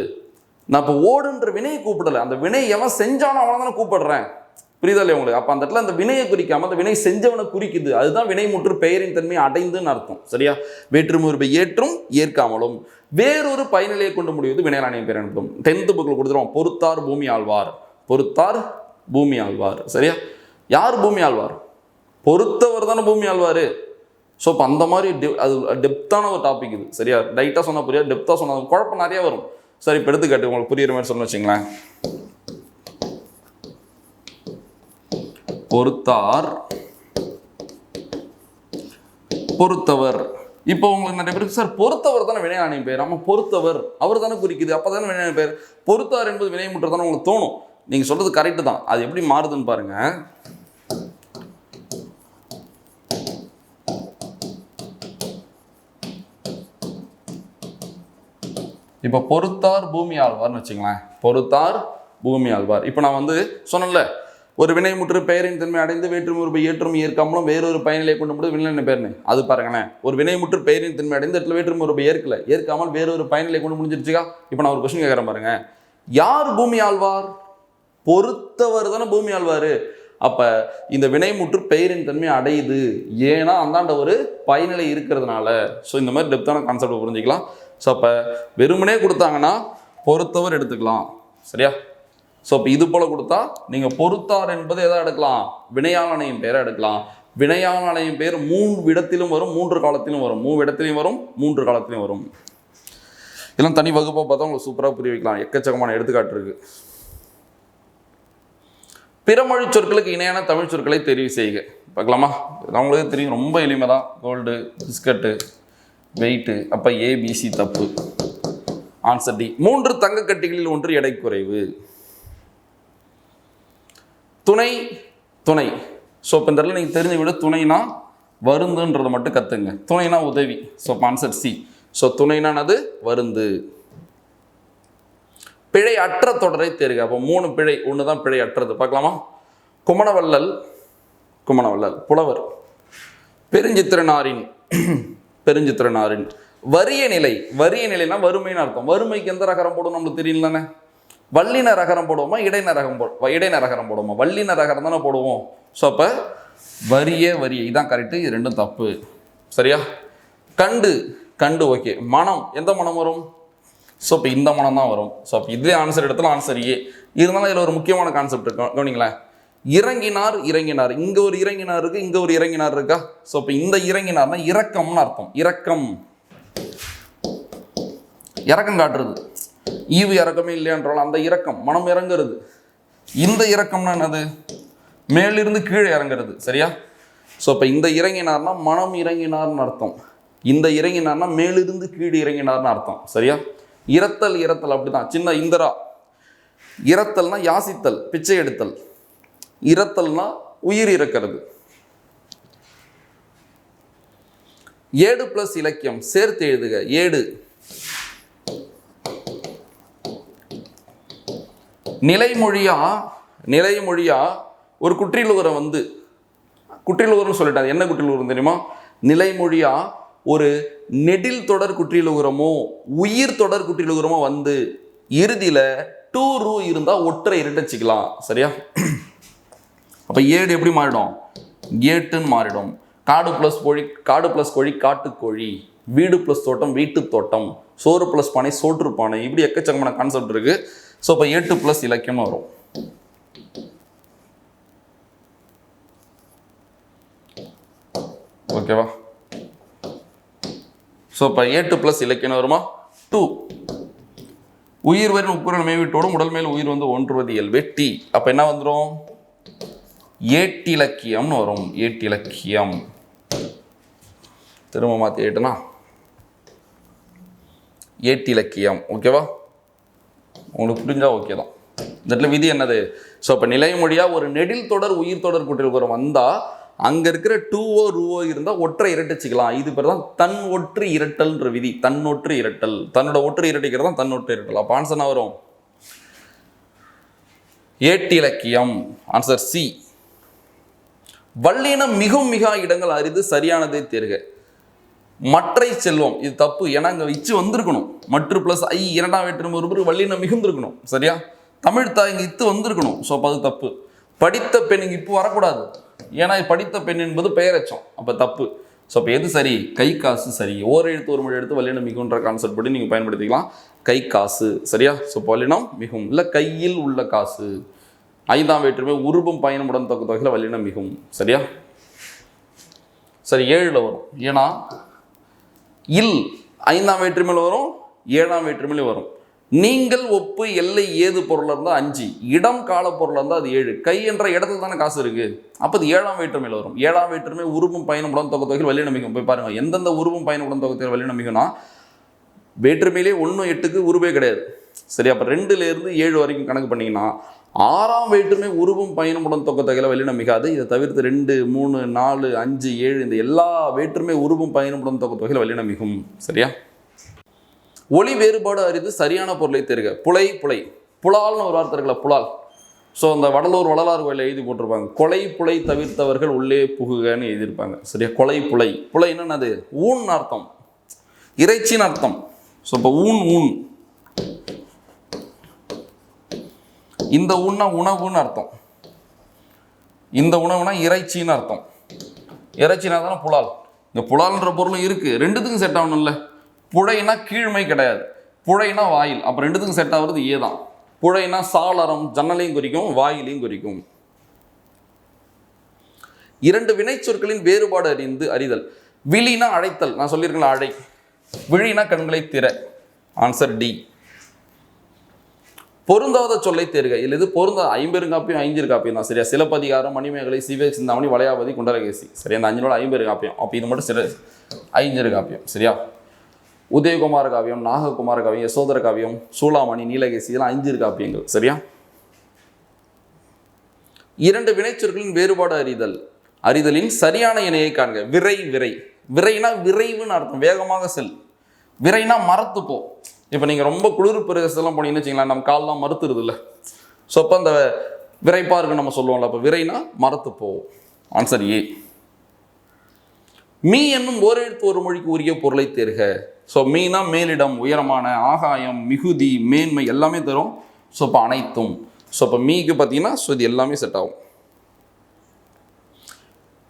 நான் இப்போ ஓடுன்ற வினையை கூப்பிடலை, அந்த வினை எவன் செஞ்சானோ அவனை தானே கூப்பிடுறேன். புரியுதா இல்லையா உங்களுக்கு? அப்போ அந்த இடத்துல அந்த வினையை குறிக்காமல் அந்த வினை செஞ்சவனை குறிக்குது. அதுதான் வினைமுற்று பெயரின் தன்மை அடைந்துன்னு அர்த்தம். சரியா? வேற்றுமை உருவை ஏற்றும் ஏற்காமலும் வேறொரு பயனிலையை கொண்டு முடிவது வினையாளனின் பெயர் எனப்படும். 10th புக்கில் கொடுத்துருவோம், பொறுத்தார் பூமி ஆழ்வார். பொறுத்தார் பூமி ஆழ்வார். சரியா? யார் பூமி ஆழ்வார்? பொறுத்தவர் தானே பூமி ஆழ்வார். ஸோ இப்போ அந்த மாதிரி அது டெப்த்தான ஒரு டாபிக் இது. சரியா? டைட்டாக சொன்னால் புரியாது, டெப்த்தாக சொன்னால் குழப்பம் நிறையா வரும். சரி, இப்போ எடுத்துக்காட்டு உங்களுக்கு புரியுற மாதிரி சொன்ன வச்சுங்களேன். பொறுத்தார், பொறுத்தவர். இப்போ உங்களுக்கு நிறைய பேருக்கு சார் பொறுத்தவர் தானே வினையாளனின் பெயர். ஆமாம், பொறுத்தவர் அவர் தானே குறிக்குது, அப்போ தானே வினையாளனின் பெயர். பொறுத்தார் என்பது வினைமுற்று தானே உங்களுக்கு தோணும். நீங்கள் சொல்கிறது கரெக்டு தான். அது எப்படி மாறுதுன்னு பாருங்க. இப்போ பொறுத்தார் பூமி ஆழ்வார்னு வச்சுங்களேன். பொறுத்தார் பூமி ஆழ்வார். இப்போ நான் சொன்னேன்ல, ஒரு வினைமுற்று பெயரின் தன்மை அடைந்து வேற்றுமை உருவை ஏற்றும் ஏற்காமலும் வேறொரு பயனிலையை கொண்டு முடியாது வினையாளனின் பெயர்னு. அது பாருங்களேன், ஒரு வினைமுற்று பெயரின் தன்மை அடைந்து இடத்துல வேற்றுமை உருவை ஏற்காமல் வேறொரு பயனிலை கொண்டு முடிஞ்சிருச்சுக்கா. இப்போ நான் ஒரு கொஸ்டின் கேட்குறேன் பாருங்க, யார் பூமி ஆழ்வார்? பொறுத்தவர் தானே பூமி ஆழ்வார். அப்போ இந்த வினைமுற்று பெயரின் தன்மை அடையுது, ஏன்னா அந்தாண்ட ஒரு பயனிலை இருக்கிறதுனால. ஸோ இந்த மாதிரி டெப்த்தான கான்செப்ட் புரிஞ்சிக்கலாம். ஸோ அப்போ வெறுமனே கொடுத்தாங்கன்னா பொறுத்தவர் எடுத்துக்கலாம். சரியா? ஸோ இப்போ இது போல் கொடுத்தா நீங்கள் பொறுத்தார் என்பது எதை எடுக்கலாம்? வினையாளனின் பெயரை எடுக்கலாம். வினையாளனின் பெயர் 3 இடத்திலும் வரும், 3 காலத்திலும் வரும். 3 இடத்திலையும் வரும், 3 காலத்திலையும் வரும். இதெல்லாம் தனி வகுப்பாக பார்த்தா உங்களுக்கு சூப்பராக புரிய வைக்கலாம். எக்கச்சக்கமான எடுத்துக்காட்டு இருக்குது. பிறமொழி சொற்களுக்கு இணையான தமிழ் சொற்களை தெரிவு செய்க. பார்க்கலாமா? அவங்களுக்கு தெரியும், ரொம்ப எளிமை தான். Gold, biscuit, weight. அப்போ ஏபிசி தப்பு. Answer D. 3 தங்க கட்டிகளில் 1 எடை குறைவு. துணை, துணை. ஸோ இப்போ இந்த இடத்துல நீங்கள் தெரிஞ்ச விட துணைனா வருந்துன்றதை மட்டும் கற்றுங்க. துணைனா உதவி. So answer C. ஸோ துணைனானது வருந்து. பிழை அற்ற தொடரை தேர்க. அப்போ 3 பிழை, 1 தான் பிழை அற்றது. பார்க்கலாமா? குமணவள்ளல், குமணவள்ளல் புலவர். பெருஞ்சித்திரனாரின், பெருஞ்சித்திரனாரின். வறிய நிலை, வறிய நிலைனா வறுமைன்னு அர்த்தம். வறுமைக்கு எந்த ரகரம் போடும் நம்மளுக்கு தெரியல தானே. வல்லின ரகரம் போடுவோமா இடைநரகரம் போடுவோமா? வல்லின ரகரம் தானே போடுவோம். ஸோ அப்போ வரியே இதான் கரெக்டு, இது ரெண்டும் தப்பு. சரியா? கண்டு ஓகே. மனம், எந்த மனம் வரும்? ஸோ இப்போ இந்த மனம் தான் வரும். ஸோ அப்போ இதுலேயே ஆன்சர் இடத்துல ஆன்சர் ஏ. இருந்தாலும் இதில் ஒரு முக்கியமான கான்செப்ட் இருக்கும், கவனிங்களேன். இறங்கினார், இங்கே ஒரு இறங்கினார் இருக்கு, இங்கே ஒரு இறங்கினார் இருக்கா? ஸோ இப்போ இந்த இறங்கினார்னா இரக்கம்னு அர்த்தம். இறக்கம் காட்டுறது. ஈவு இறக்கமே இல்லையான்றாலும் அந்த இரக்கம், மனம் இறங்குறது. இந்த இரக்கம்னா என்னது? மேலிருந்து கீழே இறங்குறது. சரியா? ஸோ இப்போ இந்த இறங்கினார்னா மனம் இறங்கினார்னு அர்த்தம். இந்த இறங்கினார்னா மேலிருந்து கீழே இறங்கினார்னு அர்த்தம். சரியா? இரத்தல் அப்படிதான். சின்ன இந்திரா. இரத்தல்னா யாசித்தல், பிச்சை எடுத்தல். இரத்தல்னா உயிர் இறக்கிறது. ஏடு பிளஸ் இலக்கியம் சேர்த்து எழுதுக. ஏடு நிலைமொழியா ஒரு குற்றியலுகரம் வந்து குற்றியலுகரம் சொல்லிட்டாங்க. என்ன குற்றியலுகரம் தெரியுமா? நிலைமொழியா ஒரு நெடில் தொடர் குற்றியலுகரமோ உயிர் தொடர் குற்றியலுகரமோ வந்து இறுதியில் டூ ரூ இருந்தால் ஒற்றை இரட்டச்சிக்கலாம். சரியா? அப்போ ஏடு எப்படி மாறிடும்? ஏட்டுன்னு மாறிடும். காடு ப்ளஸ் கோழி காட்டுக்கோழி, வீடு ப்ளஸ் தோட்டம் வீட்டு தோட்டம், சோறு ப்ளஸ் பானை சோற்று பானை, இப்படி எக்கச்சக்கமான கான்செப்ட் இருக்கு. ஸோ இப்போ ஏட்டு ப்ளஸ் இலக்கியம்னு வரும். ஓகேவா? ஸோ இப்போ ஏட்டு ப்ளஸ் இலக்கியம் வருமா? 2. உயிர் வரின் உட்குரல் மேவிட்டோடும் உடல் மேல் உயிர் வந்து ஒன்றுவது இயல்பு டி. அப்போ என்ன வந்துடும்? ஏட்டிலக்கியம்னு வரும். ஏட்டிலக்கியம். திரும்ப மாற்றி ஏட்டுனா ஏட்டிலக்கியம். ஓகேவா? உங்களுக்கு புரிஞ்சா ஓகே தான். இந்த இடத்துல விதி என்னது? ஸோ இப்போ நிலைமொழியாக ஒரு நெடில் தொடர் உயிர் தொடர் குற்றியலுகரம் வந்தால் அங்கே இருக்கிற டூவோ ரூவோ இருந்தால் ஒற்றை இரட்டிச்சிக்கலாம். இது பேர் தான் தன் ஒற்று இரட்டல்ன்ற விதி. தன்னொற்று இரட்டல், தன்னோட ஒற்று இரட்டிக்கிறது தான் தன்னொற்று இரட்டல். அப்போ ஆன்சர் என்ன வரும்? ஏட்டிலக்கியம். Answer C. வல்லினம் மிக இடங்கள் அரிது, சரியானதை தேர்க. மற்றை செல்வம், இது தப்பு. ஏன்னா இங்கே இச்சு வந்திருக்கணும். மற்ற பிளஸ் ஐ இரண்டாம் வேற்றுமை ஒரு வல்லினம் மிகுந்திருக்கணும். சரியா? தமிழ் தாய் இங்கே இத்து வந்திருக்கணும். ஸோ அப்போ அது தப்பு. படித்த பெண் இங்கே இப்போ வரக்கூடாது. ஏன்னா படித்த பெண் என்பது பெயரச்சம். அப்போ தப்பு. ஸோ அப்போ எது சரி? கை காசு சரி. ஓர் எழுத்து ஒரு மொழி எடுத்து வல்லினம் மிகுன்ற கான்செப்ட் படி நீங்கள் பயன்படுத்திக்கலாம். கை காசு. சரியா? ஸோ வல்லினம் மிகும். இல்லை கையில் உள்ள காசு. ஐந்தாம் வேற்றுமை உருபம் பயணமுடன் தொகையில் வல்லினம் மிகும். சரியா? சரி, 7ல் வரும். ஏன்னா இல் ஐந்தாம் வேற்றுமையில் வரும், 7ஆம் வேற்றுமையில வரும். நீங்கள் ஒப்பு எல்லை ஏது பொருளாக இருந்தால் 5, இடம் கால பொருளாக இருந்தால் அது 7. கை என்ற இடத்துல தானே காசு இருக்கு. அப்போ அது 7ஆம் வேற்றுமையில் வரும். 7ஆம் வேற்றுமை உருவம் பயணமுடன் தொகையில் வல்லினம் மிகும். போய் பாருங்க, எந்தெந்த உருவம் பயணமுடன் தொகையில் வல்லினம் மிகும்னா வேற்றுமையிலே 1 8க்கு உருவே கிடையாது. சரி, அப்போ 2லேருந்து 7 வரைக்கும் கணக்கு பண்ணிங்கன்னா 6ஆம் வேற்றுமை உருவம் பயணமுடன் தொகையில் வல்லினம் மிகாது. இதை தவிர்த்து 2 3 4 5 7 இந்த எல்லா வேற்றுமை உருவம் பயணமுடன் தொகையில் வல்லினம் மிகும். சரியா? ஒளி வேறுபாடு அறிந்து சரியான பொருளை தேர்க. புலால்னு ஒரு வார்த்தை இருக்குல்ல, புலால். ஸோ அந்த வடலூர் கோயிலில் எழுதி போட்டிருப்பாங்க, கொலை புலை தவிர்த்தவர்கள் உள்ளே புகுகன்னு எழுதியிருப்பாங்க. சரியா? கொலை புலை என்னது? ஊன் அர்த்தம், இறைச்சின்னு அர்த்தம். ஸோ இப்போ ஊன் இந்த ஊன்னா உணவுன்னு அர்த்தம். இந்த உணவுனா இறைச்சின்னு அர்த்தம். இறைச்சினா தானே புலால். இந்த புலால்ன்ற பொருளும் இருக்குது. ரெண்டுத்துக்கும் செட் ஆகணும்ல. புழைனா கீழ்மை கிடையாது, புழைனா வாயில். அப்போ ரெண்டுத்துக்கும் செட் ஆகுறது ஏ தான். புழைனா சாளரம், ஜன்னலையும் குறிக்கும், வாயிலையும் குறிக்கும். 2 வினைச்சொற்களின் வேறுபாடு அறிதல். விழினா அழைத்தல், நான் சொல்லியிருக்கேன் அழை. விழினா கண்களை திற. Answer D. பொருந்தாத சொல்லை தேர்க. இல்லை இது பொருந்தாத 50 காப்பியம் 5 காப்பியம் தான். சரியா? சிலப்பதிகாரம், மணிமேகலை, சிவ சிந்தாமணி, வளையாபதி, குண்டலகேசி. சரியா? அந்த 5 50 காப்பியம். அப்போ இது மட்டும் 5 காப்பியம். சரியா? உதயகுமார காவியம், நாககுமார காவியம், யசோதர காவியம், சூளாமணி, நீலகேசி, இதெல்லாம் 5 காப்பியங்கள். சரியா? 2 வினைச்சொற்களின் வேறுபாடு அறிதலின் சரியான இணையை காண்க. விரைனா விரைவுன்னு அர்த்தம், வேகமாக செல். விரைனா மரத்து போ. இப்போ நீங்கள் ரொம்ப குளிர் பிரதேசத்தெல்லாம் போனீங்கன்னு வச்சுங்களேன், நம்ம கால்லாம் மறுத்துருது இல்லை. ஸோ அப்போ அந்த விரைப்பாக இருக்குன்னு நம்ம சொல்லுவோம்ல, அப்போ விரைனா மரத்து போ. Answer A. மீ என்னும் ஓரெழுத்து ஒரு மொழிக்கு உரிய பொருளை தேர்க. ஸோ மீனா மேலிடம், உயரமான, ஆகாயம், மிகுதி, மேன்மை எல்லாமே தரும். ஸோ இப்போ அனைத்தும். ஸோ இப்போ மீக்கு பார்த்தீங்கன்னா ஸோ இது எல்லாமே செட் ஆகும்.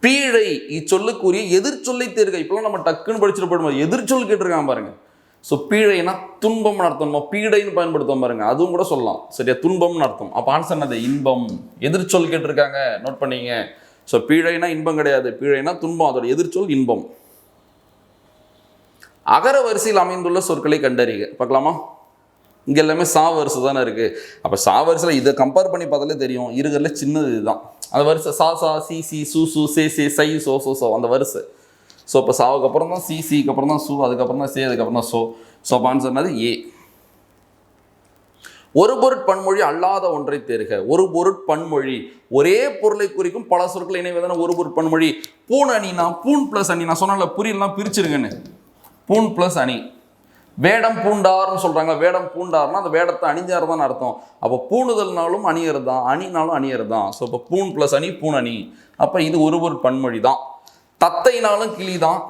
பீழை இச்சொல்லுக்குரிய எதிர்ச்சொல்லை தேர்க. இப்பெல்லாம் நம்ம டக்குன்னு படிச்சுட்டு போயிடுவோம், எதிர்ச்சொல் கேட்டிருக்காங்க பாருங்க. ஸோ பீழைனா துன்பம்னு அர்த்தம், நம்ம பீடைன்னு பயன்படுத்துவோம் பாருங்க, அதுவும் கூட சொல்லலாம். சரியா, துன்பம்னு அர்த்தம். அப்போ ஆன்சர் என்னது? இன்பம். எதிர்ச்சொல் கேட்டிருக்காங்க, நோட் பண்ணீங்க. ஸோ பீழைனா இன்பம் கிடையாது, பீழைனா துன்பம், அதோட எதிர்ச்சொல் இன்பம். அகர வரிசையில் அமைந்துள்ள சொற்களை கண்டறிக. பார்க்கலாமா? இங்கே எல்லாமே சா வரிசை தானே இருக்குது. அப்போ சா வரிசையில் இதை கம்பேர் பண்ணி பார்த்தாலே தெரியும், இருக்கிறதுல சின்னது இதுதான். அந்த வரிசை சா சா சி சி சு சு சே சே சை சோ சோ சோ அந்த வரிசை. ஸோ இப்போ சாவுக்கு அப்புறம் தான் சி, சிக்கு அப்புறம் தான் சு, அதுக்கப்புறம் தான் சே, அதுக்கப்புறம் தான் சோ. ஸோ அப்போ ஆன்சர் என்னது? ஏ. ஒரு பொருட்பன்மொழி அல்லாத ஒன்றை தேர்க. ஒரு பொருட்பன்மொழி ஒரே பொருளை குறிக்கும் பல சொற்களை இணைவதான ஒரு பொருட்பன்மொழி. பூன் அணினா பூன் பிளஸ் அணி. நான் சொன்னால புரியலாம், பிரிச்சிருங்கன்னு. பூன் பிளஸ் அணி. வேடம் பூண்டார்னு சொல்றாங்க. வேடம் பூண்டார்னா அந்த வேடத்தை அணிஞ்சார் தான் அர்த்தம். அப்போ பூணுதல்னாலும் அணியர் தான், அணினாலும் அணியர் தான். ஸோ இப்போ பூன் பிளஸ் அணி பூன் அணி. அப்போ இது ஒரு பொருட்பன்மொழி தான். தத்தைனாலும் கிளி தான்,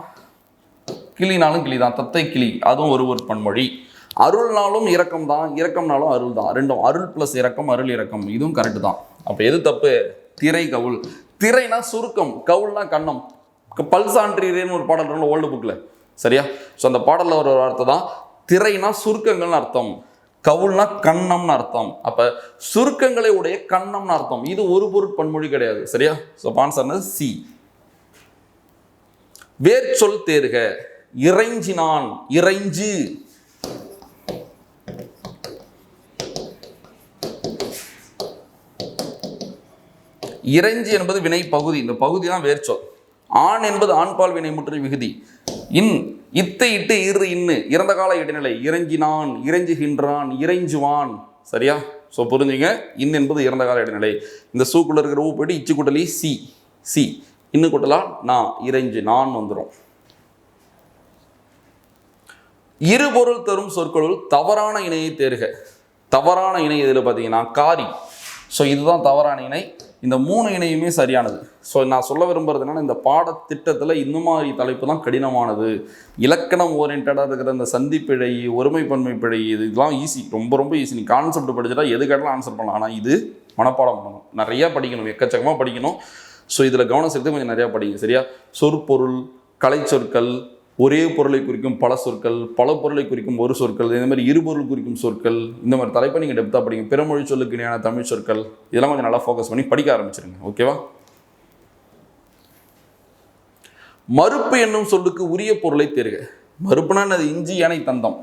கிளினாலும் கிளி தான், தத்தை கிளி, அதுவும் ஒரு பொருட்பன்மொழி. அருள்னாலும் இரக்கம் தான், இரக்கம்னாலும் அருள் தான். ரெண்டும் அருள் பிளஸ் இரக்கம், அருள் இரக்கம், இதுவும் கரெக்டு தான். அப்போ எது தப்பு? திரை கவுள். திரைனா சுருக்கம், கவுள்னா கண்ணம். பல்சான்றின்னு ஒரு பாடல் இருக்கு ஓல்டு புக்கில். சரியா? ஸோ அந்த பாடலில் ஒரு வார்த்தை தான். திரைனா சுருக்கங்கள்னு அர்த்தம், கவுள்னா கண்ணம்னு அர்த்தம். அப்போ சுருக்கங்களை உடைய கண்ணம்னு அர்த்தம். இது ஒரு பொருட்பன்மொழி கிடையாது. சரியா? So answer C. வேர்ச்சொல் தேர்க. இறைஞ்சினான், இறைஞ்சு. இறைஞ்சி என்பது வினை பகுதி, இந்த பகுதி தான் வேர்ச்சொல். ஆண் என்பது ஆண்பால் வினை முற்று விகுதி. இன் இத்து இட்டு இரு இன்னு இறந்த கால இடைநிலை. இறைஞ்சினான், இறைஞ்சுகின்றான், இறைஞ்சுவான். சரியா? ஸோ புரிஞ்சுங்க, இன் என்பது இறந்த கால இடைநிலை. இந்த சூக்குள்ள இருக்கிற ஊ போயிட்டு இச்சு கூட்டலி சி, சி இன்னும் கூட்டலா நான், இறைஞ்சு நான் வந்துடும். இருபொருள் தரும் சொற்களுள் தவறான இணையை தேர்க. தவறான இணை இதில் பார்த்தீங்கன்னா காரி. ஸோ இதுதான் தவறான இணை. இந்த 3 இணையுமே சரியானது. ஸோ நான் சொல்ல விரும்புறதுனால இந்த பாடத்திட்டத்தில் இந்த மாதிரி தலைப்பு தான் கடினமானது. இலக்கணம் ஓரியன்டாக இருக்கிற இந்த சந்திப்பிழை, ஒருமைப்பன்மை பிழை, இதெல்லாம் ஈஸி, ரொம்ப ரொம்ப ஈஸி. நீ கான்செப்ட் படிச்சுட்டா எது கேட்டாலும் ஆன்சர் பண்ணலாம். ஆனால் இது மனப்பாடம் பண்ணணும், நிறையா படிக்கணும், எக்கச்சக்கமாக படிக்கணும். ஸோ இதில் கவனம் செலுத்தி கொஞ்சம் நிறையா படிங்க. சரியா? சொற்பொருள், கலை சொற்கள், ஒரே பொருளை குறிக்கும் பல சொற்கள், பல பொருளை குறிக்கும் ஒரு சொற்கள், இந்த மாதிரி இருபொருள் குறிக்கும் சொற்கள், இந்த மாதிரி தலைப்பை நீங்கள் டெப்த்தாக படிங்க. பிறமொழி சொல்லுக்கு இணையான தமிழ் சொற்கள், இதெல்லாம் கொஞ்சம் நல்லா ஃபோக்கஸ் பண்ணி படிக்க ஆரம்பிச்சிருங்க. ஓகேவா? மறுப்பு என்னும் சொல்லுக்கு உரிய பொருளை தேர்க. மறுப்புனா அது இஞ்சி, யானை, தந்தம்,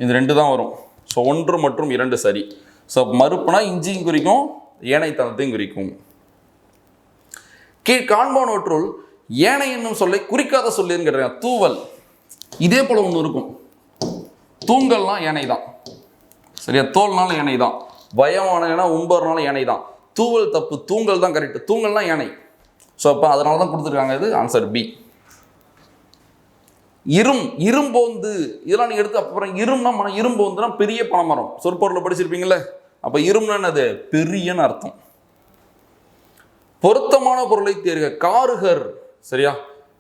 இது 2 தான் வரும். ஸோ 1 மற்றும் 2 சரி. ஸோ மறுப்புனா இஞ்சியும் குறிக்கும், ஏனை தந்தத்தையும் குறிக்கும். கீழ் காண்பானவற்றுள் ஏனை என்னும் சொல்லை குறிக்காத சொல்லுன்னு கேட்டாங்க. தூவல், இதே போல ஒன்று இருக்கும். தூங்கல்னா ஏனை தான். சரியா? தோல்னாலும் ஏனை தான். பயமானா உம்பர்னாலும் ஏனை தான். தூவல் தப்பு, தூங்கல் தான் கரெக்ட். தூங்கல்னா ஏனை. ஸோ அப்போ அதனால தான் கொடுத்துருக்காங்க. இது ஆன்சர் பி. இரும்போந்து, இதெல்லாம் நீங்கள் எடுத்து அப்புறம் இரும்னா இரும்போந்துனா பெரிய பனைமரம், சொற்பொருளை படிச்சிருப்பீங்களே. அப்போ இரும்னா என்னது? பெரியன்னு அர்த்தம். பொருத்தமான பொருளை தேர்க. காருகர். சரியா?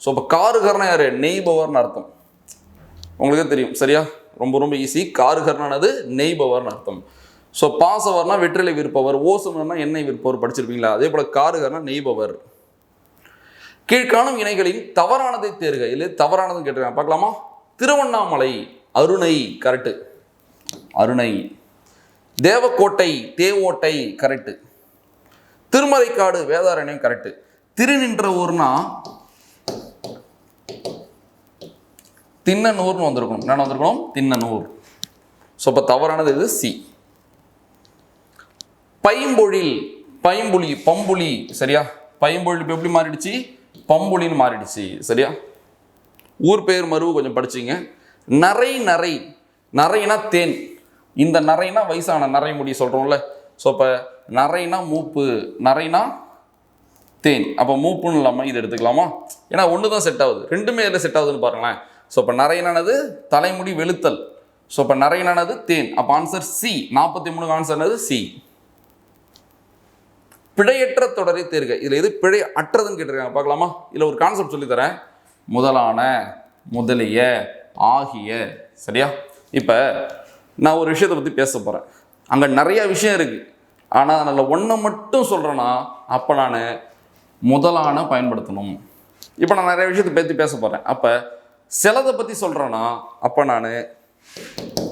ஸோ இப்போ காருகர்னா யாரு? நெய்பவர்னு அர்த்தம். உங்களுக்கே தெரியும். சரியா? ரொம்ப ரொம்ப ஈஸி. காருகர்னானது நெய்பவர்னு அர்த்தம். ஸோ பாசவர்னா வெற்றிலை விற்பவர், ஓசுமர்னா எண்ணெய் விற்பவர், படிச்சிருப்பீங்களா? அதே போல காருகர்னா நெய்பவர். கீழ்காணும் இணைகளின் தவறானதை தேர்க. இல்லை தவறானதுன்னு கேட்டிருக்காங்க. பார்க்கலாமா? திருவண்ணாமலை, அருணை, கரெக்டு, அருணை. தேவக்கோட்டை, தேவோட்டை, கரெக்டு. திருமறைக்காடு, வேதாரண்யம், கரெக்டு. திருநின்ற ஊர்னா திண்ணனூர்னு வந்திருக்கணும். என்ன வந்திருக்கணும்? திண்ணனூர். ஸோ இப்போ தவறானது இது சி. பைம்பொழில், பைம்புலி, பம்புலி. சரியா? பைம்பொழில் இப்போ எப்படி மாறிடுச்சு? பம்புலின்னு மாறிடுச்சு. சரியா? ஊர் பெயர் மருவு கொஞ்சம் படிச்சிங்க. நரை, நரை, நரைனா தேன். இந்த நரைனா வயசான நரை முடி சொல்கிறோம்ல. ஸோ இப்போ நரைனா மூப்பு, நரைனா தேன். அப்போ மூப்புன்னு இல்லாமல் இது எடுத்துக்கலாமா? ஏன்னா ஒன்று தான் செட் ஆகுது, 2மே எதில் செட் ஆகுதுன்னு பாருங்களேன். ஸோ இப்போ நரைனானது தலைமுடி வெளுத்தல். ஸோ இப்போ நரைனானது தேன். அப்போ ஆன்சர் சி. 43 ஆன்சர்னது சி. பிழையற்ற தொடரை தேர்க. இதில் எது பிழை அற்றதுன்னு கேட்டிருக்காங்க. பார்க்கலாமா? இதில் ஒரு கான்செப்ட் சொல்லித்தரேன். முதலான, முதலிய, ஆகிய. சரியா? இப்போ நான் ஒரு விஷயத்தை பற்றி பேச போகிறேன். அங்கே நிறைய விஷயம் இருக்குது. ஆனால் அதில் ஒன்றை மட்டும் சொல்கிறேன்னா அப்போ நான் முதலான பயன்படுத்தணும். இப்போ நான் நிறைய விஷயத்தை பற்றி பேச போகிறேன். அப்போ சிலதை பற்றி சொல்கிறேன்னா அப்போ நான்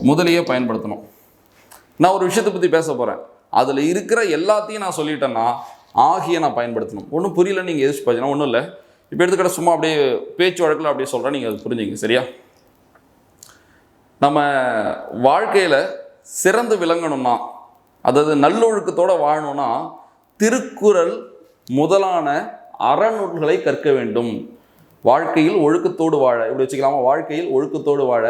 முதலியே பயன்படுத்தணும். நான் ஒரு விஷயத்தை பற்றி பேச போகிறேன், அதில் இருக்கிற எல்லாத்தையும் நான் சொல்லிட்டேன்னா ஆகிய நான் பயன்படுத்தணும். ஒன்றும் புரியல நீங்கள் எதிர்த்து பார்த்தீங்கன்னா ஒன்றும் இல்லை. இப்போ எடுத்துக்கிட்ட சும்மா அப்படியே பேச்சு வழக்கில் அப்படியே சொல்கிறேன், நீங்கள் அது புரிஞ்சுங்க. சரியா? நம்ம வாழ்க்கையில் சிறந்து விளங்கணும்னா, அதாவது நல்லொழுக்கத்தோடு வாழணும்னா திருக்குறள் முதலான அறநூல்களை கற்க வேண்டும். வாழ்க்கையில் ஒழுக்கத்தோடு வாழ, இப்படி வச்சுக்கலாமா? வாழ்க்கையில் ஒழுக்கத்தோடு வாழ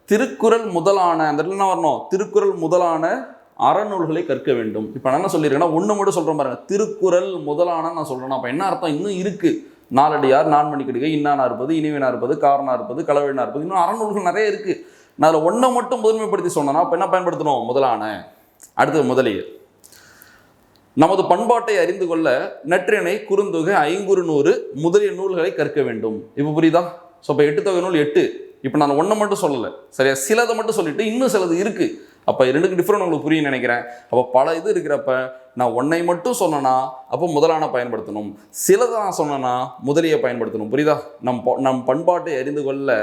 திருக்குறள் முதலான, அந்த இடத்துல என்ன வரணும்? திருக்குறள் முதலான அறநூல்களை கற்க வேண்டும். இப்போ நான் என்ன சொல்லியிருக்கேன்னா ஒன்று மட்டும் சொல்கிறேன் பாருங்க, திருக்குறள் முதலான நான் சொல்கிறேன்னா அப்போ என்ன அர்த்தம்? இன்னும் இருக்குது. நாலடியார், நான்மணி கடிகை, இன்னானா இருப்பது, இனிவினா இருப்பது, காரணா இருப்பது, களவினா இருப்பது, இன்னும் அறநூல்கள் நிறைய இருக்குது. நான் அதில் ஒன்றை மட்டும் முதன்மைப்படுத்தி சொன்னேன்னா அப்போ என்ன பயன்படுத்தணும்? முதலான. அடுத்தது முதலிய. நமது பண்பாட்டை அறிந்து கொள்ள நற்றிணை, குறுந்தொகை, ஐங்குறுநூறு முதலிய நூல்களை கற்க வேண்டும். இப்போ புரியுதா? ஸோ இப்போ 8 தொகை நூல் 8. இப்போ நான் ஒன்றை மட்டும் சொல்லலை, சரியா? சிலதை மட்டும் சொல்லிட்டு இன்னும் சிலது இருக்குது. அப்போ ரெண்டுக்கு டிஃப்ரெண்ட் உங்களுக்கு புரியும் நினைக்கிறேன். அப்போ பல இது இருக்கிறப்ப நான் ஒன்றை மட்டும் சொன்னேன்னா அப்போ முதலான பயன்படுத்தணும், சிலதை நான் சொன்னேன்னா முதலியை பயன்படுத்தணும். புரியுதா? நம் பண்பாட்டை அறிந்து கொள்ள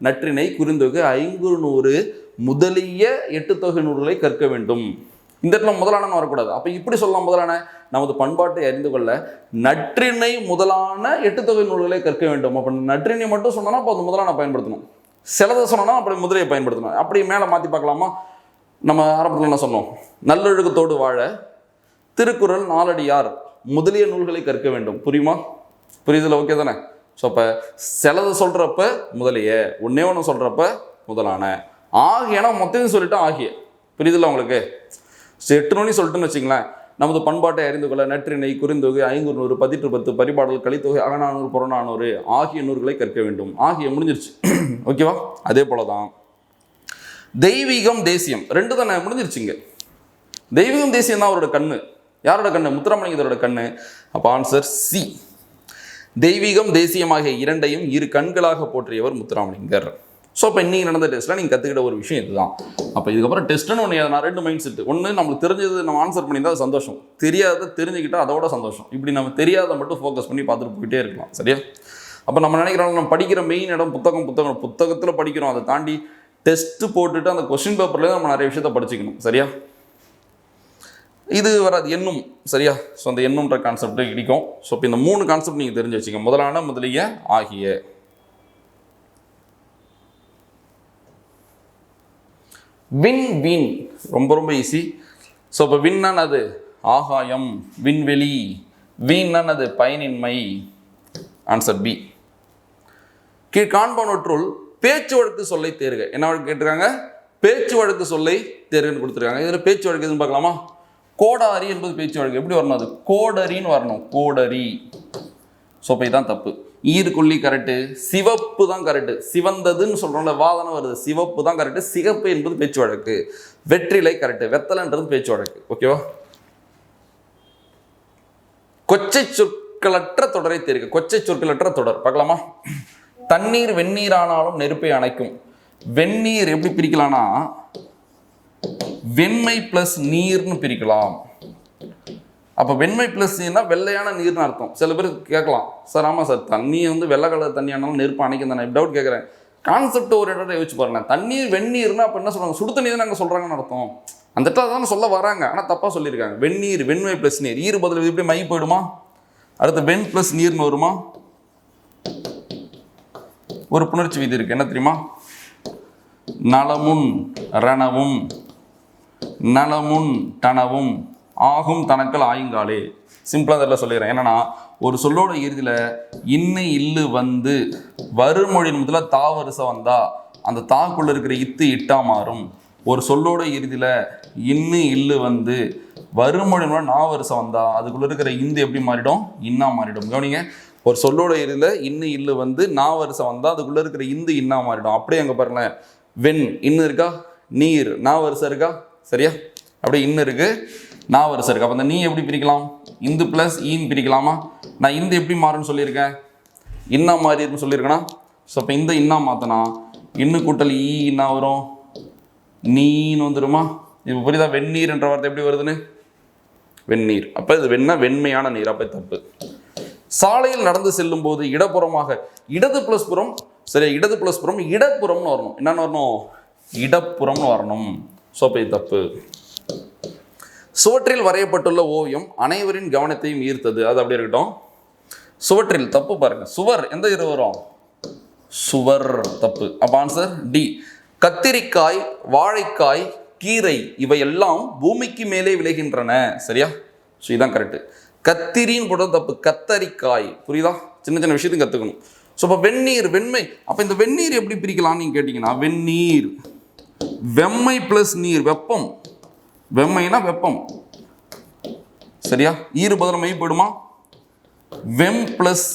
நற்றிணை, குறுந்தொகை, ஐங்குறுநூறு முதலிய 8 தொகை நூல்களை கற்க வேண்டும். இந்த இடத்துல முதலான வரக்கூடாது. அப்போ இப்படி சொல்லலாம், முதலான நமது பண்பாட்டை அறிந்து கொள்ள நற்றிணை முதலான 8 தொகை நூல்களை கற்க வேண்டும். அப்போ நற்றிணை மட்டும் சொன்னோன்னா அப்போ அது முதலான பயன்படுத்தணும், சிலதை சொன்னோன்னா அப்படி முதலையை பயன்படுத்தணும். அப்படி மேலே மாற்றி பார்க்கலாமா? நம்ம ஆரம்பத்தில் என்ன சொன்னோம்? நல்லொழுக்கத்தோடு வாழ திருக்குறள், நாலடியார் முதலிய நூல்களை கற்க வேண்டும். புரியுமா? புரியுதுல? ஓகே தானே? ஸோ அப்போ சிலதை சொல்கிறப்ப முதலிய, ஒன்றே ஒன்று சொல்கிறப்ப முதலான, ஆகியனா மொத்தத்தையும் சொல்லிட்டா ஆகிய. புரியுதுல்ல உங்களுக்கு? 8 நூலி சொல்லிட்டுன்னு வச்சிங்களேன். நமது பண்பாட்டை அறிந்து கொள்ள நற்றிணை, குறுந்தொகை, ஐங்குறுநூறு, 10 பரிபாடல், கலித்தொகை, அகநானூறு, புறநானூறு ஆகிய நூல்களை கற்க வேண்டும். ஆகிய முடிஞ்சிருச்சு. ஓகேவா? அதே போல தான் தெய்வீகம், தேசியம் 2 தானே முடிஞ்சிருச்சுங்க. தெய்வீகம், தேசியம் தான் அவரோட கண்ணு. யாரோட கண்ணு? முத்துராமலிங்கத்தோட கண்ணு. அப்போ ஆன்சர் சி. தெய்வீகம், தேசியமாகிய இரண்டையும் இரு கண்களாக போற்றியவர் முத்துராமலிங்கர். ஸோ இப்போ இன்றைக்கி நடந்த டெஸ்ட்டில் நீங்கள் கற்றுக்கிட்ட ஒரு விஷயம் இதுதான். அப்போ இதுக்கப்புறம் டெஸ்ட்டுன்னு ஒன்று நான் 2 மைண்ட் செட்டு. ஒன்று, நம்மளுக்கு தெரிஞ்சது நம்ம ஆன்சர் பண்ணியிருந்தால் சந்தோஷம், தெரியாத தெரிஞ்சுக்கிட்டால் அதோட சந்தோஷம். இப்படி நம்ம தெரியாத மட்டும் ஃபோக்கஸ் பண்ணி பார்த்துட்டு போயிட்டே இருக்கலாம். சரியா? அப்போ நம்ம நினைக்கிறோம் நம்ம படிக்கிற மெயின் இடம் புத்தகத்தில் படிக்கிறோம். அதை தாண்டி டெஸ்ட்டு போட்டுட்டு அந்த கொஸ்டின் பேப்பர்லேயே நம்ம நிறைய விஷயத்த படிச்சுக்கணும். சரியா? இது வராது எண்ணும். சரியா? ஸோ அந்த எண்ணுன்ற கான்செப்ட் கிடைக்கும். ஸோ இப்போ இந்த 3 கான்செப்ட் நீங்கள் தெரிஞ்சு வச்சுங்க. முதலான, முதலிய, ஆகிய. விண், வீண் ரொம்ப ரொம்ப ஈஸி. ஸோ இப்போ விண்ணான் அது ஆகாயம், விண்வெளி. வீணான் அது பயனின்மை. Answer B. கீழ்காண்பனவற்றுள் பேச்சு வழக்கு சொல்லை தேர்க. என்ன வழக்கு கேட்டிருக்காங்க? பேச்சு வழக்கு சொல்லை தேர்கன்னு கொடுத்துருக்காங்க. இதில் பேச்சு வழக்கு எதுன்னு பார்க்கலாமா? கோடாரி என்பது பேச்சு வழக்கு. எப்படி வரணும்? அது கோடரின்னு வரணும். கோடரி. ஸோ இப்போ இதுதான் தப்பு. ஈர்க்குள்ளி கரெக்டு, சிவப்பு தான் கரெக்டு. சிவந்ததுன்னு சொல்கிறோம்ல, வாதனை வருது, சிவப்பு தான் கரெக்டு. சிகப்பு என்பது பேச்சு வழக்கு. வெற்றிலை கரெக்டு. வெத்தலைன்றது பேச்சு வழக்கு. ஓகேவா? கொச்சை சொற்களற்ற தொடரை தேர்க. கொச்சை சொற்களற்ற தொடர் பார்க்கலாமா? தண்ணீர் வெந்நீர் ஆனாலும் நெருப்பை அணைக்கும். வெந்நீர் எப்படி பிரிக்கலாம்னா வெண்மை பிளஸ் நீர்னு பிரிக்கலாம். அப்போ வெண்மை பிளஸ் நீர்னா வெள்ளையான நீர்னு அர்த்தம். சில பேர் கேட்கலாம், சார் ஆமாம் சார், தண்ணி வெள்ளை கலர் தண்ணி ஆனாலும் நெருப்பு அணைக்கும் தானே? டவுட் கேட்குறேன். கான்செப்ட் ஒரு இடத்துல யோசிச்சு பாருங்களேன். தண்ணீர் வெந்நீர்னா அப்போ என்ன சொல்கிறாங்க? சுடு தண்ணி தான் அங்கே சொல்கிறாங்கன்னு அர்த்தம். அந்த இடத்துல தான் சொல்ல வராங்க, ஆனால் தப்பாக சொல்லியிருக்காங்க. வெந்நீர், வெண்மை பிளஸ் நீர். ஈர் பதில் எப்படி மை போயிடுமா? அடுத்து வெண் பிளஸ் நீர்னு வருமா? ஒரு புணர்ச்சி விதி இருக்கு, என்ன தெரியுமா? நலமுன் ரணவும் நலமுன் தனவும் ஆகும் தனக்கள் ஆயுங்காலே. சிம்பிளாக அதில் சொல்லிடுறேன். என்னன்னா, ஒரு சொல்லோட இறுதியில் இன்னு இல்லு வந்து வருமொழியின் முதல்ல தா வரிசை வந்தா அந்த தாக்குள்ள இருக்கிற இத்து இட்டா மாறும். ஒரு சொல்லோட இறுதியில் இன்னு இல்லு வந்து வருமொழி மூலம் நா வரிசை வந்தா அதுக்குள்ள இருக்கிற இந்து எப்படி மாறிடும்? இன்னா மாறிடும். கவனிங்க, ஒரு சொல்லோட இறுதியில் இன்னு இல்லு வந்து நா வரிசை வந்தா அதுக்குள்ள இருக்கிற இந்து இன்னா மாறிடும். அப்படியே அங்கே பாருங்களேன், வெண் இன்னு இருக்கா, நீர் நா வரிசை இருக்கா, சரியா? அப்படியே இன்னு இருக்கு, நா வரிசை இருக்கு. அப்போ அந்த நீ எப்படி பிரிக்கலாம்? இந்து பிளஸ் ஈன்னு பிரிக்கலாமா? நான் இந்து எப்படி மாறுன்னு சொல்லியிருக்கேன்? இன்னா மாறின்னு சொல்லியிருக்கேனா? ஸோ இப்போ இந்த இன்னா மாற்றினா இன்னு கூட்டல் ஈ என்ன வரும்? நீன்னு வந்துடுமா? இப்போ புரியுதா? வெந்நீர் என்ற வார்த்தை எப்படி வருதுன்னு? வெந்நீர். அப்போ இது வெண்மையான நீர். அப்போ தப்பு. சாலையில் நடந்து செல்லும் போது இடப்புறமாக, இடது பிளஸ் புறம், சரி, இடது பிளஸ் புறம் இடப்புறம்னு வரணும். என்னன்னு வரணும்? இடப்புறம்னு வரணும். ஸோ அப்போ இது தப்பு. சுவற்றில் வரையப்பட்டுள்ள ஓவியம் அனைவரின் கவனத்தையும் ஈர்த்தது. அது அப்படி இருக்கட்டும். சுவற்றில் தப்பு பாருங்க. சுவர் எந்த இரு வரும்? சுவர் தப்பு. அப்போ ஆன்சர் டி. கத்திரிக்காய், வாழைக்காய், கீரை இவையெல்லாம் பூமிக்கு மேலே விளைகின்றன. சரியா? ஸோ இதுதான் கரெக்டு. கத்திரின்னு போட்டது தப்பு. கத்தரிக்காய். புரியுதா? சின்ன சின்ன விஷயத்தையும் கற்றுக்கணும். ஸோ இப்போ வெந்நீர், வெண்மை. அப்போ இந்த வெந்நீர் எப்படி பிரிக்கலாம்னு நீங்கள் கேட்டிங்கன்னா, வெந்நீர் வெம்மை ப்ளஸ் நீர், வெப்பம். வெம்மைனா வெப்பம். சரியா? ஈறு பதில் மெய் போயிடுமா? வெம் ப்ளஸ்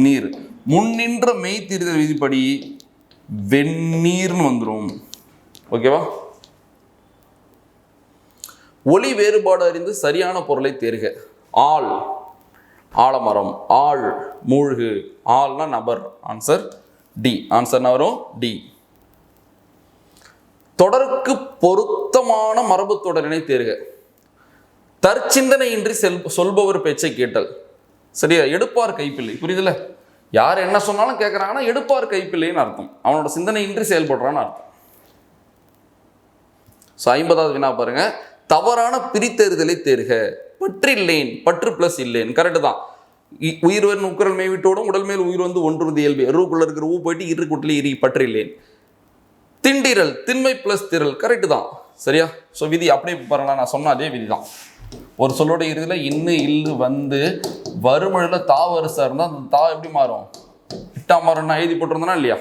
நீர். முன்னின்ற மெய் தீர்தல் விதிப்படி வெந்நீர்னு வந்துடும். ஓகேவா? ஒளி வேறுபாடு அறிந்து சரியான பொருளை தேர்க. ஆள், ஆலமரம். ஆள், மூழ்கு. ஆள்னா நபர். Answer D. ஆன்சர் என்ன வரும்? டி. தொடருக்கு பொருத்தமான மரபு தொடரினை தேர்க. தற்சிந்தனையின்றி சொல்பவர் பேச்சை கேட்டல். சரியா? எடுப்பார் கைப்பிள்ளை. புரியுதுல்ல? யார் என்ன சொன்னாலும் கேட்குறாங்கன்னா எடுப்பார் கைப்பிள்ளைன்னு அர்த்தம். அவனோட சிந்தனையின்றி செயல்படுறான்னு அர்த்தம். ஸோ 50வது வினா பாருங்க. தவறான பிரித்தெறிதலை தேர்க. பற்றில்லேன், பற்று பிளஸ் இல்லேன். கரெக்டு தான். உயிர் வரும் உக்குரல் மெய் விட்டோடும் உடல் மேல் உயிர் வந்து ஒன்றுவது இயல்பு. ரூக்குள்ள இருக்கிற ஊ போயிட்டு இரு குட்டில் இரு. பற்றில்லேன். திண்டிரல், திண்மை பிளஸ் திரள். கரெக்டு தான். சரியா? ஸோ விதி அப்படியே பாருங்களா, நான் சொன்ன அதே விதி தான். ஒரு சொல்லோட இறுதியில் இன்னு இல்லு வந்து வறுமொழியில் தா வரிசை இருந்தால் அந்த தா எப்படி மாறும்? இட்டா மாறும். நான் எழுதி போட்டிருந்தேனா இல்லையா?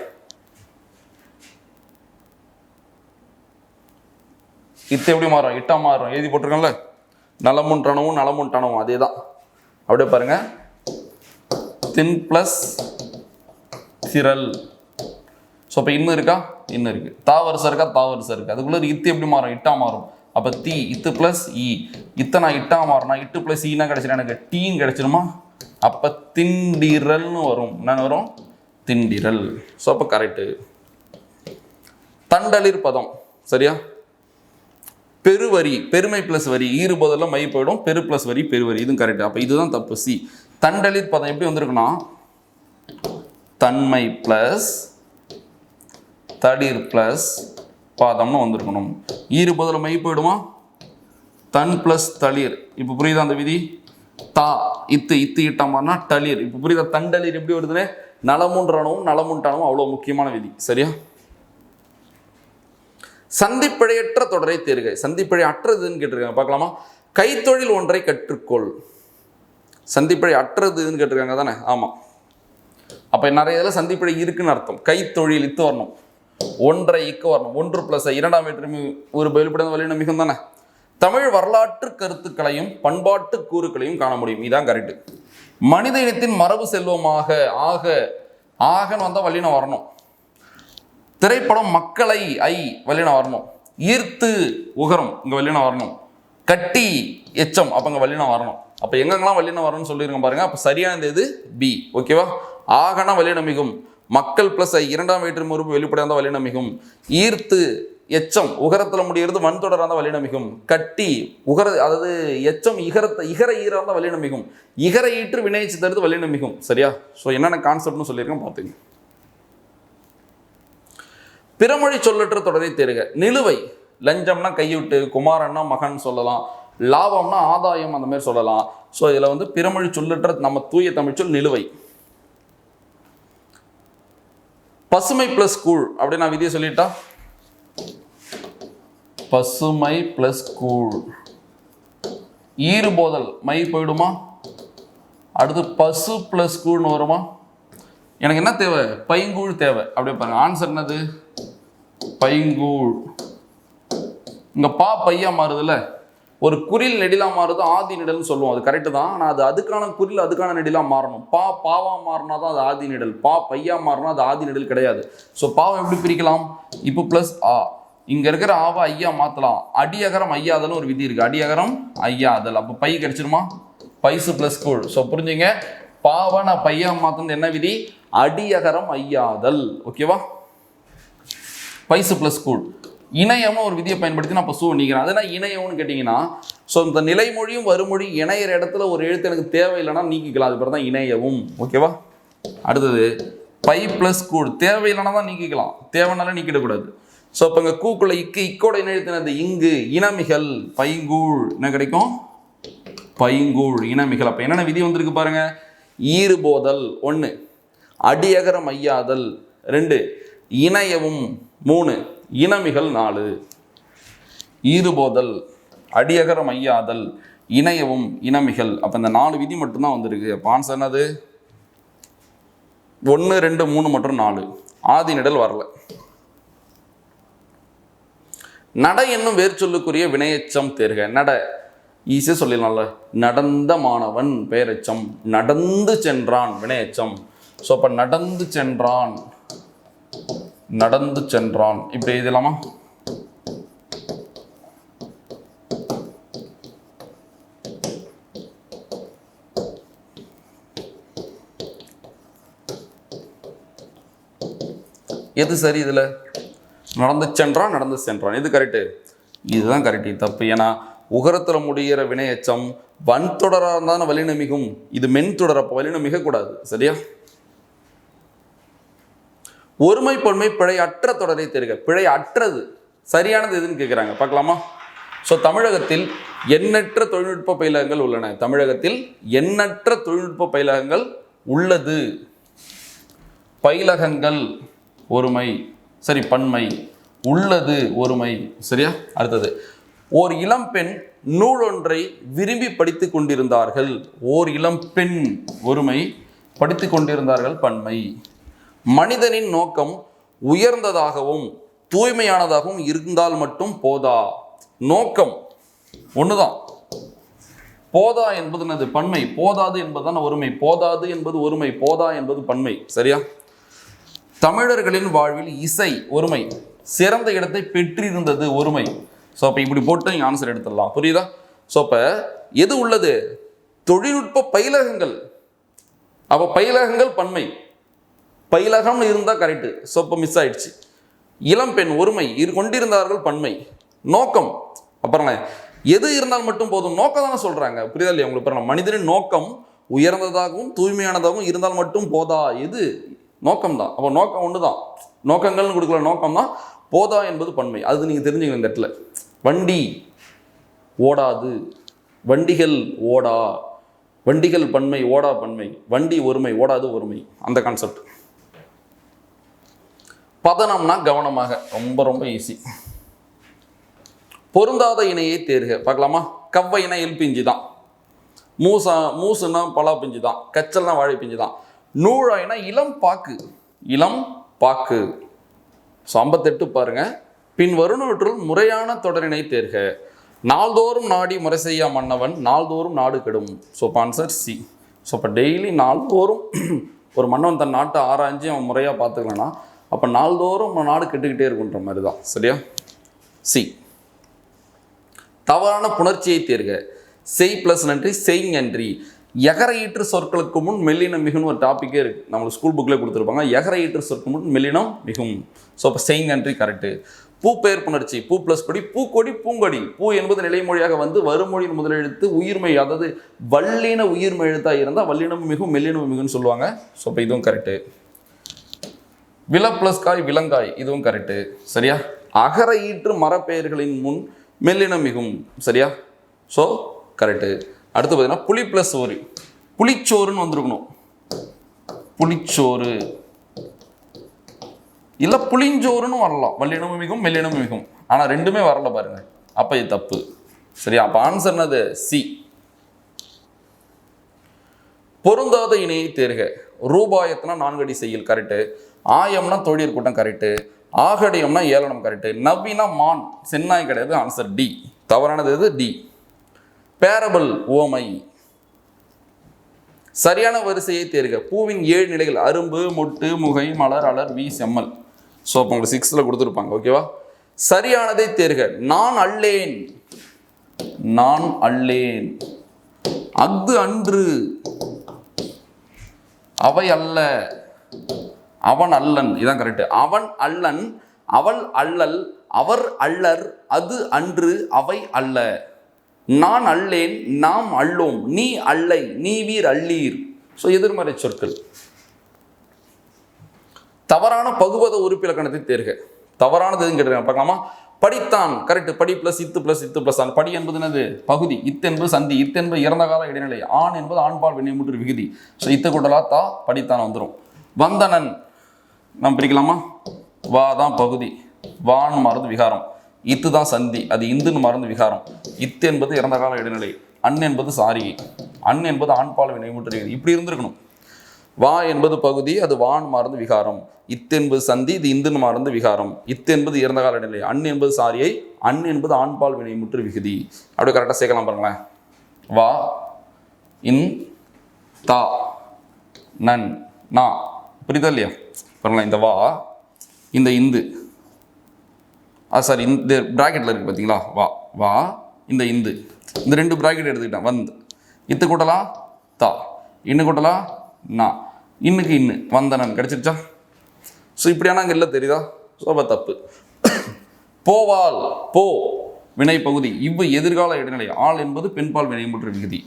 இத்து எப்படி மாறும்? இட்டா மாறும். எழுதி போட்டிருக்கேன்ல. நலமுன்றனவும் நலமுன்றனவும் அதே தான். அப்படியே பாருங்க. தின் பிளஸ் திரள். ஸோ இப்போ இன்னும் இருக்கா? இன்னும் இருக்கு. தா வரிசை இருக்கா? தா வரிசை இருக்கு. அதுக்குள்ள இத்து எப்படி மாறும்? இட்டா மாறும். அப்போ தி இத்து பிளஸ் இ. இத்தனை இட்டா மாறும். இட்டு பிளஸ் ஈனா கிடைச்சிடும். எனக்கு டீன்னு கிடைச்சிடுமா? அப்போ திண்டிரல்னு வரும். என்ன வரும்? திண்டிரல். ஸோ அப்போ கரெக்டு. தண்டலிர் பதம். சரியா? பெருவரி, பெருமை பிளஸ் வரி. ஈறு போதெல்லாம் மை போயிடும். பெரு பிளஸ் வரி, பெருவரி. இதுவும் கரெக்ட். அப்போ இதுதான் தப்பு. சி. தண்டலிர் பதம் எப்படி வந்திருக்குன்னா, தன்மை பிளஸ் தளிர் பிளஸ் பாதம்னு வந்திருக்கணும். ஈறு பதில் மை போயிடுமா? தன் பிளஸ் தளிர். இப்போ புரியுதா அந்த விதி? தா இத்து இத்து இட்டாமானா தளிர். இப்போ புரியுதா? தண்டளிர் எப்படி வருதுன்னு? நலமுன்றனவும் நலமுன்றானவும் அவ்வளோ முக்கியமான விதி. சரியா? சந்திப்பிழையற்ற தொடரை தேர்க. சந்திப்பிழை அற்றதுன்னு கேட்டிருக்காங்க. பார்க்கலாமா? கைத்தொழில் ஒன்றை கற்றுக்கொள். சந்திப்பிழை அற்றதுன்னு கேட்டிருக்காங்க தானே? ஆமாம். அப்போ நிறைய இதில் சந்திப்பிழை இருக்குன்னு அர்த்தம். கைத்தொழில் இத்து வரணும். ஒன்றை இக்கு வரணும். ஒன்று பிளஸ் இரண்டாம் வேற்றுமை ஒரு வெளிப்படையான வல்லினம் மிகும் தானே. தமிழ் வரலாற்று கருத்துக்களையும் பண்பாட்டு கூறுகளையும் காண முடியும். இதான் கரெக்டு. மனித இனத்தின் மரபு செல்வமாக ஆக. ஆகன்னு வந்தால் வல்லினம் வரணும். திரைப்படம் மக்களை ஐ வல்லினம் வரணும். ஈர்த்து உகரம் இங்கே வல்லினம் வரணும். கட்டி எச்சம் அப்போ இங்கே வல்லினம் வரணும். அப்போ எங்கெங்கெல்லாம் வல்லினம் வரணும்னு சொல்லியிருக்கோம் பாருங்க. அப்போ சரியானது எது? பி. ஓகேவா? ஆகனா வல்லினம் மிகும். மக்கள் பிளஸ் ஐ இரண்டாம் வேற்றுமை உறுப்பு வெளிப்படையாக வல்லினம் மிகும். ஈர்த்து எச்சம் உகரத்தில் முடிகிறது வன் தொடராக வல்லினம் மிகும். கட்டி உகர அதாவது எச்சம் இகரத்தை இகர ஈராக வல்லினம் மிகும். இகர ஈற்று வினைச்சு தருது வல்லினம் மிகும். சரியா? ஸோ என்னென்ன கான்செப்ட்னு சொல்லியிருக்கேன் பார்த்துங்க. பிறமொழி சொல்லற்ற தொடரை தேர்க. நிலுவை. லஞ்சம்னா கைவிட்டு, குமாரன்னா மகன் சொல்லலாம், லாபம்னா ஆதாயம் அந்த மாதிரி சொல்லலாம். ஸோ இதில் வந்து பிறமொழி சொல்லற்ற நம்ம தூய தமிழ் சொல் நிலுவை. பசுமை பிளஸ் கூழ் அப்படி நான் விதியை சொல்லிட்டா, பசுமை பிளஸ் கூழ். ஈறுபோதல் மை போயிடுமா? அடுத்து பசு பிளஸ் கூழ்னு வருமா? எனக்கு என்ன தேவை? பைங்கூழ் தேவை. அப்படியே பாருங்க. ஆன்சர் என்னது? பைங்கூழ். இங்க பா பையா மாறுதுல்ல. ஒரு குறில் நெடிலா மாறுது ஆதி நிடல்னு சொல்லுவோம். அது கரெக்டு தான். ஆனால் அது அதுக்கான குறில் அதுக்கான நெடிலா மாறணும். பா பாவா மாறினா தான் அது ஆதி நிடல். பா பையா மாறினா அது ஆதி நிடல் கிடையாது. ஸோ பாவம் எப்படி பிரிக்கலாம்? இப்போ பிளஸ் ஆ. இங்க இருக்கிற ஆவா ஐயா மாத்தலாம். அடியகரம் ஐயாதல்னு ஒரு விதி இருக்கு. அடியகரம் ஐயாதல். அப்போ பை கிடைச்சிருமா? பைசு பிளஸ் கூழ். ஸோ புரிஞ்சுங்க. பாவா நான் பையா மாத்தது என்ன விதி? அடியகரம் ஐயாதல். ஓகேவா? பைசு பிளஸ் கூழ். இணையம்னு ஒரு விதியை பயன்படுத்தி நான் இப்போ சூ நீக்கிறேன். அது என்ன இணையம்னு கேட்டிங்கன்னா, ஸோ இந்த நிலைமொழியும் வருமொழி இணையிற இடத்துல ஒரு எழுத்து எனக்கு தேவையில்லைன்னா நீக்கிக்கலாம். அது பேர் தான் இணையவும். ஓகேவா? அடுத்தது பை ப்ளஸ் கூடு, தேவையில்லைன்னா தான் நீக்கிக்கலாம், தேவைனால நீக்கிடக்கூடாது. ஸோ இப்போ இங்கே கூக்குள்ள இக்கோட என்ன எழுத்துனது இங்கு, இனமிகள் பைங்கூழ் என்ன கிடைக்கும், பைங்கூழ் இனமிகள். அப்போ என்னென்ன விதி வந்திருக்கு பாருங்க, ஈறுபோதல் 1, அடியகரம் ஐயாதல் 2, இணையவும் 3, இனமிகள் 4. ஈறுபோதல், அடியகரம் ஐயாதல், இணையவும், இனமிகள். அப்போ இந்த 4 விதி மட்டும்தான் வந்திருக்கு. அப்போ ஆன்சர் என்னது 1, 2, 3 மற்றும் 4. ஆதி நிடல் வரல. நட என்னும் வேர் சொல்லுக்குரிய வினையச்சம் தேர்க. நட ஈஸியாக சொல்லிடலாம்ல, நடந்த மாணவன் பெயரெச்சம், நடந்து சென்றான் வினையச்சம். ஸோ அப்போ நடந்து சென்றான், நடந்து சென்றான் இப்படி எழுதலாமா? எது சரி இதில்? நடந்து சென்றான், நடந்து சென்றான், இது கரெக்டு, இதுதான் கரெக்டு. தப்பு. ஏன்னா உகரத்தில் முடிகிற வினையச்சம் வன் தொடராக இருந்தாலும் வல்லினமிகும், இது மென் தொடர், அப்போ வல்லினம் மிகக்கூடாது. சரியா? ஒருமை பொன்மை பிழை அற்ற தொடரை தெரிக. பிழை அற்றது சரியானது எதுன்னு கேட்குறாங்க, பார்க்கலாமா? ஸோ தமிழகத்தில் எண்ணற்ற தொழில்நுட்ப பயிலகங்கள் உள்ளன. தமிழகத்தில் எண்ணற்ற தொழில்நுட்ப பயிலகங்கள் உள்ளது. பயிலகங்கள் ஒருமை, சரி பன்மை, உள்ளது ஒருமை. சரியா? அடுத்தது, ஓர் இளம் பெண் நூலொன்றை விரும்பி படித்து கொண்டிருந்தார்கள். ஓர் இளம் பெண் ஒருமை, படித்து கொண்டிருந்தார்கள் பன்மை. மனிதனின் நோக்கம் உயர்ந்ததாகவும் தூய்மையானதாகவும் இருந்தால் மட்டும் போதா. நோக்கம் ஒண்ணுதான், போதா என்பது என்னது? பன்மை. போதாது என்பதுதான் ஒருமை. போதாது என்பது ஒருமை, போதா என்பது பன்மை. சரியா? தமிழர்களின் வாழ்வில் இசை ஒருமை, சிறந்த இடத்தை பெற்றிருந்தது ஒருமை. ஸோ அப்போ இப்படி போட்டு நீங்கள் ஆன்சர் எடுத்துடலாம். புரியுதா? ஸோ அப்போ எது உள்ளது? தொழில்நுட்ப பயிலகங்கள். அப்போ பயிலகங்கள் பன்மை, பயிலகம் இருந்தால் கரெக்டு. ஸோ இப்போ மிஸ் ஆயிடுச்சு. இளம்பெண் ஒருமை, கொண்டிருந்தார்கள் பன்மை. நோக்கம், அப்புறம் எது இருந்தால் மட்டும் போதும், நோக்கம் தானே சொல்கிறாங்க. புரியுதா இல்லையா உங்களுக்கு? பாருங்க, மனிதனின் நோக்கம் உயர்ந்ததாகவும் தூய்மையானதாகவும் இருந்தால் மட்டும் போதா. எது? நோக்கம் தான். அப்போ நோக்கம் ஒன்று தான், நோக்கங்கள்னு கொடுக்கல, நோக்கம் தான். போதா என்பது பன்மை. அது நீங்கள் தெரிஞ்சுக்கணும் இந்த இடத்துல. வண்டி ஓடாது, வண்டிகள் ஓடா, வண்டிகள் பன்மை, ஓடா பன்மை. வண்டி ஒருமை, ஓடாது ஒருமை. அந்த கான்செப்ட். பதனம்னா கவனமாக, ரொம்ப ரொம்ப ஈஸி. பொருந்தாத இணையை தேர்க. பார்க்கலாமா? கவ்வை இணை எல் பிஞ்சு தான், மூசுன்னா பலா பிஞ்சு தான், கச்சல்னா வாழை பிஞ்சு தான். நூழாயினா இளம் பாக்கு, இளம் பாக்கு. ஸோ 58 பாருங்க. பின் வருணவற்றுள் முறையான தொடரினை தேர்க. நாள்தோறும் நாடி முறை செய்யா மன்னவன் நாள்தோறும் நாடு கெடும். So answer C. ஸோ இப்போ டெய்லி நாள்தோறும் ஒரு மன்னவன் தன் நாட்டை ஆராய்ஞ்சு அவன் முறையாக பார்த்துக்கலன்னா அப்போ நாள்தோறும் நாடு கெட்டுக்கிட்டே இருக்குன்ற மாதிரி தான். சரியா? சி. தவறான புணர்ச்சியை தேர்க. செய் ப்ளஸ் நன்றி, செய் நன்றி. எகர ஈற்று சொற்களுக்கு முன் மெல்லினம் மிகுன்னு ஒரு டாப்பிக்கே இருக்குது, நம்மளுக்கு ஸ்கூல் புக்கில் கொடுத்துருப்பாங்க. எகர ஈற்று சொற்கு முன் மெல்லினம் மிகும். ஸோ அப்போ செய் நன்றி கரெக்டு. பூ பெயர் புணர்ச்சி, பூ ப்ளஸ் கொடி, பூக்கொடி, பூங்கொடி. பூ என்பது நிலைமொழியாக வந்து வருமொழியின் முதலெழுத்து உயிர்மை, அதாவது வல்லின உயிர்மை எழுத்தாக இருந்தால் வல்லினம் மிகும், மெல்லினம் மிகுன்னு சொல்லுவாங்க. ஸோ அப்போ இதுவும் கரெக்டு. வில ப்ளஸ் காய், விலங்காய், இதுவும் கரெக்டு. சரியா? அகர ஈற்று மரப்பெயர்களின் முன் மெல்லினம் மிகும். சரியா? So correct. அடுத்து பார்த்தீங்கன்னா புளி ப்ளஸ் சோறு, புளிச்சோறுன்னு வந்திருக்கணும். புளிச்சோறு இல்லை புளிஞ்சோறுன்னு வரலாம். வல்லினமும் மிகும், மெல்லினமும் மிகும். ஆனால் ரெண்டுமே வரல பாருங்க. அப்போ இது தப்பு. சரியா? அப்போ ஆன்சர் என்னது? சி. பொருந்தாத இணையை தேர்க. ரூபாயத்னா 4 அடி செய்யுள் கரெக்டு. ஆயம்னா தொழிற் கூட்டம் கரெக்டு. ஆகடியம்னா ஏளனம் கரெக்டு. நவ்வினா மான், சென்னாய் கிடையாது. Answer D. தவறானது எது? டி. பேரபிள் ஓமை. சரியான வரிசையை தேர்க. பூவின் 7 நிலைகள்: அரும்பு, மொட்டு, முகை, மலர், அலர், வி, செம்மல். ஸோ அப்போ உங்களுக்கு 6ல் கொடுத்துருப்பாங்க. ஓகேவா? சரியானதை தேர்க. நான் அல்லேன், நான் அல்லேன். அஃது அன்று, அவை அல்ல, அவன் அல்லன். இதான் கரெக்ட். அவன் அல்லன், அவள் அல்லல், அவர் அல்லர், அது அன்று, அவை அல்ல. நான் அல்லேன், நாம் அல்லோம், நீ அல்லை, நீவீர் அல்லீர். ஸோ எதிர்மறை சொற்கள். தவறான பகுபத உறுப்பிலக்கணத்தை தேர்க. தவறானது எதுன்னு கேட்டிருக்காங்க, பார்க்கலாமா? படித்தான், கரெக்ட். படி பிளஸ் இத்து பிளஸ் இத்து பிளஸ் ஆன். படி என்பது என்னது? பகுதி. இத்து என்பது சந்தி. இத்து என்பது இறந்த கால இடைநிலை. ஆண் என்பது ஆண்பால் வினைமுற்று விகுதி. ஸோ இத்து கூட்டலா தா, படித்தான் வந்துடும். வந்தனன் நாம் பிரிக்கலாமா? வா தான் பகுதி, வான்னு மறந்து விகாரம், இத்து தான் சந்தி, அது இந்துன்னு மறந்து விகாரம். இத்து என்பது இறந்த கால இடைநிலை. அன் என்பது சாரிகை. அன் என்பது ஆண்பால் வினைமுற்று விகுதி. இப்படி இருந்திருக்கணும். வா என்பது பகுதி, அது வான் மறந்து விகாரம். இத்து என்பது சந்தி, இது இந்துன்னு மறந்து விகாரம். இத்து என்பது இறந்த கால இடைநிலை. அன் என்பது சாரியை, அன் என்பது ஆண்பால் வினைமுற்று விகுதி. அப்படியே கரெக்டாக சேர்க்கலாம் பாருங்களேன். வா, இன், தா, நன், நா. புரியுதா இல்லையா? பாருங்களேன், இந்த வா, இந்த இந்து, சாரி இந்த ப்ராக்கெட்டில் இருக்குது பார்த்தீங்களா? வா, வா, இந்த இந்து, இந்த ரெண்டு ப்ராக்கெட் எடுத்துக்கிட்டேன். வந்து இத்து கூட்டலாம் தா, இன்னு கூட்டலாம் நா, இன்னுக்கு இன்னு, வந்தனன் கிடைச்சிருச்சா? ஸோ இப்படியான அங்கே இல்லை, தெரியுதா? ஸோ அப்போ தப்பு. போவால், போ வினை பகுதி, இவ்வு எதிர்கால இடைநிலை. ஆள் என்பது பெண்பால் வினைமுற்று விகுதி.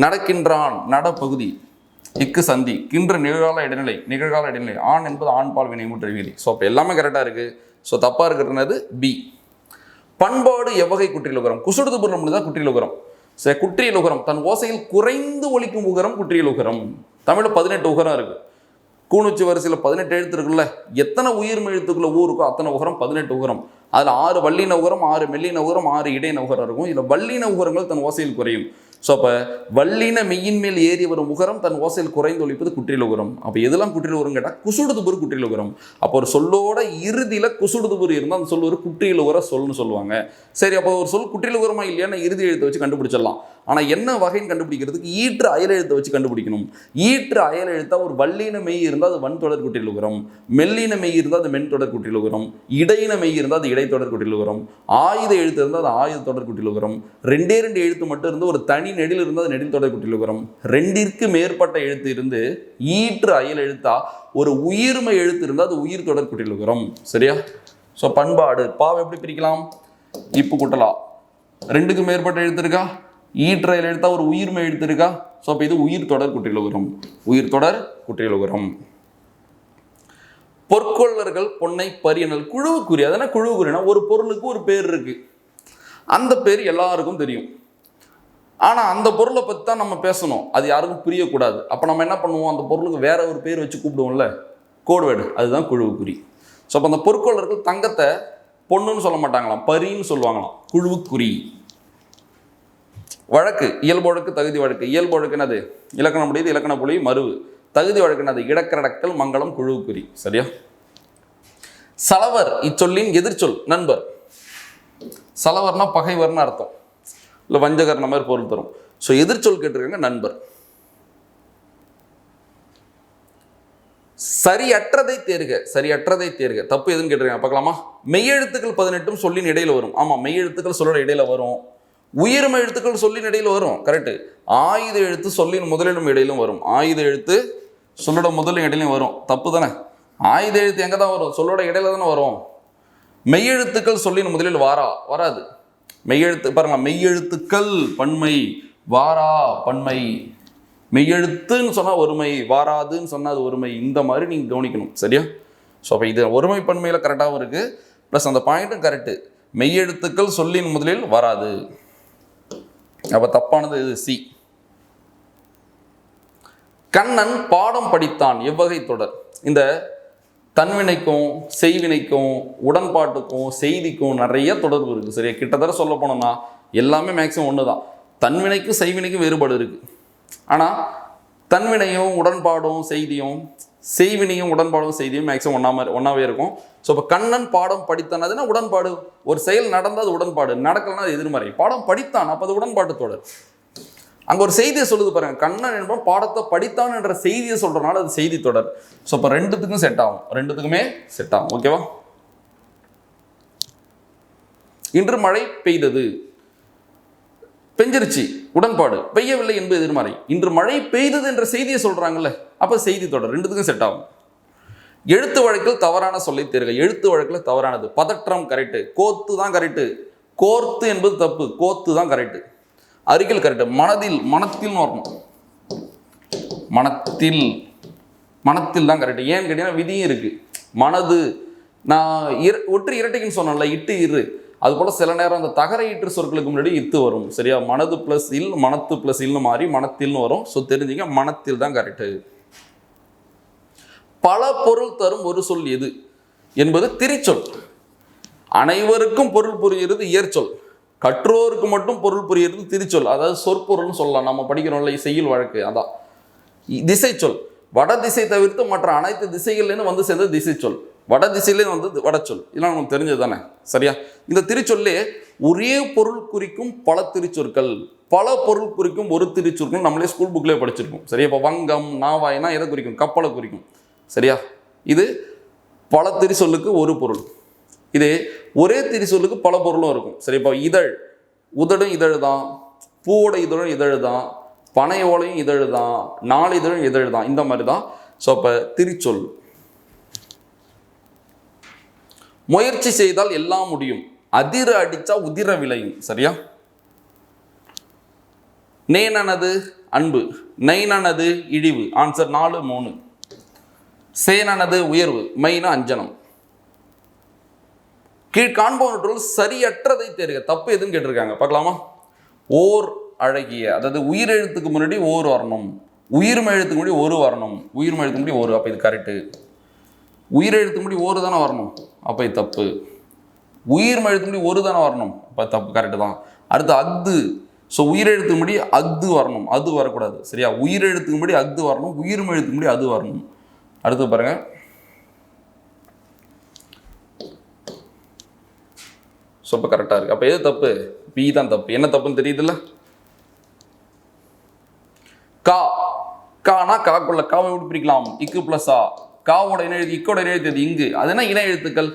நடக்கின்றான், நட பகுதி, இக்கு சந்தி, கின்ற நிகழ்கால இடைநிலை. நிகழ்கால இடைநிலை. ஆண் என்பது ஆண்பால் வினைமுற்று விகுதி. ஸோ அப்போ எல்லாமே கரெக்டாக இருக்குது. ஸோ தப்பாக இருக்கிறது பி. பண்பாடு எவ்வகை குற்றியலுகரம்? குசுடுது பொருள் முடிதான் குற்றியலுகரம். சரி, குற்றியலுகரம் தன் ஓசையில் குறைந்து ஒலிக்கும் உகரம் குற்றியலுகரம். தமிழில் 18 உகரம் இருக்குது. கூணுச்சி வரிசையில் 18 எழுத்து இருக்குல்ல, எத்தனை உயிர்மை எழுத்துக்குள்ள ஊர் இருக்கோ அத்தனை உகரம் 18 உகரம். அதில் 6 வல்லின உகரம், 6 மெல்லின உகரம், 6 இடையின உகரம் இருக்கும். இதில் வல்லின உகரங்கள் தன் ஓசையில் குறையும். ஸோ அப்போ வல்லின மெய்யின் மேல் ஏறி வரும் உகரம் தன் ஓசையில் குறைந்து ஒலிப்பது குற்றியல் உகரம். அப்போ எதெல்லாம் குற்றியல் உகரம் கேட்டால் குசுடுதுபுரு குற்றியல் உகரம். அப்போ ஒரு சொல்லோட இறுதியில் குசுடுதுபுரு இருந்தால் அந்த சொல் ஒரு குற்றியல் உகர சொல்னு சொல்லுவாங்க. சரி, அப்போ ஒரு சொல் குற்றியல் உகரமா இல்லையான்னு இறுதி எழுத்தை வச்சு கண்டுபிடிச்சிடலாம். ஆனால் என்ன வகைன்னு கண்டுபிடிக்கிறதுக்கு ஈற்று அயல் எழுத்தை வச்சு கண்டுபிடிக்கணும். ஈற்று அயல் எழுத்தா ஒரு வல்லின மெய் இருந்தால் அது வன் தொடர் குற்றியல் உகரம், மெல்லின மெய் இருந்தால் அது மென் தொடர் குற்றியல் உகரம், இடையின மெய் இருந்தால் அது இடைத்தொடர் குற்றியல் உகரம், ஆயுத எழுத்து இருந்தால் அது ஆயுத தொடர் குற்றியல் உகரம், 2 எழுத்து மட்டும் இருந்து ஒரு தனி நெடில் இருந்தால் அது நெடில் தொடர் குற்றியல் உகரம், 2ற்கு மேற்பட்ட எழுத்து இருந்து ஈற்று அயல் எழுத்தா ஒரு உயிர்மை எழுத்து இருந்தால் அது உயிர் தொடர் குற்றியல் உகரம். சரியா? ஸோ பண்பாடு பாவை எப்படி பிரிக்கலாம்? இப்பு கூட்டலா 2க்கு மேற்பட்ட எழுத்து இருக்கா? ஈற்றல் எழுத்தா ஒரு உயிர்மை எழுத்து இருக்கா? ஸோ அப்போ இது உயிர் தொடர் குற்றியல் உகரம். உயிர் தொடர் குற்றியல் உகரம். பொற்கொள்ளர்கள் பொன்னை பரியனல் குழுவுக்குறி. அதனால் குழுவுக்குறினா ஒரு பொருளுக்கு ஒரு பேர் இருக்கு, அந்த பேர் எல்லாருக்கும் தெரியும். ஆனால் அந்த பொருளை பற்றி தான் நம்ம பேசணும், அது யாருக்கும் புரியக்கூடாது. அப்போ நம்ம என்ன பண்ணுவோம்? அந்த பொருளுக்கு வேற ஒரு பேர் வச்சு கூப்பிடுவோம்ல, கோட்வேர்டு, அதுதான் குழுவுக்குறி. ஸோ அப்போ அந்த பொற்கொள்ளர்கள் தங்கத்தை பொண்ணுன்னு சொல்ல மாட்டாங்களாம், பரின்னு சொல்லுவாங்களாம், குழுவுக்குறி. வழக்கு, இயல்பு வழக்கு, தகுதி வழக்கு. இயல்பு வழக்கு என்னது? இலக்கணம் முடியுது, இலக்கண புலி, மருவு. தகுதி வழக்கு என்னது? இடக்கரடக்கல், மங்களம், குழுவுக்குறி. சரியா? சலவர் இச்சொல்லின் எதிர்ச்சொல் நண்பர். சலவர்னா பகைவர்னு அர்த்தம், இல்லை வஞ்சகர்ன மாதிரி பொருள் தரும். ஸோ எதிர்ச்சொல் கேட்டிருக்காங்க நண்பர். சரியற்றதை தேர்க. சரியற்றதை தேர்க. தப்பு எதுன்னு கேட்டிருக்காங்க, பார்க்கலாமா? மெய்யெழுத்துக்கள் 18 சொல்லின் இடையில வரும். ஆமாம், மெய்யெழுத்துக்கள் சொல்லோட இடையில வரும். உயிர்மை எழுத்துக்கள் சொல்லின் இடையில வரும். கரெக்டு. ஆயுத எழுத்து சொல்லின் முதலிலும் இடையிலும் வரும். ஆயுத எழுத்து சொல்லோட முதலும் இடையிலும் வரும். தப்பு தானே? ஆயுத எழுத்து எங்கே தான் வரும்? சொல்லோட இடையில தானே வரும். மெய்யெழுத்துக்கள் சொல்லின் முதலில் வராது. மெய்யெழுத்து பாருங்க, மெய்யெழுத்துக்கள் பன்மை, வாரா பன்மை. மெய்யெழுத்துன்னு சொன்னால் ஒருமை, வாராதுன்னு சொன்னால் அது ஒருமை. இந்த மாதிரி நீங்கள் கவனிக்கணும். சரியா? ஸோ அப்போ இது ஒருமை பன்மையில் கரெக்டாகவும் இருக்குது, ப்ளஸ் அந்த பாயிண்ட்டும் கரெக்டு. மெய்யெழுத்துக்கள் சொல்லின் முதலில் வராது. அப்போ தப்பானது இது சி. கண்ணன் பாடம் படித்தான் எவ்வகை தொடர்? இந்த தன்வினைக்கும் செய்வினைக்கும் உடன்பாட்டுக்கும் செய்திக்கும் நிறைய தொடர்பு இருக்குது. சரியா? கிட்டத்தட்ட சொல்ல போனோம்னா எல்லாமே மேக்ஸிமம் ஒன்று தான். தன்வினைக்கும் செய்வினைக்கும் வேறுபாடு இருக்குது. ஆனால் தன்வினையும் உடன்பாடும் செய்தியும், செய்வினையும் உடன்பாடும் செய்தியும் மேக்ஸிமம் ஒன்றாவே இருக்கும். ஸோ இப்போ கண்ணன் பாடம் படித்தான், அதுனா உடன்பாடு. ஒரு செயல் நடந்தால் அது உடன்பாடு, நடக்கலன்னா அது எதிர்மறை. பாடம் படித்தான், அப்போ அது உடன்பாட்டு தொடர். அங்கே ஒரு செய்தியை சொல்லுது பாருங்க, கண்ணன் என்பவன் பாடத்தை படித்தான் என்ற செய்தியை சொல்கிறனால அது செய்தி தொடர். ஸோ இப்போ ரெண்டுத்துக்கும் செட் ஆகும், ரெண்டுத்துக்குமே செட் ஆகும். ஓகேவா? இன்று மழை பெய்தது, பெஞ்சிருச்சு உடன்பாடு, பெய்யவில்லை என்பது எதிர்மறை. இன்று மழை பெய்தது என்ற செய்தியை சொல்கிறாங்கல்ல, அப்போ செய்தி தொடர், ரெண்டுத்துக்கும் செட் ஆகும். எழுத்து வழக்கில் தவறான சொல்லை தேர்க. எழுத்து வழக்கில் தவறானது. பதற்றம் கரெக்டு, கோத்து தான் கரெக்டு, கோர்த்து என்பது தப்பு, கோத்து தான் கரெக்டு. அருகில் கரெக்டு. மனதில், மனத்தில்னு வரணும், மனத்தில், மனத்தில் தான் கரெக்டு. ஏன்னு கேட்டீங்கன்னா விதியும் இருக்கு. மனது, நான் ஒற்று இரட்டைக்குன்னு சொன்னேன்ல, இட்டு இரு, அது போல சில நேரம் அந்த தகர ஈற்று சொற்களுக்கு முன்னாடி இத்து வரும். சரியா? மனது பிளஸ் இல், மனத்து பிளஸ் இல்னு மாறி மனத்தில்னு வரும். ஸோ தெரிஞ்சுங்க, மனத்தில் தான் கரெக்டு. பல பொருள் தரும் ஒரு சொல் எது என்பது திரிச்சொல். அனைவருக்கும் பொருள் புரிகிறது இயற்சொல், கற்றோருக்கு மட்டும் பொருள் புரிகிறது திரிச்சொல். அதாவது சொற்பொருள்னு சொல்லலாம். நம்ம படிக்கிறோம்ல செய்யுள் வழக்கு, அதான் திசை சொல். வட திசை தவிர்த்து மற்ற அனைத்து திசைகள்லேருந்து வந்து சேர்ந்தது திசை சொல். வட திசையிலே வந்து வடச்சொல். இதெல்லாம் நமக்கு தெரிஞ்சது தானே? சரியா? இந்த திரிச்சொல்லே ஒரே பொருள் குறிக்கும் பல திரிச்சொற்கள், பல பொருள் குறிக்கும் ஒரு திரிச்சொற்கள் நம்மளே ஸ்கூல் புக்லேயே படிச்சிருக்கோம். சரியா? இப்போ வங்கம், நாவாய்னா எதை குறிக்கும்? கப்பலை குறிக்கும். சரியா? இது பல திரிசொல்லுக்கு ஒரு பொருள். இது ஒரே திரிசொல்லுக்கு பல பொருளும் இருக்கும். சரி, இப்போ இதழ், உதடும் இதழ் தான், பூவோட இதழும் இதழ் தான், பனை ஓலையும் இதழ் தான், நாளிதழும் இதழ் தான், இந்த மாதிரி தான். ஸோ அப்போ திரிச்சொல். முயற்சி செய்தால் எல்லாம் முடியும், அதிர அடிச்சா உதிர விளையும். சரியா? நேனனது அன்பு, நைனனது இழிவு. ஆன்சர் 4, 3. சேனனது உயர்வு, மைனா அஞ்சனம். கீழ்காண்பவற்றுள் சரியற்றதை தேர்க. தப்பு எதுன்னு கேட்டிருக்காங்க, பார்க்கலாமா? ஓர் அழகிய, அதாவது உயிரெழுத்துக்கு முன்னாடி ஓர் வரணும், உயிர்மை எழுத்துக்கு முன்னாடி ஒரு வரணும், உயிர்மை எழுத்துக்கு முன்னாடி ஒரு. அப்போ இது கரெக்டு. உயிரெழுத்துக்கு முன்னாடி ஒரு தானே வரணும், அப்போ இது தப்பு. உயிர்மை எழுத்துக்கு முன்னாடி ஒரு தானே வரணும், அப்போ தப்பு, கரெக்டு தான். அடுத்து அஃது. ஸோ உயிரெழுத்துக்கு முன்னாடி அஃது வரணும், அது வரக்கூடாது. சரியா? உயிரெழுத்துக்கு முன்னாடி அஃது வரணும், உயிர்மை எழுத்துக்கு முன்னாடி அது வரணும். அடுத்து பாருங்க, ஸோ இப்போ கரெக்டாக இருக்குது. அப்போ எது தப்பு? பி தான் தப்பு. என்ன தப்புன்னு தெரியுதுல்ல? கா, கானா காக்குள்ள காவை எப்படி பிரிக்கலாம்? இக்கு பிளஸ் ஆ. காவோட இணை எழுத்து, இக்கோட இணை எழுத்து இங்கு. அது என்ன இணை எழுத்துக்கள்?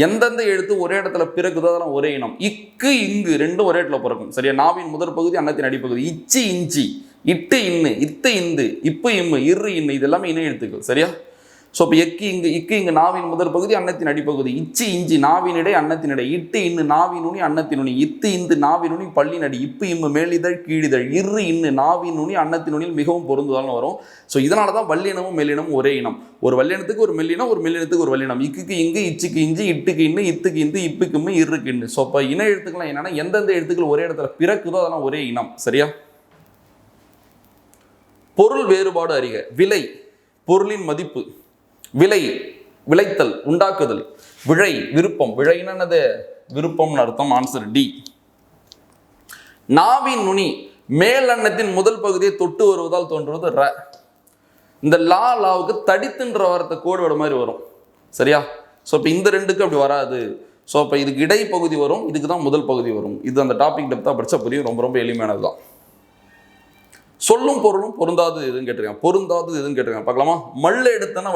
எந்தெந்த எழுத்து ஒரே இடத்துல பிறக்குதோ அதெல்லாம் ஒரே இனம். இக்கு இங்கு ரெண்டும் ஒரே இடத்துல பிறக்கும். சரியா? நாவின் முதல் பகுதி, அன்னத்தின் அடிப்பகுதி. இச்சி இஞ்சி, இட்டு இன்னு, இத்து இந்து, இப்பு இம்மு, இரு இன்னு, இது எல்லாமே இணை எழுத்துக்கள். சரியா? ஸோ இப்போ எக்கு இங்கு, இக்கு இங்கு நாவின் முதல் பகுதி, அன்னத்தின் அடிப்பகுதி. இச்சி இஞ்சி நாவினிடை, அன்னத்தினிடை. இட்டு இன்னு நாவினுனி, அன்னத்தினுனி. இத்து இந்து நாவினுனி, பள்ளினடி. இப்பு இம்மு மேலிதழ் கீழிதழ். இரு இன்னு நாவினுனி, அன்னத்தினுனில் மிகவும் பொருந்துதல்னு வரும். ஸோ இதனால தான் வல்லினமும் மெல்லினமும் ஒரே இனம். ஒரு வல்லினத்துக்கு ஒரு மெல்லினம், ஒரு மெல்லினத்துக்கு ஒரு வல்லினம். இக்குக்கு இங்கு, இச்சுக்கு இஞ்சி, இட்டுக்கு இன்னு, இத்துக்கு இந்து, இப்புக்கு இம்மு, இருக்கு இன்னு. ஸோ இப்போ இன எழுத்துக்கள்லாம் என்னன்னா எந்தெந்த எழுத்துக்கள் ஒரே இடத்துல பிறக்குதோ அதெல்லாம் ஒரே இனம். சரியா? பொருள் வேறுபாடு அறிக. விலை, பொருளின் மதிப்பு. விலை, விளைத்தல், உண்டாக்குதல். விழை, விருப்பம். விழைனது விருப்பம்னு அர்த்தம். Answer D. நாவின் நுனி, மேல் அன்னத்தின் முதல் பகுதியை தொட்டு வருவதால் தோன்றுவது ர. இந்த லாவுக்கு தடித்துன்ற வார்த்தை கோடு விட மாதிரி வரும். சரியா? ஸோ இப்போ இந்த ரெண்டுக்கு அப்படி வராது. ஸோ இப்போ இதுக்கு இடை பகுதி வரும், இதுக்கு தான் முதல் பகுதி வரும். இது அந்த டாபிக் டெப்த்தாக படித்தா புரியும். ரொம்ப ரொம்ப எளிமையானது தான். சொல்லும் பொருளும் பொருந்தாது எதுன்னு கேட்டிருக்காங்க. பொருந்தாது எதுன்னு கேட்டிருக்காங்க, பார்க்கலாமா? மல்ல எடுத்தனா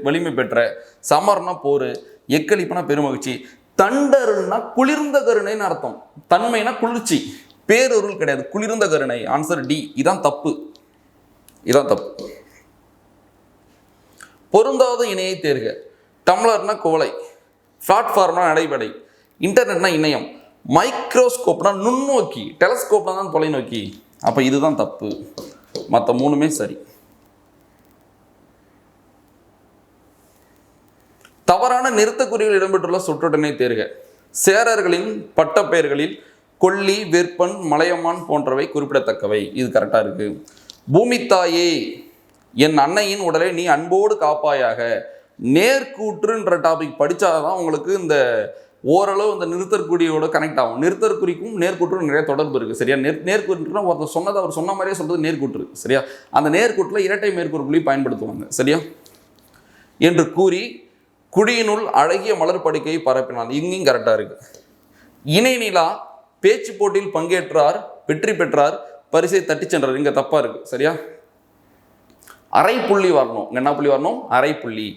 வலிமை பெற்ற, சமர்னா போர், எக்களிப்புனா பெருமகிழ்ச்சி, தண்டருன்னா குளிர்ந்த கருணைன்னு அர்த்தம். தன்மைனா குளிர்ச்சி, பேரொருள் கிடையாது, குளிர்ந்த கருணை. Answer D. இதான் தப்பு, இதான் தப்பு. பொருந்தாத இணையை தேர்க. டம்ளர்னா கோலை, பிளாட்ஃபார்ம்னா நடைபடை, இன்டர்நெட்னா இணையம், மைக்ரோஸ்கோப்னா நுண்ணோக்கி, டெலஸ்கோப்னா தான் தொலைநோக்கி. அப்போ இதுதான் தப்பு, மற்ற மூணுமே சரி. தவறான நிறுத்தக்குறிகள் இடம்பெற்றுள்ள சொற்றொடரை தேர்க. சேரர்களின் பட்டப்பெயர்களில் கொல்லி, வெற்பன், மலையமான் போன்றவை குறிப்பிடத்தக்கவை. இது கரெக்டாக இருக்கு. பூமித்தாயே, என் அன்னையின் உடலை நீ அன்போடு காப்பாயாக. நேர்கூற்றுன்ற டாபிக் படித்தாதான் உங்களுக்கு இந்த ஓரளவு இந்த நிறுத்தற்குறியோட கனெக்ட் ஆகும். நிறுத்தற்குறிக்கும் நேர்கூற்றும் நிறைய தொடர்பு இருக்குது. சரியா? நேர்கூற்றுனா ஒருத்தர் சொன்னதை அவர் சொன்ன மாதிரியே சொல்கிறது நேர்கூற்று. சரியா? அந்த நேர்கூற்றில் இரட்டை மேற்கூறுக்குள்ளி பயன்படுத்துவாங்க. சரியா? என்று கூறி குடியினுள் அழகிய மலர் படுக்கையை பரப்பினான். இங்கேயும் கரெக்டாக இருக்குது. இணை நிலா பேச்சு போட்டியில் பங்கேற்றார், வெற்றி பெற்றார், பரிசை தட்டி சென்றார். இங்கே தப்பாக இருக்குது. சரியா? அரை புள்ளி வரணும். என்ன புள்ளி வரணும்? அரை புள்ளி.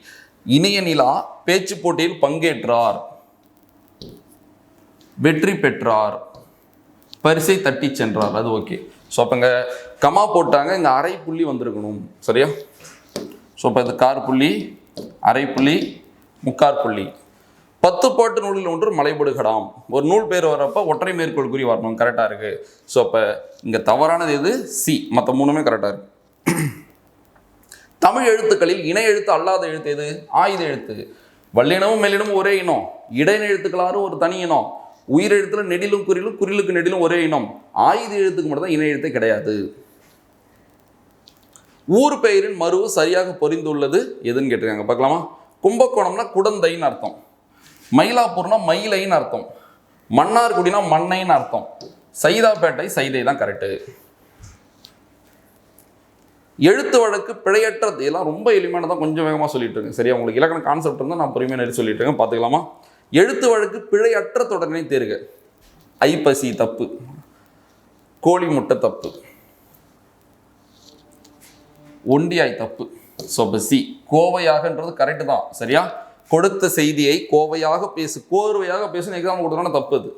இணைய நிலா பேச்சு போட்டியில் பங்கேற்றார், வெற்றி பெற்றார், பரிசை தட்டி சென்றார். அது ஓகே. ஸோ அப்போ இங்கே கமா போட்டாங்க, இங்கே அரை புள்ளி வந்திருக்கணும். சரியா? ஸோ இப்போ இது கார் புள்ளி, அரை புள்ளி, முக்கார் புள்ளி. 10 பாட்டு நூலில் ஒன்று மலைபடுகடாம். ஒரு நூல் பேர் வரப்போ ஒற்றை மேற்கோள் குறி வரணும். கரெக்டாக இருக்குது. ஸோ அப்போ இங்கே தவறானது எது? சி. மற்ற மூணுமே கரெக்டாக இருக்கு. தமிழ் எழுத்துக்களில் இணை எழுத்து அல்லாத எழுத்து எது? ஆயுத எழுத்து. வல்லினமும் மெல்லினமும் ஒரே இனம். இடையின எழுத்துக்களாரும் ஒரு தனி இனம். உயிர் எழுத்துல நெடிலும் குறிலும், குறிலுக்கு நெடிலும் ஒரே இனம். ஆயுத எழுத்துக்கு மட்டும் தான் இணை எழுத்தே கிடையாது. ஊர் பெயரின் மருவு சரியாக பொறிந்துள்ளது எதுன்னு கேட்டிருக்காங்க. பார்க்கலாமா? கும்பகோணம்னா குடந்தைன்னு அர்த்தம். மயிலாப்பூர்னா மயிலைன்னு அர்த்தம். மன்னார்குடினா மண்ணைன்னு அர்த்தம். சைதாப்பேட்டை சைதை தான் கரெக்டு. எழுத்து வழக்கு பிழையற்றது. இதெல்லாம் ரொம்ப எளிமையானதான், கொஞ்சம் வேகமாக சொல்லிட்டு இருக்கேன். சரியா? உங்களுக்கு இலக்கண கான்செப்ட் இருந்தால் நான் பொறுமையாக நிறைய சொல்லிட்டு இருக்கேன். பார்த்துக்கலாமா? எழுத்து வழக்கு பிழையற்ற தொடரினை தேர்க. ஐப்பசி தப்பு, கோழி முட்டை தப்பு, ஒண்டியாய் தப்பு. So C. கோவையாகன்றது கரெக்டு தான். சரியா? கொடுத்த செய்தியை கோவையாக பேசு, கோர்வையாக பேசுன்னு எக்ஸாம்பிள் கொடுத்தோன்னா தப்பு. அது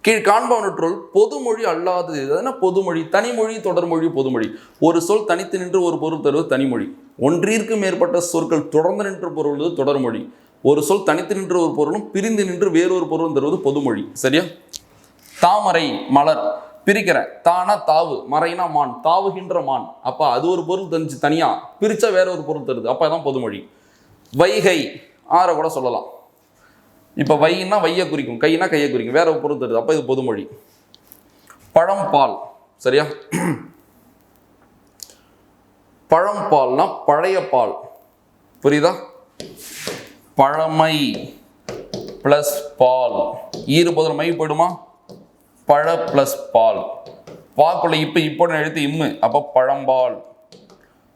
கீழ் காண்பவற்றுள் பொதுமொழி அல்லாதது எதுனா பொதுமொழி. தனிமொழி, தொடர்மொழி, பொதுமொழி. ஒரு சொல் தனித்து நின்று ஒரு பொருள் தருவது தனிமொழி. ஒன்றிற்கு மேற்பட்ட சொற்கள் தொடர்ந்து நின்று பொருள்வது தொடர்மொழி. ஒரு சொல் தனித்து நின்று ஒரு பொருளும் பிரிந்து நின்று வேறொரு பொருளும் தருவது பொதுமொழி. சரியா? தாமரை மலர் பிரிக்கிறேன். தானா தாவு, மறைனா மான், தாவுகின்ற மான். அப்போ அது ஒரு பொருள் தனிச்சு தனியா பிரிச்சா வேற ஒரு பொருள் தருது. அப்போ அதான் பொதுமொழி. வைகை ஆற கூட சொல்லலாம். இப்போ வைன்னா வையை குறிக்கும், கைனா கையை குறிக்கும், வேற ஒரு பொருள் தருது. அப்போ இது பொதுமொழி. பழம்பால். சரியா? பழம்பால்னா பழைய பால். புரியுதா? பழமை பிளஸ் பால். ஈறு பதில் மை போயிடுமா? பழ பிளஸ் பால். பாக்குள்ள இப்போ எழுத்து இம்மு. அப்போ பழம்பால்.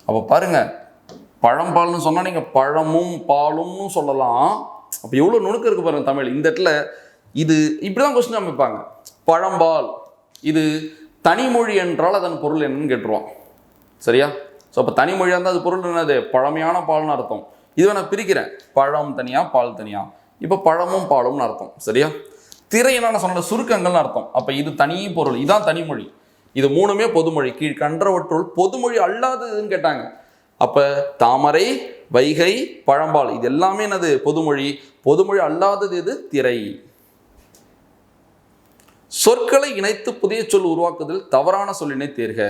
அப்போ பாருங்க, பழம்பால்னு சொன்னா நீங்க பழமும் பாலும்னு சொல்லலாம். அப்போ எவ்வளோ நுணுக்கம் இருக்கு பாருங்க தமிழ். இந்த இடத்துல இது இப்படிதான் கொஸ்டின் அமைப்பாங்க. பழம்பால் இது தனிமொழி என்றால் அதன் பொருள் என்னன்னு கேட்டுருவான். சரியா? ஸோ அப்போ தனிமொழியாக இருந்தால் அது பொருள் என்னது? பழமையான பால்னு அர்த்தம். இதுவை நான் பிரிக்கிறேன். பழம் தனியா, பால் தனியா. இப்போ பழமும் பாலும்னு அர்த்தம். சரியா? திரையினா நான் சொன்ன சுருக்கங்கள்னு அர்த்தம். அப்போ இது தனி பொருள், இதான் தனிமொழி. இது மூணுமே பொதுமொழி. கீழ் கன்றவற்றுள் பொதுமொழி அல்லாததுன்னு கேட்டாங்க. அப்போ தாமரை, வைகை, பழம்பால் இது எல்லாமே என்னது? பொதுமொழி. பொதுமொழி அல்லாதது எது? திரை. சொற்களை இணைத்து புதிய சொல் உருவாக்குதல் தவறான சொல்லினை தேர்க.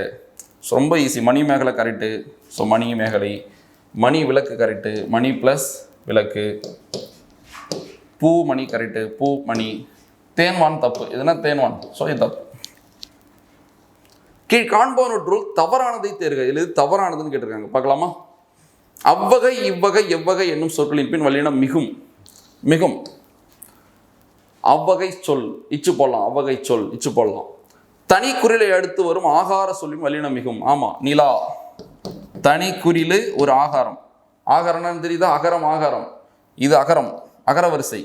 ரொம்ப ஈஸி. மணி மேகலை கரெக்டு. ஸோ மணி மேகலை. மணி விளக்கு கரெக்டு. மணி ப்ளஸ் விளக்கு. பூ மணி கரெக்டு. பூ மணி. தேன்வான் தப்பு. எதுனா தேன்வான். ஸோ இது தப்பு. கீழ் காண்பவற்றுள் தவறானதை தேர்க. இது தவறானதுன்னு கேட்டிருக்காங்க. பார்க்கலாமா? அவ்வகை, இவ்வகை, எவ்வகை என்னும் சொற்களின் பின் வல்லினம் மிகும். மிகும். அவ்வகை சொல் இச்சு போடலாம். அவ்வகை சொல் இச்சு போடலாம். தனி குறிலை அடுத்து வரும் ஆகார சொல்லின் வல்லினம் மிகும். ஆமா, நிலா. தனி குறிலு ஒரு ஆகாரம். ஆகாரம்னு தெரியுதா? அகரம் ஆகாரம். இது அகரம், அகர வரிசை.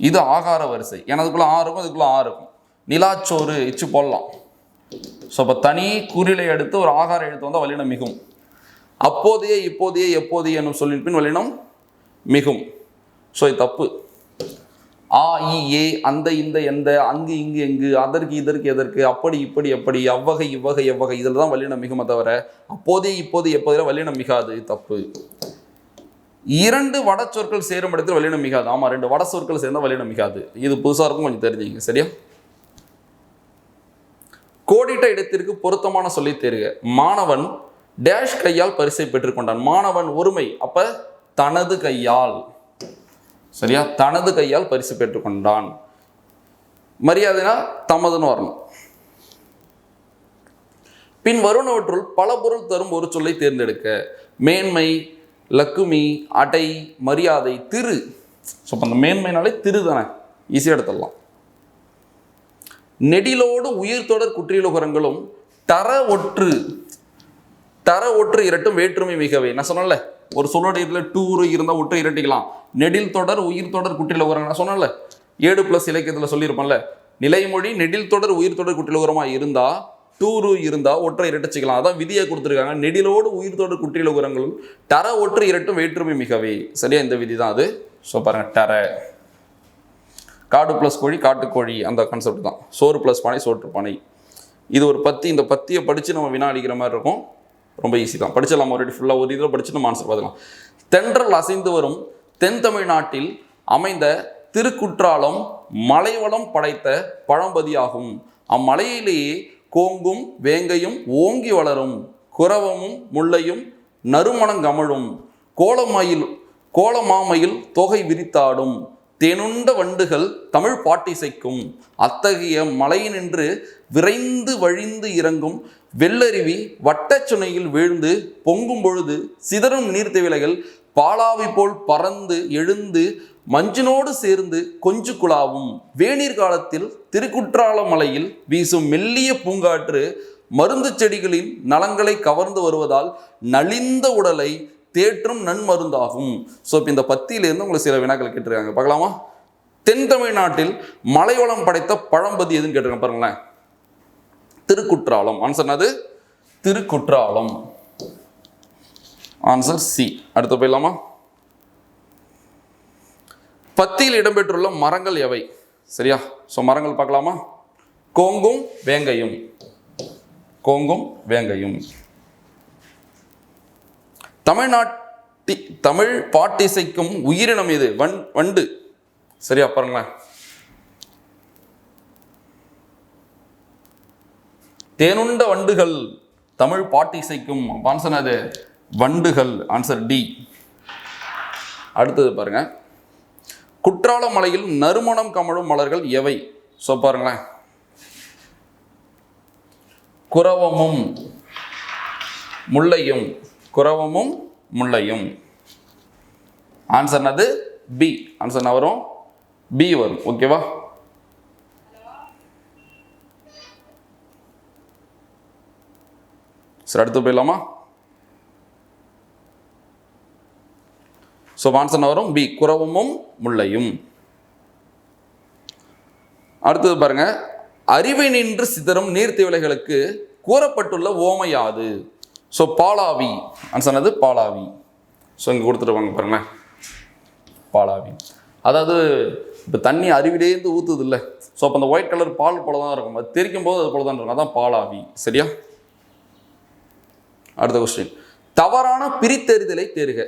இது ஆகார வரிசை. ஏன்னா அதுக்குள்ள ஆ இருக்கும், இதுக்குள்ள ஆ இருக்கும். நிலாச்சோறு இச்சு போடலாம். ஸோ அப்போ தனி குறிலை அடுத்து ஒரு ஆகார எழுத்து வந்தால் வல்லினம் மிகும். அப்போதைய, இப்போதைய, எப்போதைய என்னும் சொல்லின் பின் வல்லினம் மிகும். ஸோ இது தப்பு. ஆ, இ, ஏ, அந்த, இந்த, எந்த, அங்கு, இங்கு, எங்கு, அதற்கு, இதற்கு, எதற்கு, அப்படி, இப்படி, எப்படி, அவ்வகை, இவ்வகை, எவ்வகை இதில் தான் வல்லினம் மிகுமே தவிர அப்போதே, இப்போது, எப்போதைய வல்லினம் மிகாது. தப்பு. 2 வட சொற்கள் சேரும் இடத்தில் வல்லினம் மிகாது. ஆமாம், 2 வட சொற்கள் சேர்ந்தால் வல்லினம் மிகாது. இது புதுசாக இருக்கும், கொஞ்சம் தெரிஞ்சுங்க. சரியா? கோடிட்ட இடத்திற்கு பொருத்தமான சொல்லி தேர்க. மாணவன் டேஷ் கையால் பரிசை பெற்றுக்கொண்டான். மாணவன் ஒருமை. அப்ப தனது கையால். சரியா? தனது கையால் பரிசு பெற்றுக்கொண்டான். மரியாதைனா தமதுன்னு வரணும். பின் வருணவற்றுள் பல பொருள் தரும் ஒரு சொல்லை தேர்ந்தெடுக்க. மேன்மை, லக்குமி, அடை, மரியாதை, திரு. ஸோ அந்த மேன்மைனாலே திரு தானே, ஈஸியாக எடுத்துடலாம். நெடிலோடு உயிர் தொடர் குற்றியலுகரங்களும் தர ஒற்று இரட்டும் வேற்றுமை மிகவே. நான் சொன்னல, ஒரு சொல்லோட இதில் டூரு இருந்தால் ஒற்று இரட்டிக்கலாம். நெடில் தொடர் உயிர் தொடர் குற்றியலுகரம் நான் சொன்னல, 7+ இலக்கியத்தில் சொல்லியிருப்பேன்ல. நிலைமொழி நெடில் தொடர் உயிர் தொடர் குற்றியலுகரமாக இருந்தால், டூரு இருந்தால் ஒற்றை இரட்டிச்சிக்கலாம். அதான் விதியை கொடுத்துருக்காங்க. நெடிலோடு உயிர் தொடர் குற்றியலுகரங்களும் தர ஒற்று இரட்டும் வேற்றுமை மிகவே. சரியா? இந்த விதி தான் அது. ஸோ பாருங்க, டர. காடு ப்ளஸ் கோழி காட்டுக்கோழி, அந்த கான்செப்ட் தான். சோறு ப்ளஸ் பானை சோற்று பானை. இது ஒரு பத்தி. இந்த பத்தியை படித்து நம்ம வினா அளிக்கிற மாதிரி இருக்கும். ரொம்ப ஈஸி தான், படிச்சிடலாம். ஆல்ரெடி ஃபுல்லாக ஒரு இதில் படிச்சு நம்ம ஆன்சர் பார்த்துக்கலாம். தென்றல் அசைந்து வரும் தென் தமிழ்நாட்டில் அமைந்த திருக்குற்றாலம் மலைவளம் படைத்த பழம்பதியாகும். அம்மலையிலேயே கோங்கும் வேங்கையும் ஓங்கி வளரும், குரவமும் முல்லையும் நறுமணங்கமழும், கோலமாமையில் தொகை விரித்தாடும், தேனுண்ட வண்டுகள் தமிழ் பாட்டிசைக்கும். அத்தகைய மலையினின்று விரைந்து வழிந்து இறங்கும் வெள்ளருவி வட்டச்சுனையில் வீழ்ந்து பொங்கும் பொழுது சிதறும் நீர்த்திவிலைகள் பாலாவி போல் பறந்து எழுந்து மஞ்சினோடு சேர்ந்து கொஞ்சு குழாவும். வேநீர் காலத்தில் திருக்குற்றால மலையில் வீசும் மெல்லிய பூங்காற்று மருந்து செடிகளின் நலங்களை கவர்ந்து வருவதால் நலிந்த உடலை தேற்றும் நன்மருந்தாகும். ஸோ இப்போ இந்த பத்தியிலேருந்து உங்களுக்கு சில வினாக்கள் கேட்டிருக்காங்க, பார்க்கலாமா? தென் தமிழ்நாட்டில் மலைவளம் படைத்த பழம்பதி எதுன்னு கேட்டிருக்காங்க, பாருங்களேன். திருக்குற்றாலம். ஆன்சர் என்னது? திருக்குற்றாலம். Answer C. அடுத்து போயிடலாமா? பத்தியில் இடம்பெற்றுள்ள மரங்கள் எவை? சரியா? ஸோ மரங்கள் பார்க்கலாமா? கோங்கும் வேங்கையும். கோங்கும் வேங்கையும். தமிழ் பாட்டிசைக்கும் உயிரினம் எது? வண்டு. சரியா? பாருங்களேன். தேனுண்ட வண்டுகள் தமிழ் பாட்டிசைக்கும். ஆன்சர் அது வண்டுகள். Answer D. அடுத்தது பாருங்க. குற்றால மலையில் நறுமணம் கமழும் மலர்கள் எவை? ஸோ பாருங்களேன். குரவமும் முல்லையும். குரவமும் முல்லையும். ஆன்சர் என்னது? பி. ஆன்சர் என்ன வரும்? பி வரும். ஓகேவா? சரி, அடுத்து போயிடலாமா? ஸோ ஆன்சர் என்ன வரும்? பி. குரவமும் முல்லையும். அடுத்தது பாருங்க. அறிவை நின்று சிதறும் நீர்த்திவலைகளுக்கு கூறப்பட்டுள்ள ஓமை யாது? ஸோ பாலாவி. ஆன்சர் என்னது? பாலாவி. ஸோ இங்கே கொடுத்துருவாங்க பாருங்களேன். பாலாவி. அதாவது இப்போ தண்ணி அருவிலேருந்து ஊற்றுது இல்லை? ஸோ அப்போ அந்த ஒயிட் கலர் பால் போல தான் இருக்கும், அது தெரிக்கும் போது அது போல தான் இருக்கும், அதான் பாலாவி. சரியா? அடுத்த கொஸ்டின். தவறான பிரித்தெறிதலை தேர்க.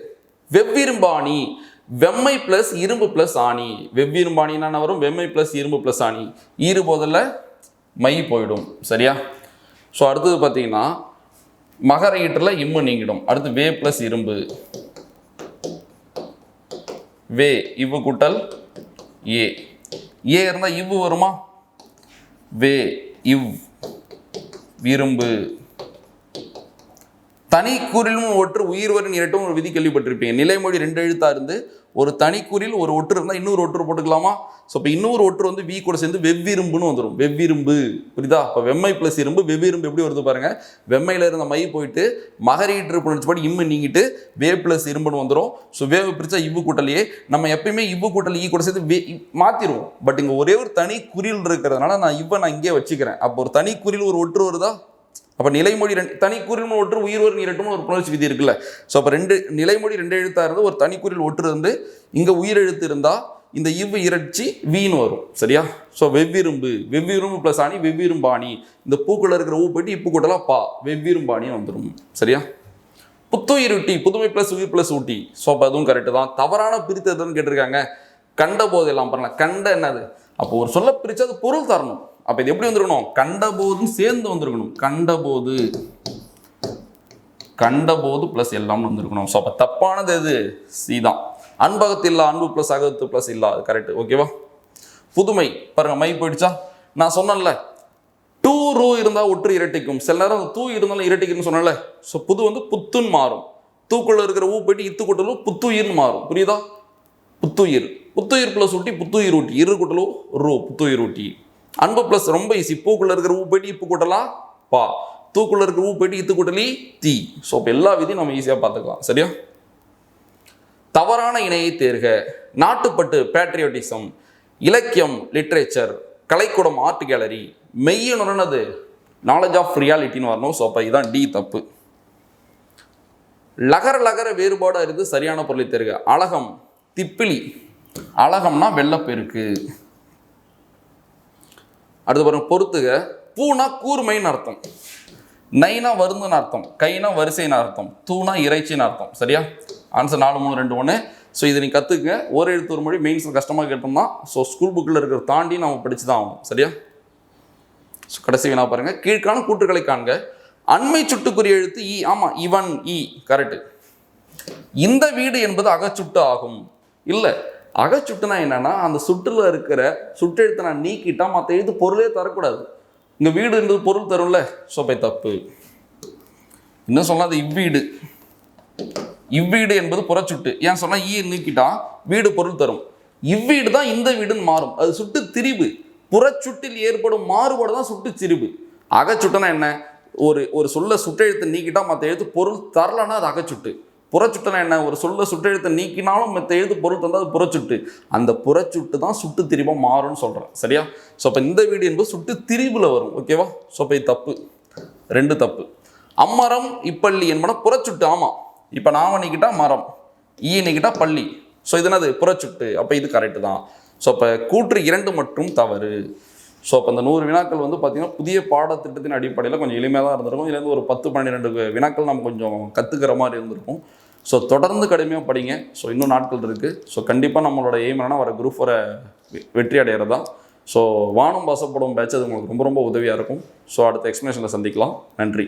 வெவ்விரும்பாணி வெம்மை பிளஸ் இரும்பு பிளஸ் ஆணி. வெவ்விரும்பாணின்னா வரும்? வெம்மை பிளஸ் இரும்பு பிளஸ் ஆணி. ஈறு போதில் மை போயிடும். சரியா? ஸோ அடுத்தது பார்த்தீங்கன்னா மகர ஈற்றில் இம்மு நீங்கிடும். அடுத்து வே பிளஸ் இரும்பு. வே இவ்வு கூட்டல் ஏ. ஏ இருந்தால் இவ்வு வருமா? வே இவ் இரும்பு. தனி கூறிலும் ஒற்று உயிர் வரின் இரட்டும் ஒரு விதி கேள்விப்பட்டிருப்பீங்க. நிலைமொழி 2 எழுத்தா இருந்து ஒரு தனி கூறில் ஒரு ஒற்று இருந்தால் இன்னொரு ஒற்று போட்டுக்கலாமா? ஸோ இப்போ இன்னொரு ஒற்று வந்து வி கூட சேர்ந்து வெவ்விரும்புன்னு வந்துடும். வெவ்விரும்பு. புரியுதா? இப்போ வெம்மை பிளஸ் இரும்பு. வெவ்விரும்பு எப்படி வருது பாருங்க. வெம்மையில இருந்த மை போயிட்டு மகரீற்று புணர்ச்சிப்படி இம்மு நீங்கிட்டு வே பிளஸ் இரும்புன்னு வந்துடும். ஸோ வேவு பிரிச்சா இவ்வு கூட்டலையே. நம்ம எப்பயுமே இவ்வு கூட்டல் ஈ கூட சேர்த்து மாத்திருவோம். பட் இங்கே ஒரே ஒரு தனி குறில் இருக்கிறதுனால நான் இங்கே வச்சுக்கிறேன். அப்போ ஒரு தனி குறில் ஒரு ஒற்று வருதா? அப்போ நிலைமொழி தனி குறில் ஒற்று உயிர் வரும் இரட்டும் ஒரு புணர்ச்சி விதி இருக்குல்ல? ஸோ அப்போ நிலைமொழி 2 எழுத்தா இருந்து ஒரு தனி குறில் ஒற்று இருந்து இங்கே உயிர் எழுத்து இருந்தால் இந்த இவ்வு இறைச்சி வீண் வரும். சரியா? ஸோ வெவ்விரும்பு. வெவ்விரும்பு பிளஸ் ஆணி வெவ்விரும்பாணி. இந்த பூக்குள்ள இருக்கிற ஊ போயிட்டு இப்பு கூட்டலாம் பா. வெவ்விரும்பாணின்னு வந்துடும். சரியா? புத்துயிரூட்டி. புதுமை பிளஸ் உயிர் பிளஸ் ஊட்டி. ஸோ அப்போ அதுவும் கரெக்டு தான். தவறான பிரித்ததுன்னு கேட்டிருக்காங்க. கண்ட போதெல்லாம் பாருங்க. கண்ட என்னது? அப்போ ஒரு சொல்ல பிரித்து அது பொருள் தரணும். அப்போ இது எப்படி வந்துருக்கணும்? கண்ட போதும் சேர்ந்து வந்திருக்கணும். கண்டபோது. கண்டபோது பிளஸ் எல்லாம் வந்திருக்கணும். ஸோ அப்போ தப்பானது எது? சி தான். அன்பகத்து இல்லா அன்பு பிளஸ் அகத்து பிளஸ் இல்லா. அது கரெக்ட். ஓகேவா? புதுமை பாருங்க. மை போயிடுச்சா? நான் சொன்னேன்ல, டூ ரூ இருந்தால் ஒற்று இரட்டிக்கும். சில நேரம் தூ இருந்தாலும் இரட்டிக்குன்னு சொன்னேன்ல. ஸோ புது வந்து புத்துன்னு மாறும். தூக்குள்ள இருக்கிற ஊ போயிட்டு இத்து கூட்டலும் புத்துயிர்னு மாறும். புரியுதா? புத்துயிர். புத்துயிர் பிளஸ் ஊட்டி புத்துயிர் ஊட்டி. இரு கூட்டலும் ரூ. புத்துயிர் ஊட்டி. அன்பு பிளஸ் ரொம்ப ஈஸி. பூக்குள்ள இருக்கிற ஊ போயிட்டு இப்பு கூட்டலாம் பா. தூக்குள்ள இருக்கிற ஊ போயிட்டு இத்து கூட்டலி தீ. ஸோ இப்போ எல்லா விதியும் நம்ம ஈஸியாக பார்த்துக்கலாம். சரியா? தவறான இணையை தேர்க. நாட்டுப்பட்டு பேட்ரியோட்டிசம். இலக்கியம் லிட்ரேச்சர். கலைக்கூடம் ஆர்ட் கேலரி. மெய்யுணர்னது நாலேஜ் ஆஃப் ரியாலிட்டின்னு வரணும். ஸோ அப்போ இதுதான் டி தப்பு. லகர வேறுபாடு அறிந்து சரியான பொருளை தேர்க. அழகம் திப்பிலி. அழகம்னா வெள்ளப்பெருக்கு. அடுத்து பாருங்க. பொறுத்துக. பூனா கூர்மைன்னு அர்த்தம். நைனா வருந்துன்னு அர்த்தம், கைனா வரிசைன்னு அர்த்தம், தூணா இறைச்சின்னு அர்த்தம். சரியா? ஆன்சர் 4, 3, 2, 1. ஸோ இதை நீங்கள் கற்றுக்குங்க. ஒரு எழுத்து ஒரு மொழி மெயின்ஸில் கஷ்டமாக கேட்டோம்னா ஸோ ஸ்கூல் புக்கில் இருக்கிற தாண்டி நம்ம படித்து தான் ஆகணும். சரியா? ஸோ கடைசி வினா பாருங்கள். கீழ்கான கூற்றுகளை காண்க. அண்மை சுட்டுக்குரிய எழுத்து இ. ஆமாம், இவன் இ கரெக்டு. இந்த வீடு என்பது அகச்சுட்டு ஆகும். இல்லை, அகச்சுட்டுனா என்னன்னா அந்த சுற்றுல இருக்கிற சுற்றெழுத்தை நான் நீக்கிட்டா மற்ற எழுத்து பொருளே தரக்கூடாது. இங்கே வீடு என்பது பொருள் தரும்ல, ஸோ பை தப்பு. இன்னும் சொன்னால் அது இவ்வீடு. இவ்வீடு என்பது புறச்சுட்டு. ஏன் சொன்னால் ஈ நீக்கிட்டா வீடு பொருள் தரும். இவ்வீடு தான் இந்த வீடுன்னு மாறும். அது சுட்டு திரிபு. புறச்சுட்டில் ஏற்படும் மாறுபாடு தான் சுட்டு திரிபு. அகச்சுட்டுனா என்ன? ஒரு சொல்ல சுற்றெழுத்தை நீக்கிட்டா மற்ற எழுத்து பொருள் தரலன்னா அது அகச்சுட்டு. புறச்சுட்டுனா என்ன? ஒரு சொல்ல சுற்றெழுத்தை நீக்கினாலும் மற்ற எழுத்து பொருள் தந்தால் அது புறச்சுட்டு. அந்த புறச்சுட்டு தான் சுட்டு திரிபாக மாறும்னு சொல்கிறேன். சரியா? ஸோ அப்போ இந்த வீடு என்பது சுட்டு திரிபுல வரும். ஓகேவா? ஸோ அப்போ இது தப்பு, 2 தப்பு. அம்மரம் இப்பள்ளி என்பன புறச்சுட்டு. ஆமாம், இப்போ நாம நீக்கிட்டா மரம், ஈ நீக்கிட்டா பள்ளி. ஸோ இது என்னது? புறச்சுட்டு. அப்போ இது கரெக்டு தான். ஸோ அப்போ கூற்று 2 மற்றும் தவறு. ஸோ அப்போ அந்த 100 வினாக்கள் வந்து பார்த்திங்கன்னா புதிய பாடத்திட்டத்தின் அடிப்படையில் கொஞ்சம் எளிமையாக தான் இருந்திருக்கும். இதுலேருந்து ஒரு 10, 12 வினாக்கள் நம்ம கொஞ்சம் கற்றுக்கிற மாதிரி இருந்திருக்கும். ஸோ தொடர்ந்து கடுமையாக படிங்க. ஸோ இன்னும் நாட்கள் இருக்குது. ஸோ கண்டிப்பாக நம்மளோட எய்ம் என்னன்னா வர குரூப் 4 வெற்றி அடைகிறது தான். ஸோ வானம் வசப்படும் பேட்ச் அது உங்களுக்கு ரொம்ப ரொம்ப உதவியாக இருக்கும். ஸோ அடுத்த எக்ஸ்பிளேஷனில் சந்திக்கலாம். நன்றி.